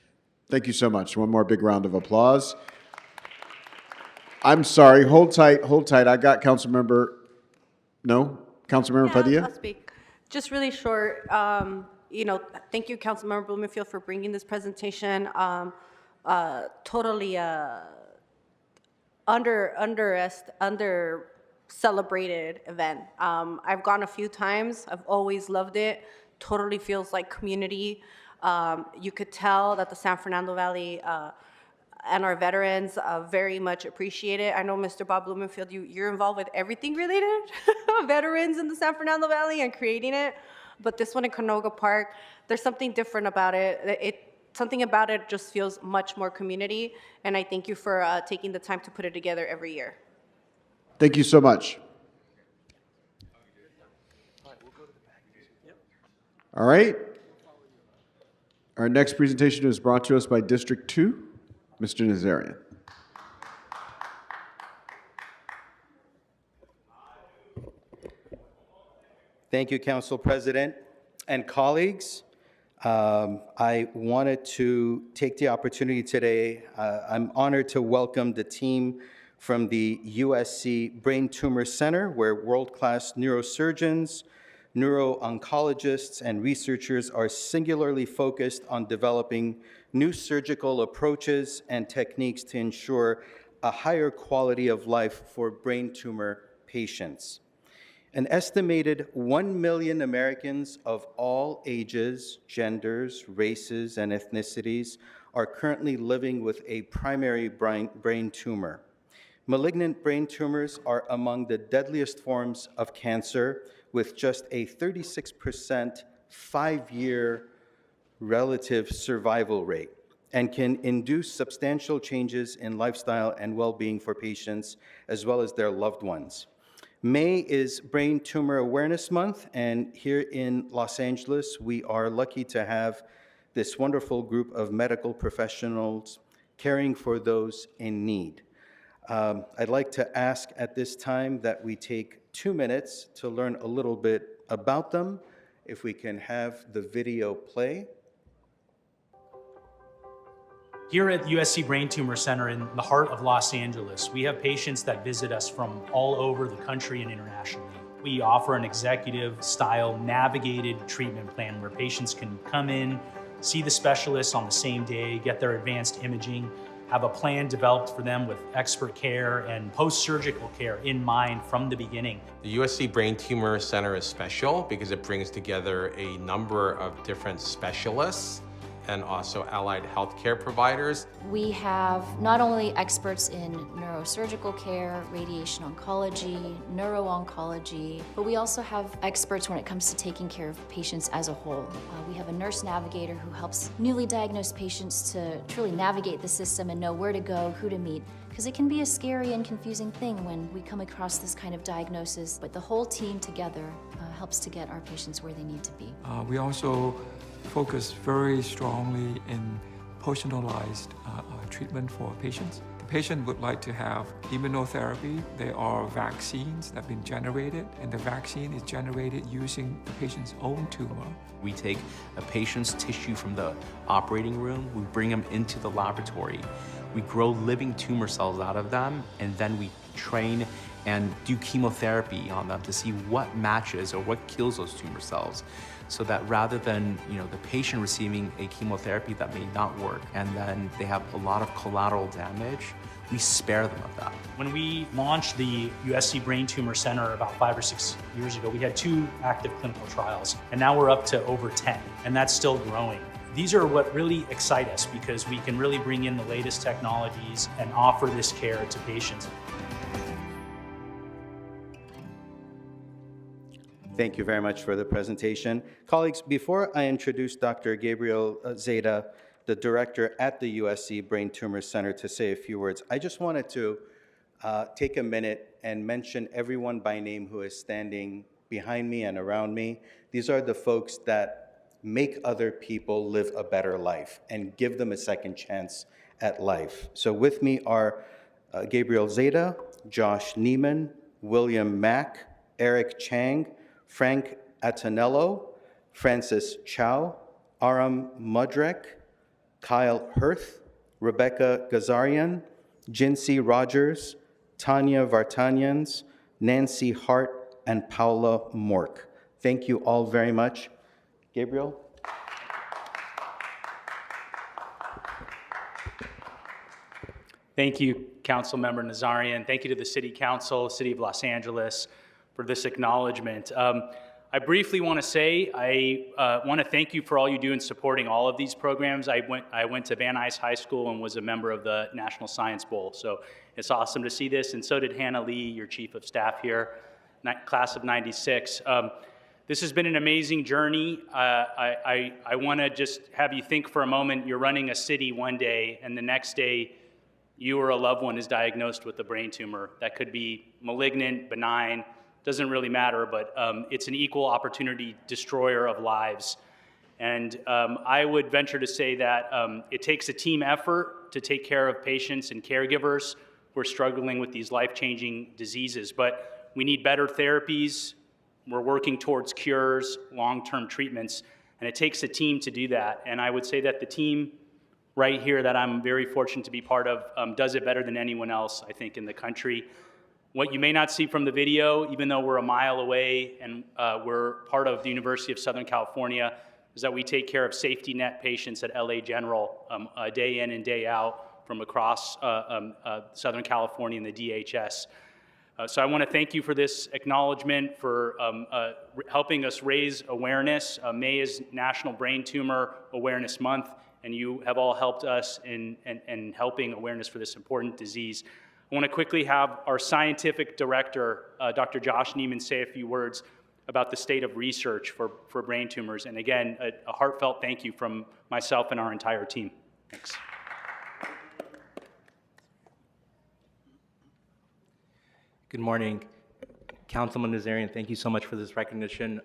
Thank you so much. One more big round of applause. I'm sorry, hold tight. I got Councilmember Padilla? I'll speak. Just really short. Thank you, Councilmember Blumenfield, for bringing this presentation. Totally under celebrated event. I've gone a few times. I've always loved it. Totally feels like community. You could tell that the San Fernando Valley and our veterans very much appreciate it. I know, Mr. Bob Blumenfield, you're involved with everything related veterans in the San Fernando Valley and creating it. But this one in Canoga Park, there's something different about it. Something about it just feels much more community, and I thank you for taking the time to put it together every year. Thank you so much. All right. Our next presentation is brought to us by District 2, Mr. Nazarian. Thank you, Council President and colleagues. I wanted to take the opportunity today. I'm honored to welcome the team from the USC Brain Tumor Center, where world-class neurosurgeons, neuro-oncologists, and researchers are singularly focused on developing new surgical approaches and techniques to ensure a higher quality of life for brain tumor patients. An estimated 1 million Americans of all ages, genders, races, and ethnicities are currently living with a primary brain tumor. Malignant brain tumors are among the deadliest forms of cancer, with just a 36% 5-year relative survival rate, and can induce substantial changes in lifestyle and well-being for patients as well as their loved ones. May is Brain Tumor Awareness Month, and here in Los Angeles, we are lucky to have this wonderful group of medical professionals caring for those in need. I'd like to ask at this time that we take 2 minutes to learn a little bit about them. If we can have the video play. Here at USC Brain Tumor Center in the heart of Los Angeles, we have patients that visit us from all over the country and internationally. We offer an executive-style navigated treatment plan where patients can come in, see the specialists on the same day, get their advanced imaging, have a plan developed for them with expert care and post-surgical care in mind from the beginning. The USC Brain Tumor Center is special because it brings together a number of different specialists and also allied healthcare providers. We have not only experts in neurosurgical care, radiation oncology, neuro-oncology, but we also have experts when it comes to taking care of patients as a whole. We have a nurse navigator who helps newly diagnosed patients to truly navigate the system and know where to go, who to meet, because it can be a scary and confusing thing when we come across this kind of diagnosis, but the whole team together helps to get our patients where they need to be. We also focus very strongly in personalized treatment for patients. The patient would like to have immunotherapy. There are vaccines that have been generated, and the vaccine is generated using the patient's own tumor. We take a patient's tissue from the operating room, we bring them into the laboratory, we grow living tumor cells out of them, and then we train and do chemotherapy on them to see what matches or what kills those tumor cells, so that rather than the patient receiving a chemotherapy that may not work and then they have a lot of collateral damage, we spare them of that. When we launched the USC Brain Tumor Center about 5 or 6 years ago, we had 2 active clinical trials, and now we're up to over 10, and that's still growing. These are what really excite us because we can really bring in the latest technologies and offer this care to patients. Thank you very much for the presentation. Colleagues, before I introduce Dr. Gabriel Zeta, the director at the USC Brain Tumor Center, to say a few words, I just wanted to take a minute and mention everyone by name who is standing behind me and around me. These are the folks that make other people live a better life and give them a second chance at life. So with me are Gabriel Zeta, Josh Neiman, William Mack, Eric Chang, Frank Atanello, Francis Chow, Aram Mudrek, Kyle Hirth, Rebecca Gazarian, Jinsey Rogers, Tanya Vartanyans, Nancy Hart, and Paula Mork. Thank you all very much. Gabriel? Thank you, Councilmember Nazarian. Thank you to the City Council, City of Los Angeles, for this acknowledgement. I briefly want to say I want to thank you for all you do in supporting all of these programs. I went to Van Nuys High School and was a member of the National Science Bowl, so it's awesome to see this, and so did Hannah Lee, your Chief of Staff here, class of '96. This has been an amazing journey. I want to just have you think for a moment, you're running a city one day, and the next day, you or a loved one is diagnosed with a brain tumor. That could be malignant, benign, doesn't really matter, but it's an equal opportunity destroyer of lives. And I would venture to say that it takes a team effort to take care of patients and caregivers who are struggling with these life-changing diseases. But we need better therapies. We're working towards cures, long-term treatments, and it takes a team to do that. And I would say that the team right here that I'm very fortunate to be part of does it better than anyone else, I think, in the country. What you may not see from the video, even though we're a mile away and we're part of the University of Southern California, is that we take care of safety net patients at LA General day in and day out from across Southern California and the DHS. So I want to thank you for this acknowledgement, for helping us raise awareness. May is National Brain Tumor Awareness Month, and you have all helped us in helping awareness for this important disease. I want to quickly have our scientific director, Dr. Josh Neiman, say a few words about the state of research for brain tumors. And again, a heartfelt thank you from myself and our entire team. Thanks. Good morning. Councilman Nazarian, thank you so much for this recognition.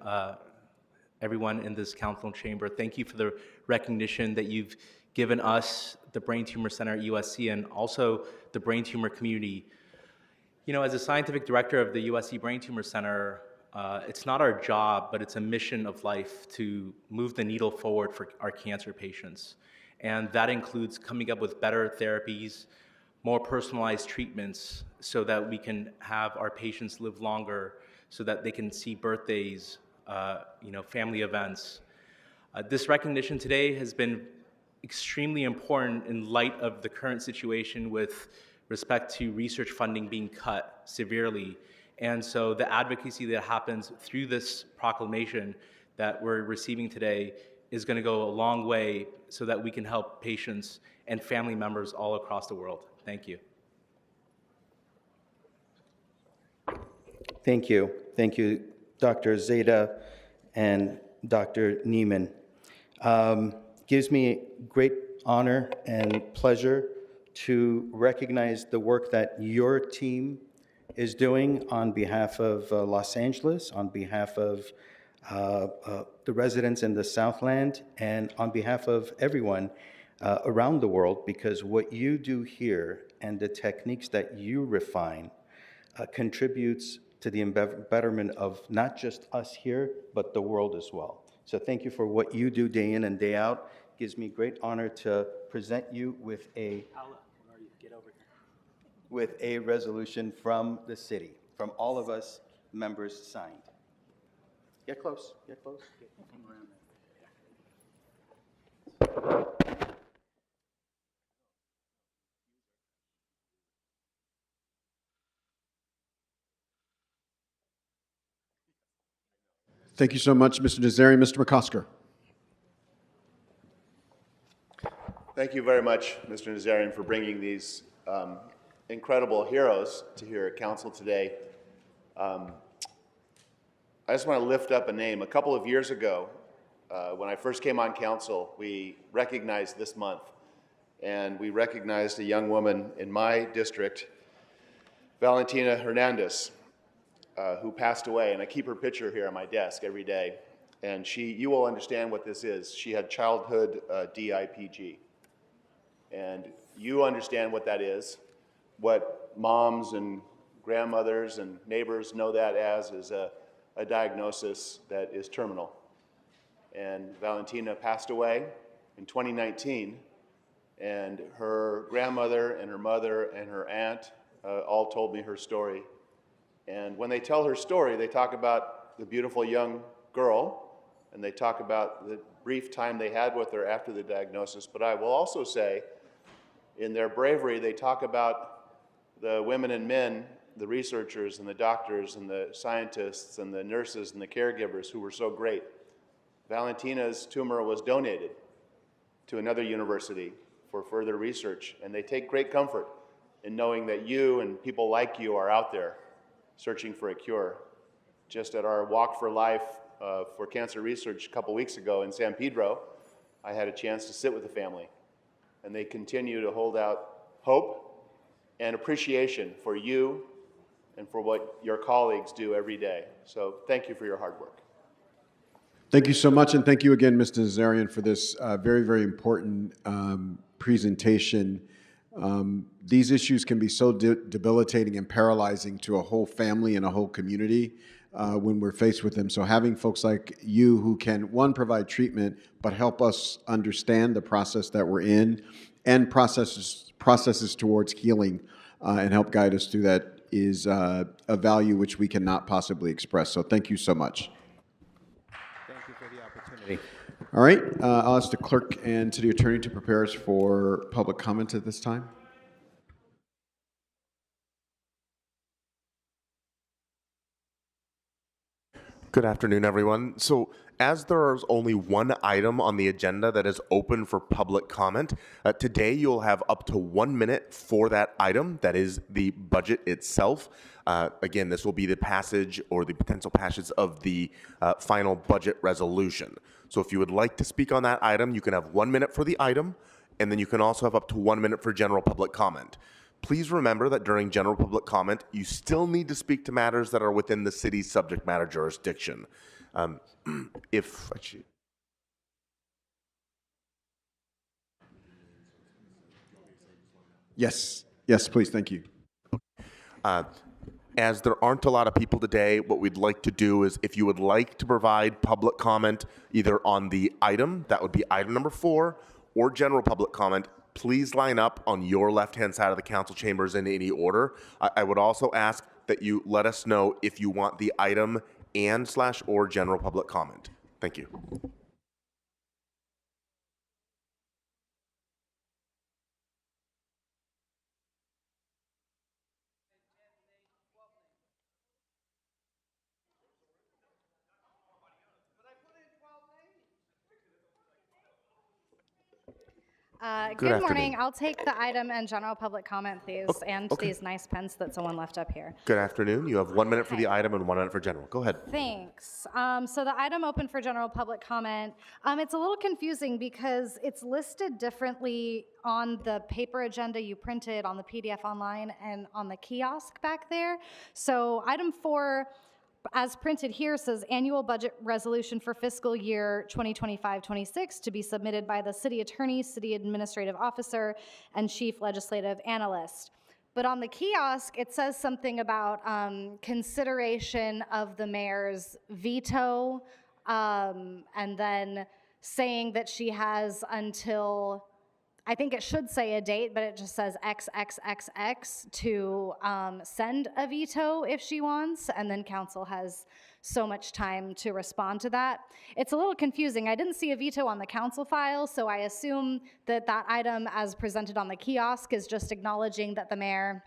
Everyone in this council chamber, thank you for the recognition that you've given us, the Brain Tumor Center at USC, and also the brain tumor community. You know, as a scientific director of the USC Brain Tumor Center, it's not our job, but it's a mission of life to move the needle forward for our cancer patients. And that includes coming up with better therapies, more personalized treatments, so that we can have our patients live longer, so that they can see birthdays, family events. This recognition today has been extremely important in light of the current situation with respect to research funding being cut severely. And so the advocacy that happens through this proclamation that we're receiving today is going to go a long way so that we can help patients and family members all across the world. Thank you. Thank you. Thank you, Dr. Zeta and Dr. Neiman. Gives me great honor and pleasure to recognize the work that your team is doing on behalf of Los Angeles, on behalf of the residents in the Southland, and on behalf of everyone around the world, because what you do here and the techniques that you refine contributes to the betterment of not just us here, but the world as well. So thank you for what you do day in and day out. It gives me great honor to present you with a resolution from the city, from all of us members signed. Get close, get close. Thank you so much, Mr. Nazarian. Mr. McCosker. Thank you very much, Mr. Nazarian, for bringing these incredible heroes to here at Council today. I just want to lift up a name. A couple of years ago, when I first came on Council, we recognized this month, and we recognized a young woman in my district, Valentina Hernandez, who passed away, and I keep her picture here on my desk every day. And you will understand what this is. She had childhood DIPG. And you understand what that is. What moms and grandmothers and neighbors know that as is a diagnosis that is terminal. And Valentina passed away in 2019, and her grandmother and her mother and her aunt all told me her story. And when they tell her story, they talk about the beautiful young girl, and they talk about the brief time they had with her after the diagnosis. But I will also say, in their bravery, they talk about the women and men, the researchers and the doctors and the scientists and the nurses and the caregivers who were so great. Valentina's tumor was donated to another university for further research, and they take great comfort in knowing that you and people like you are out there searching for a cure. Just at our Walk for Life for Cancer Research a couple weeks ago in San Pedro, I had a chance to sit with the family, and they continue to hold out hope and appreciation for you and for what your colleagues do every day. So thank you for your hard work. Thank you so much, and thank you again, Mr. Nazarian, for this very, very important presentation. These issues can be so debilitating and paralyzing to a whole family and a whole community when we're faced with them. So having folks like you who can, one, provide treatment, but help us understand the process that we're in and processes towards healing and help guide us through that is a value which we cannot possibly express. So thank you so much. Thank you for the opportunity. All right, I'll ask the clerk and city attorney to prepare us for public comment at this time. Good afternoon, everyone. So as there is only one item on the agenda that is open for public comment, today you'll have up to 1 minute for that item, that is the budget itself. Again, this will be the passage or the potential passage of the final budget resolution. So if you would like to speak on that item, you can have 1 minute for the item, and then you can also have up to 1 minute for general public comment. Please remember that during general public comment, you still need to speak to matters that are within the city's subject matter jurisdiction. Yes, yes, please, thank you. As there aren't a lot of people today, what we'd like to do is if you would like to provide public comment either on the item, that would be item number 4, or general public comment, please line up on your left-hand side of the council chambers in any order. I would also ask that you let us know if you want the item and/or general public comment. Thank you. Good morning. I'll take the item and general public comment, please, and these nice pens that someone left up here. Good afternoon. You have 1 minute for the item and 1 minute for general. Go ahead. Thanks. So the item open for general public comment, it's a little confusing because it's listed differently on the paper agenda you printed, on the PDF online, and on the kiosk back there. So item 4, as printed here, says annual budget resolution for fiscal year 2025-26 to be submitted by the city attorney, city administrative officer, and chief legislative analyst. But on the kiosk, it says something about consideration of the mayor's veto, and then saying that she has until, I think it should say a date, but it just says XXXX to send a veto if she wants, and then council has so much time to respond to that. It's a little confusing. I didn't see a veto on the council file, so I assume that that item as presented on the kiosk is just acknowledging that the mayor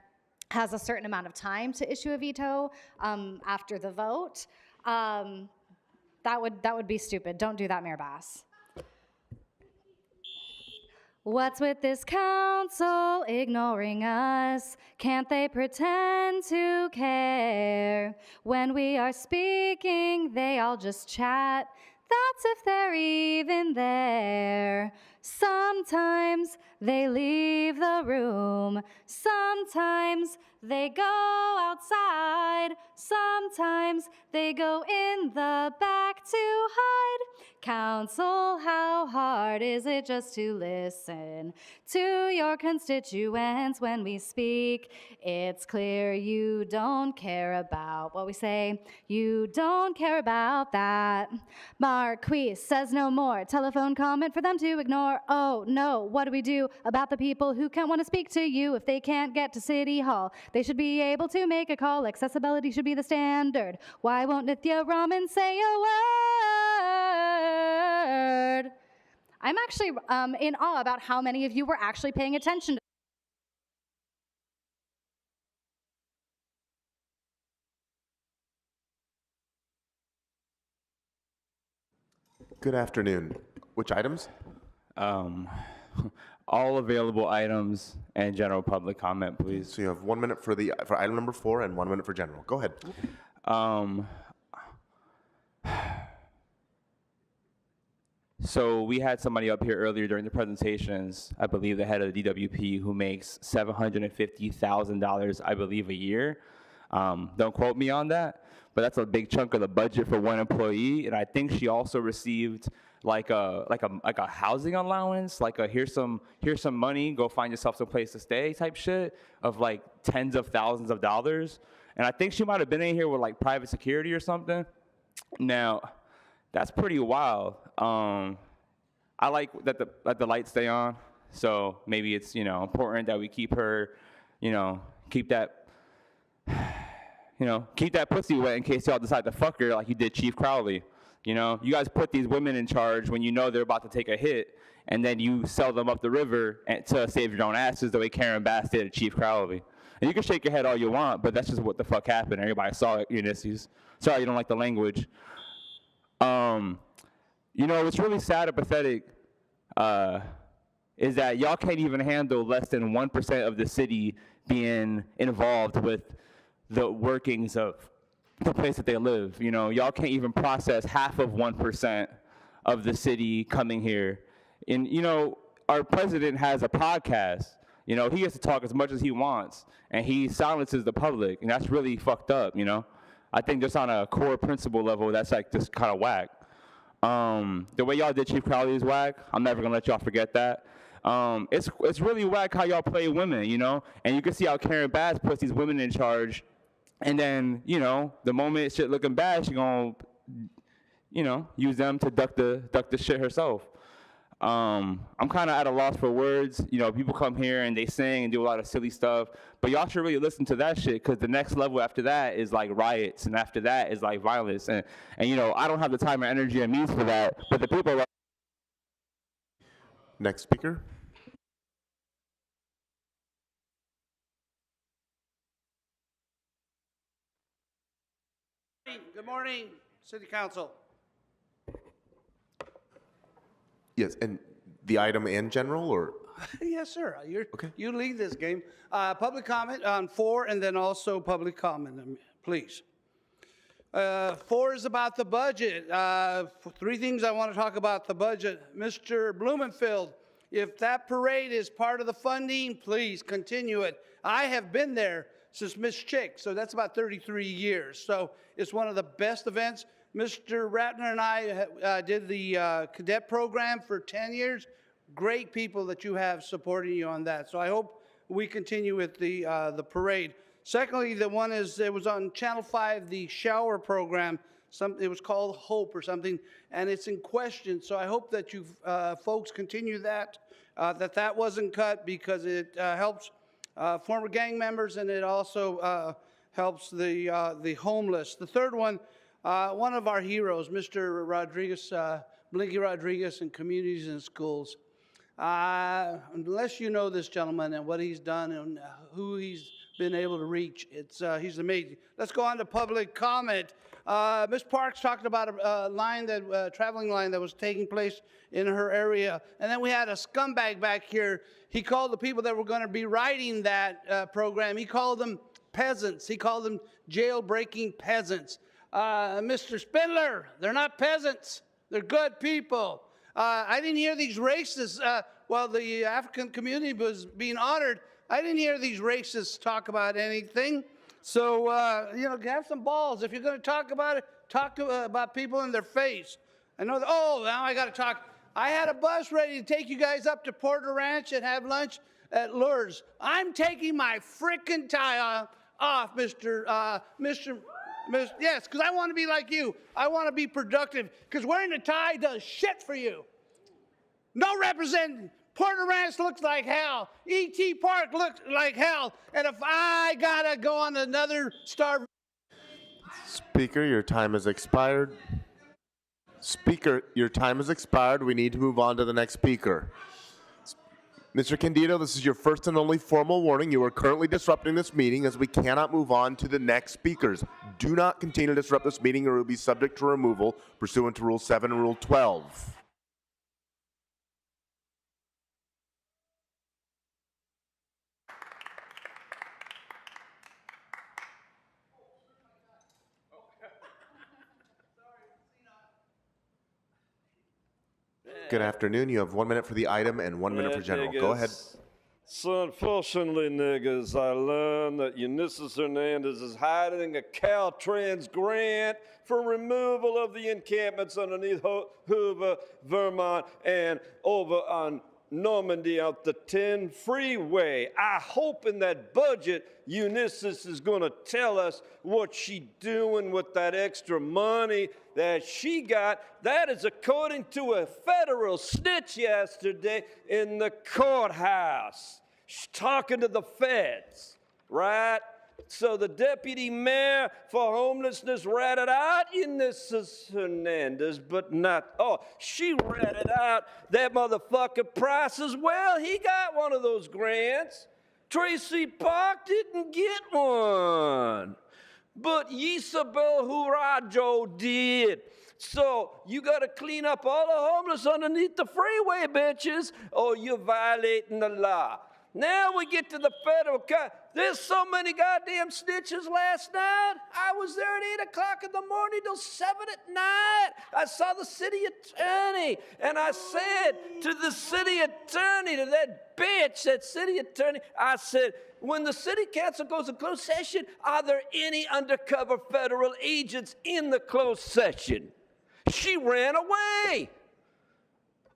has a certain amount of time to issue a veto after the vote. That would be stupid. Don't do that, Mayor Bass. What's with this council ignoring us? Can't they pretend to care? When we are speaking, they all just chat. That's if they're even there. Sometimes they leave the room. Sometimes they go outside. Sometimes they go in the back to hide. Council, how hard is it just to listen to your constituents when we speak? It's clear you don't care about what we say. You don't care about that. Marquis says no more. Telephone comment for them to ignore. Oh no, what do we do about the people who can't want to speak to you if they can't get to City Hall? They should be able to make a call. Accessibility should be the standard. Why won't Nithya Raman say a word? I'm actually in awe about how many of you were actually paying attention to. Good afternoon. Which items? All available items and general public comment, please. So you have 1 minute for item number 4 and 1 minute for general. Go ahead. So we had somebody up here earlier during the presentations, I believe the head of the DWP, who makes $750,000, I believe, a year. Don't quote me on that, but that's a big chunk of the budget for one employee. And I think she also received like a housing allowance, like a here's some money, go find yourself some place to stay type shit of like tens of thousands of dollars. And I think she might have been in here with like private security or something. Now, that's pretty wild. I like that the lights stay on, so maybe it's important that we keep her, keep that pussy wet in case y'all decide to fuck her like you did Chief Crowley. You guys put these women in charge when you know they're about to take a hit, and then you sell them up the river to save your own asses the way Karen Bass did to Chief Crowley. And you can shake your head all you want, but that's just what the fuck happened. Everybody saw it, Ulysses. Sorry, you don't like the language. You know, what's really sad or pathetic is that y'all can't even handle less than 1% of the city being involved with the workings of the place that they live. You know, y'all can't even process half of 1% of the city coming here. And, you know, our president has a podcast. You know, he gets to talk as much as he wants, and he silences the public, and that's really fucked up, you know? I think just on a core principle level, that's like just kind of whack. The way y'all did Chief Crowley is whack. I'm never gonna let y'all forget that. It's really whack how y'all play women, you know? And you can see how Karen Bass puts these women in charge, and then, you know, the moment shit looking bad, she gonna, you know, use them to duck the shit herself. I'm kind of at a loss for words. You know, people come here and they sing and do a lot of silly stuff, but y'all should really listen to that shit, because the next level after that is like riots, and after that is like violence. And you know, I don't have the time or energy and means for that, but the people. Next speaker. Good morning, City Council. Yes, and the item in general, or? Yes, sir. You lead this game. Public comment on 4, and then also public comment, please. 4 is about the budget. 3 things I want to talk about the budget. Mr. Blumenfield, if that parade is part of the funding, please continue it. I have been there since Miss Chick, so that's about 33 years. So it's one of the best events. Mr. Ratner and I did the cadet program for 10 years. Great people that you have supporting you on that. So I hope we continue with the parade. Secondly, the one is, it was on Channel 5, the shower program. It was called Hope or something, and it's in question. So I hope that you folks continue that, that wasn't cut, because it helps former gang members, and it also helps the homeless. The third one of our heroes, Mr. Rodriguez, Blinky Rodriguez, in communities and schools. Unless you know this gentleman and what he's done and who he's been able to reach, he's amazing. Let's go on to public comment. Ms. Parks talked about a traveling line that was taking place in her area. And then we had a scumbag back here. He called the people that were going to be riding that program, he called them peasants. He called them jailbreaking peasants. Mr. Spindler, they're not peasants. They're good people. I didn't hear these racists, while the African community was being honored, I didn't hear these racists talk about anything. So, you know, have some balls. If you're going to talk about it, talk about people in their face. I know that, oh, now I got to talk. I had a bus ready to take you guys up to Porter Ranch and have lunch at Lures. I'm taking my frickin' tie off, yes, because I want to be like you. I want to be productive, because wearing a tie does shit for you. No representing. Porter Ranch looks like hell. E.T. Park looks like hell. And if I got to go on another star... Speaker, your time has expired. Speaker, your time has expired. We need to move on to the next speaker. Mr. Candido, this is your first and only formal warning. You are currently disrupting this meeting, as we cannot move on to the next speakers. Do not continue to disrupt this meeting, or it will be subject to removal pursuant to Rule 7 and Rule 12. Good afternoon. You have 1 minute for the item and 1 minute for general. Go ahead. So unfortunately, niggas, I learned that Ulysses Hernandez is hiding a Caltrans grant for removal of the encampments underneath Hoover, Vermont, and over on Normandy out the 10 freeway. I hope in that budget, Ulysses is going to tell us what she doing with that extra money that she got. That is according to a federal snitch yesterday in the courthouse. She's talking to the feds, right? So the deputy mayor for homelessness ratted out Ulysses Hernandez, but not, she ratted out that motherfucker Price as well. He got one of those grants. Tracy Park didn't get one, but Isabel Hurajo did. So you got to clean up all the homeless underneath the freeway, bitches, or you're violating the law. Now we get to the federal. There's so many goddamn snitches last night. I was there at 8 o'clock in the morning till 7 at night. I saw the city attorney, and I said to the city attorney, to that bitch, that city attorney, I said, when the city council goes to closed session, are there any undercover federal agents in the closed session? She ran away.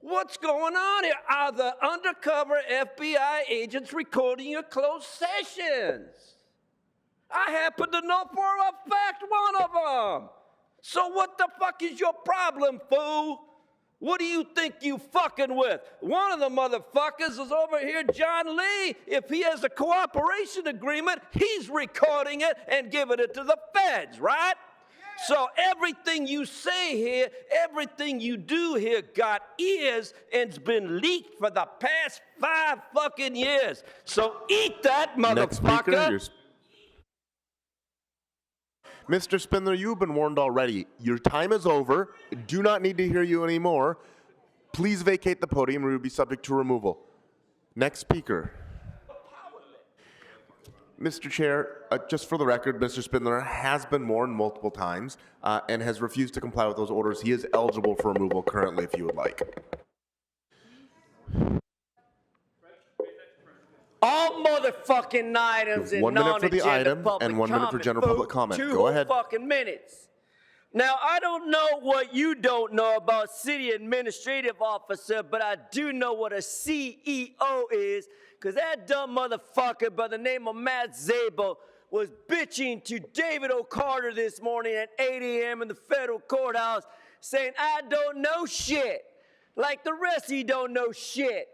What's going on here? Are the undercover FBI agents recording your closed sessions? I happen to know for a fact one of them. So what the fuck is your problem, fool? What do you think you fucking with? One of the motherfuckers is over here, John Lee. If he has a cooperation agreement, he's recording it and giving it to the feds, right? So everything you say here, everything you do here got ears and's been leaked for the past 5 fucking years. So eat that, motherfucker. Next speaker, Mr. Spindler, you've been warned already. Your time is over. Do not need to hear you anymore. Please vacate the podium or you'll be subject to removal. Next speaker. Mr. Chair, just for the record, Mr. Spindler has been warned multiple times and has refused to comply with those orders. He is eligible for removal currently, if you would like. All motherfucking items in 1 minute for the non-agenda item public and 1 minute for general public comment. Two Go ahead. fucking minutes. Now, I don't know what you don't know about city administrative officer, but I do know what a CEO is, because that dumb motherfucker by the name of Matt Zabel was bitching to David O'Carter this morning at 8 a.m. in the federal courthouse saying, I don't know shit. Like the rest of you don't know shit.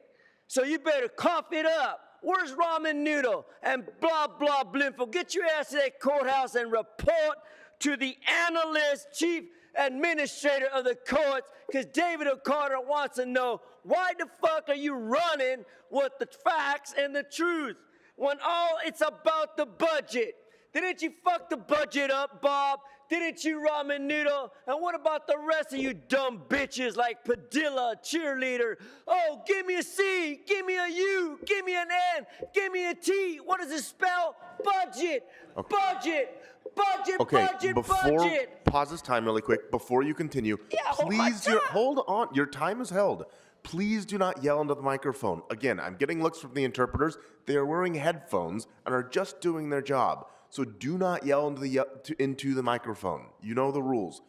So you better cough it up. Where's ramen noodle and blah, blah, blimful? Get your ass to that courthouse and report to the analyst, chief administrator of the courts, because David O'Carter wants to know, why the fuck are you running with the facts and the truth when all it's about the budget? Didn't you fuck the budget up, Bob? Didn't you ramen noodle? And what about the rest of you dumb bitches like Padilla, cheerleader? Oh, give me a C, give me a U, give me an N, give me a T. What does it spell? Budget, Okay. budget, budget, Okay, budget, before, budget. pause this time really quick. Before you continue, hold on. Your time is held. Please do not yell into the microphone. Again, I'm getting looks from the interpreters. They are wearing headphones and are just doing their job. So do not yell into the microphone. You know the rules.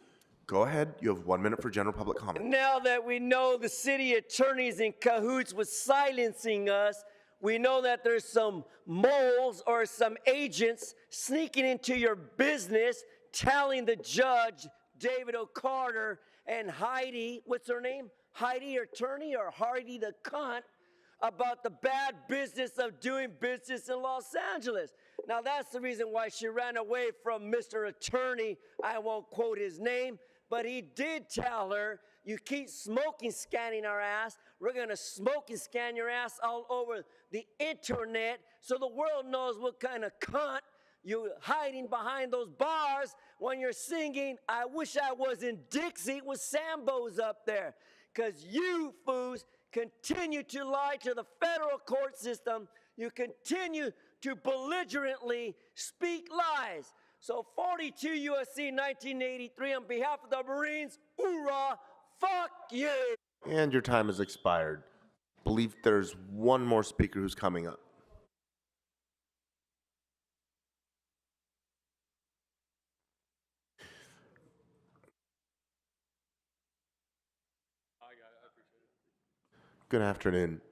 Go ahead. You have 1 minute for general public comment. Now that we know the city attorney's in cahoots with silencing us, we know that there's some moles or some agents sneaking into your business, telling the judge, David O'Carter, and Heidi, what's her name? Heidi attorney or Hardy the cunt, about the bad business of doing business in Los Angeles. Now that's the reason why she ran away from Mr. Attorney. I won't quote his name, but he did tell her, you keep smoking scanning our ass, we're gonna smoke and scan your ass all over the internet so the world knows what kind of cunt you're hiding behind those bars when you're singing, I wish I was in Dixie with Sambo's up there. Because you fools continue to lie to the federal court system. You continue to belligerently speak lies. So 42 U.S.C. 1983, on behalf of the Marines, hoorah, fuck you. And your time has expired. Believe there's one more speaker who's coming up. Good afternoon.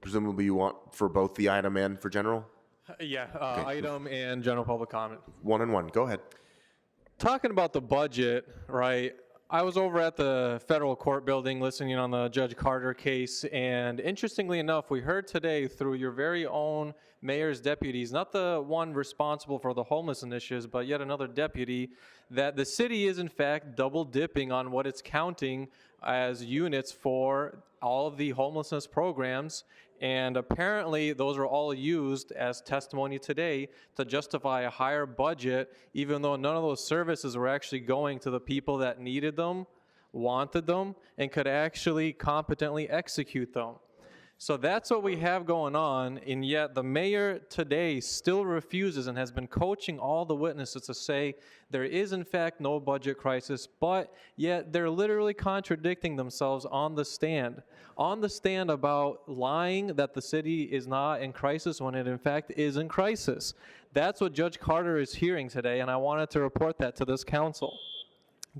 Presumably you want for both the item and for general? Yeah, Okay. item and general public comment. 1 and 1. Go ahead. Talking about the budget, right? I was over at the federal court building listening on the Judge Carter case, and interestingly enough, we heard today through your very own mayor's deputies, not the one responsible for the homeless initiatives, but yet another deputy, that the city is in fact double dipping on what it's counting as units for all of the homelessness programs. And apparently those are all used as testimony today to justify a higher budget, even though none of those services were actually going to the people that needed them, wanted them, and could actually competently execute them. So that's what we have going on, and yet the mayor today still refuses and has been coaching all the witnesses to say there is in fact no budget crisis, but yet they're literally contradicting themselves on the stand. On the stand about lying that the city is not in crisis when it in fact is in crisis. That's what Judge Carter is hearing today, and I wanted to report that to this council.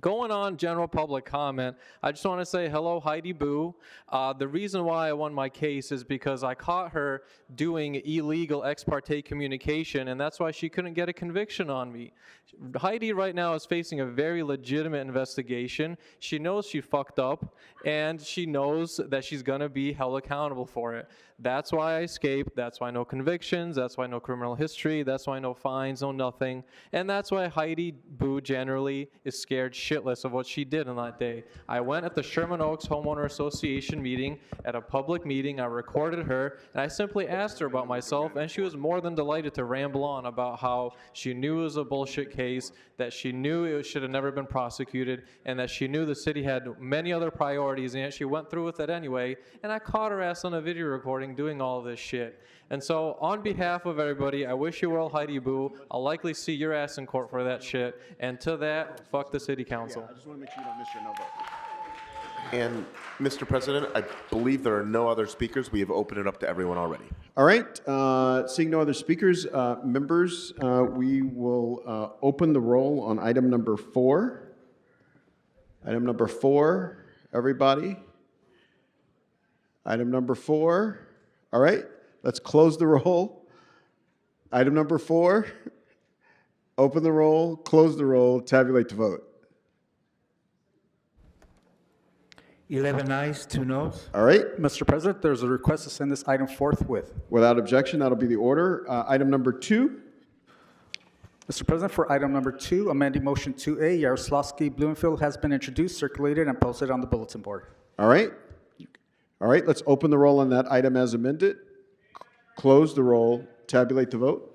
Going on general public comment, I just want to say hello, Heidi Boo. The reason why I won my case is because I caught her doing illegal ex parte communication, and that's why she couldn't get a conviction on me. Heidi right now is facing a very legitimate investigation. She knows she fucked up, and she knows that she's going to be held accountable for it. That's why I escaped. That's why no convictions. That's why no criminal history. That's why no fines, no nothing. And that's why Heidi Boo generally is scared shitless of what she did on that day. I went at the Sherman Oaks Homeowner Association meeting, at a public meeting. I recorded her, and I simply asked her about myself, and she was more than delighted to ramble on about how she knew it was a bullshit case, that she knew it should have never been prosecuted, and that she knew the city had many other priorities, and yet she went through with it anyway. And I caught her ass on a video recording doing all this shit. And so on behalf of everybody, I wish you well, Heidi Boo. I'll likely see your ass in court for that shit. And to that, fuck the city council. I just want to make sure you don't miss your no vote. And Mr. President, I believe there are no other speakers. We have opened it up to everyone already. All right, seeing no other speakers, members, we will open the roll on item number 4. Item number 4, everybody. Item number 4. All right, let's close the roll. Item number 4, open the roll, close the roll, tabulate the vote. 11 ayes, 2 noes. All right. Mr. President, there's a request to send this item forthwith. Without objection, that'll be the order. Item number 2. Mr. President, for item number 2, amending motion 2A, Yaroslavsky Bloomfield has been introduced, circulated, and posted on the bulletin board. All right. All right, let's open the roll on that item as amended. Close the roll, tabulate the vote.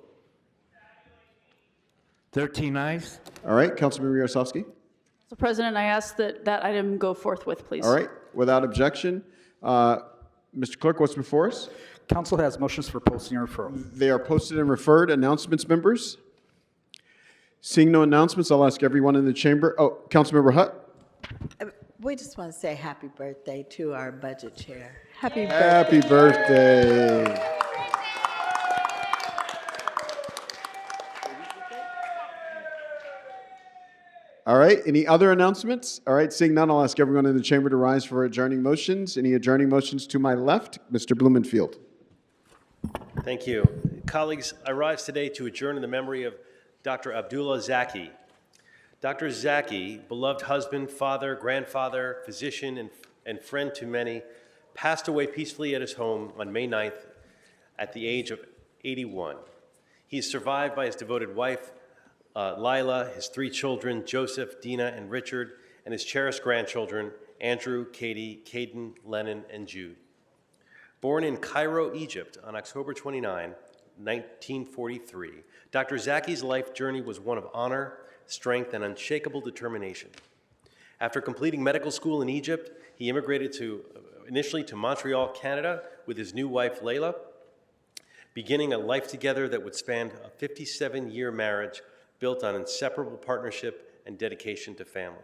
13 ayes. All right, Councilmember Yaroslavsky. Mr. President, I ask that that item go forthwith, please. All right, without objection. Mr. Clerk, what's before us? Council has motions for posting and referral. They are posted and referred. Announcements, members? Seeing no announcements, I'll ask everyone in the chamber. Oh, Councilmember Hutt. We just want to say happy birthday to our budget chair. Happy birthday. Happy birthday. All right, any other announcements? All right, seeing none, I'll ask everyone in the chamber to rise for adjourning motions. Any adjourning motions to my left? Mr. Blumenfield. Thank you. Colleagues, I rise today to adjourn in the memory of Dr. Abdullah Zaki. Dr. Zaki, beloved husband, father, grandfather, physician, and friend to many, passed away peacefully at his home on May 9th at the age of 81. He is survived by his devoted wife, Lila, his 3 children, Joseph, Dina, and Richard, and his cherished grandchildren, Andrew, Katie, Caden, Lennon, and Jude. Born in Cairo, Egypt on October 29, 1943, Dr. Zaki's life journey was one of honor, strength, and unshakable determination. After completing medical school in Egypt, he immigrated initially to Montreal, Canada, with his new wife, Layla, beginning a life together that would span a 57-year marriage built on inseparable partnership and dedication to family.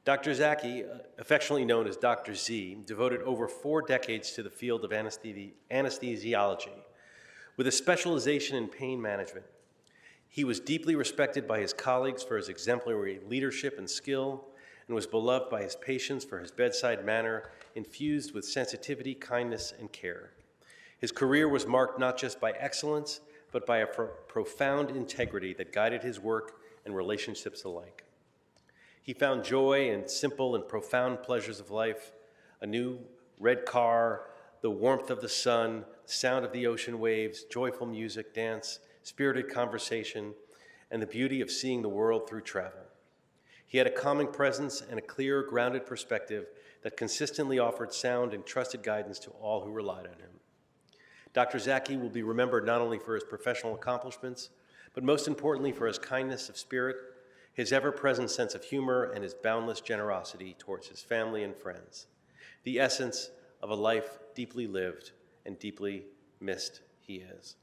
Dr. Zaki, affectionately known as Dr. Z, devoted over 4 decades to the field of anesthesiology, with a specialization in pain management. He was deeply respected by his colleagues for his exemplary leadership and skill, and was beloved by his patients for his bedside manner, infused with sensitivity, kindness, and care. His career was marked not just by excellence, but by a profound integrity that guided his work and relationships alike. He found joy in simple and profound pleasures of life, a new red car, the warmth of the sun, sound of the ocean waves, joyful music, dance, spirited conversation, and the beauty of seeing the world through travel. He had a calming presence and a clear, grounded perspective that consistently offered sound and trusted guidance to all who relied on him. Dr. Zaki will be remembered not only for his professional accomplishments, but most importantly for his kindness of spirit, his ever-present sense of humor, and his boundless generosity towards his family and friends, the essence of a life deeply lived and deeply missed he is.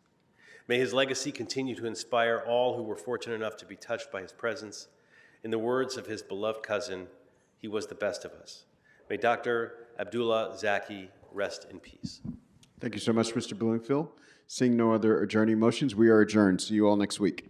May his legacy continue to inspire all who were fortunate enough to be touched by his presence. In the words of his beloved cousin, he was the best of us. May Dr. Abdullah Zaki rest in peace. Thank you so much, Mr. Bloomfield. Seeing no other adjourning motions, we are adjourned. See you all next week.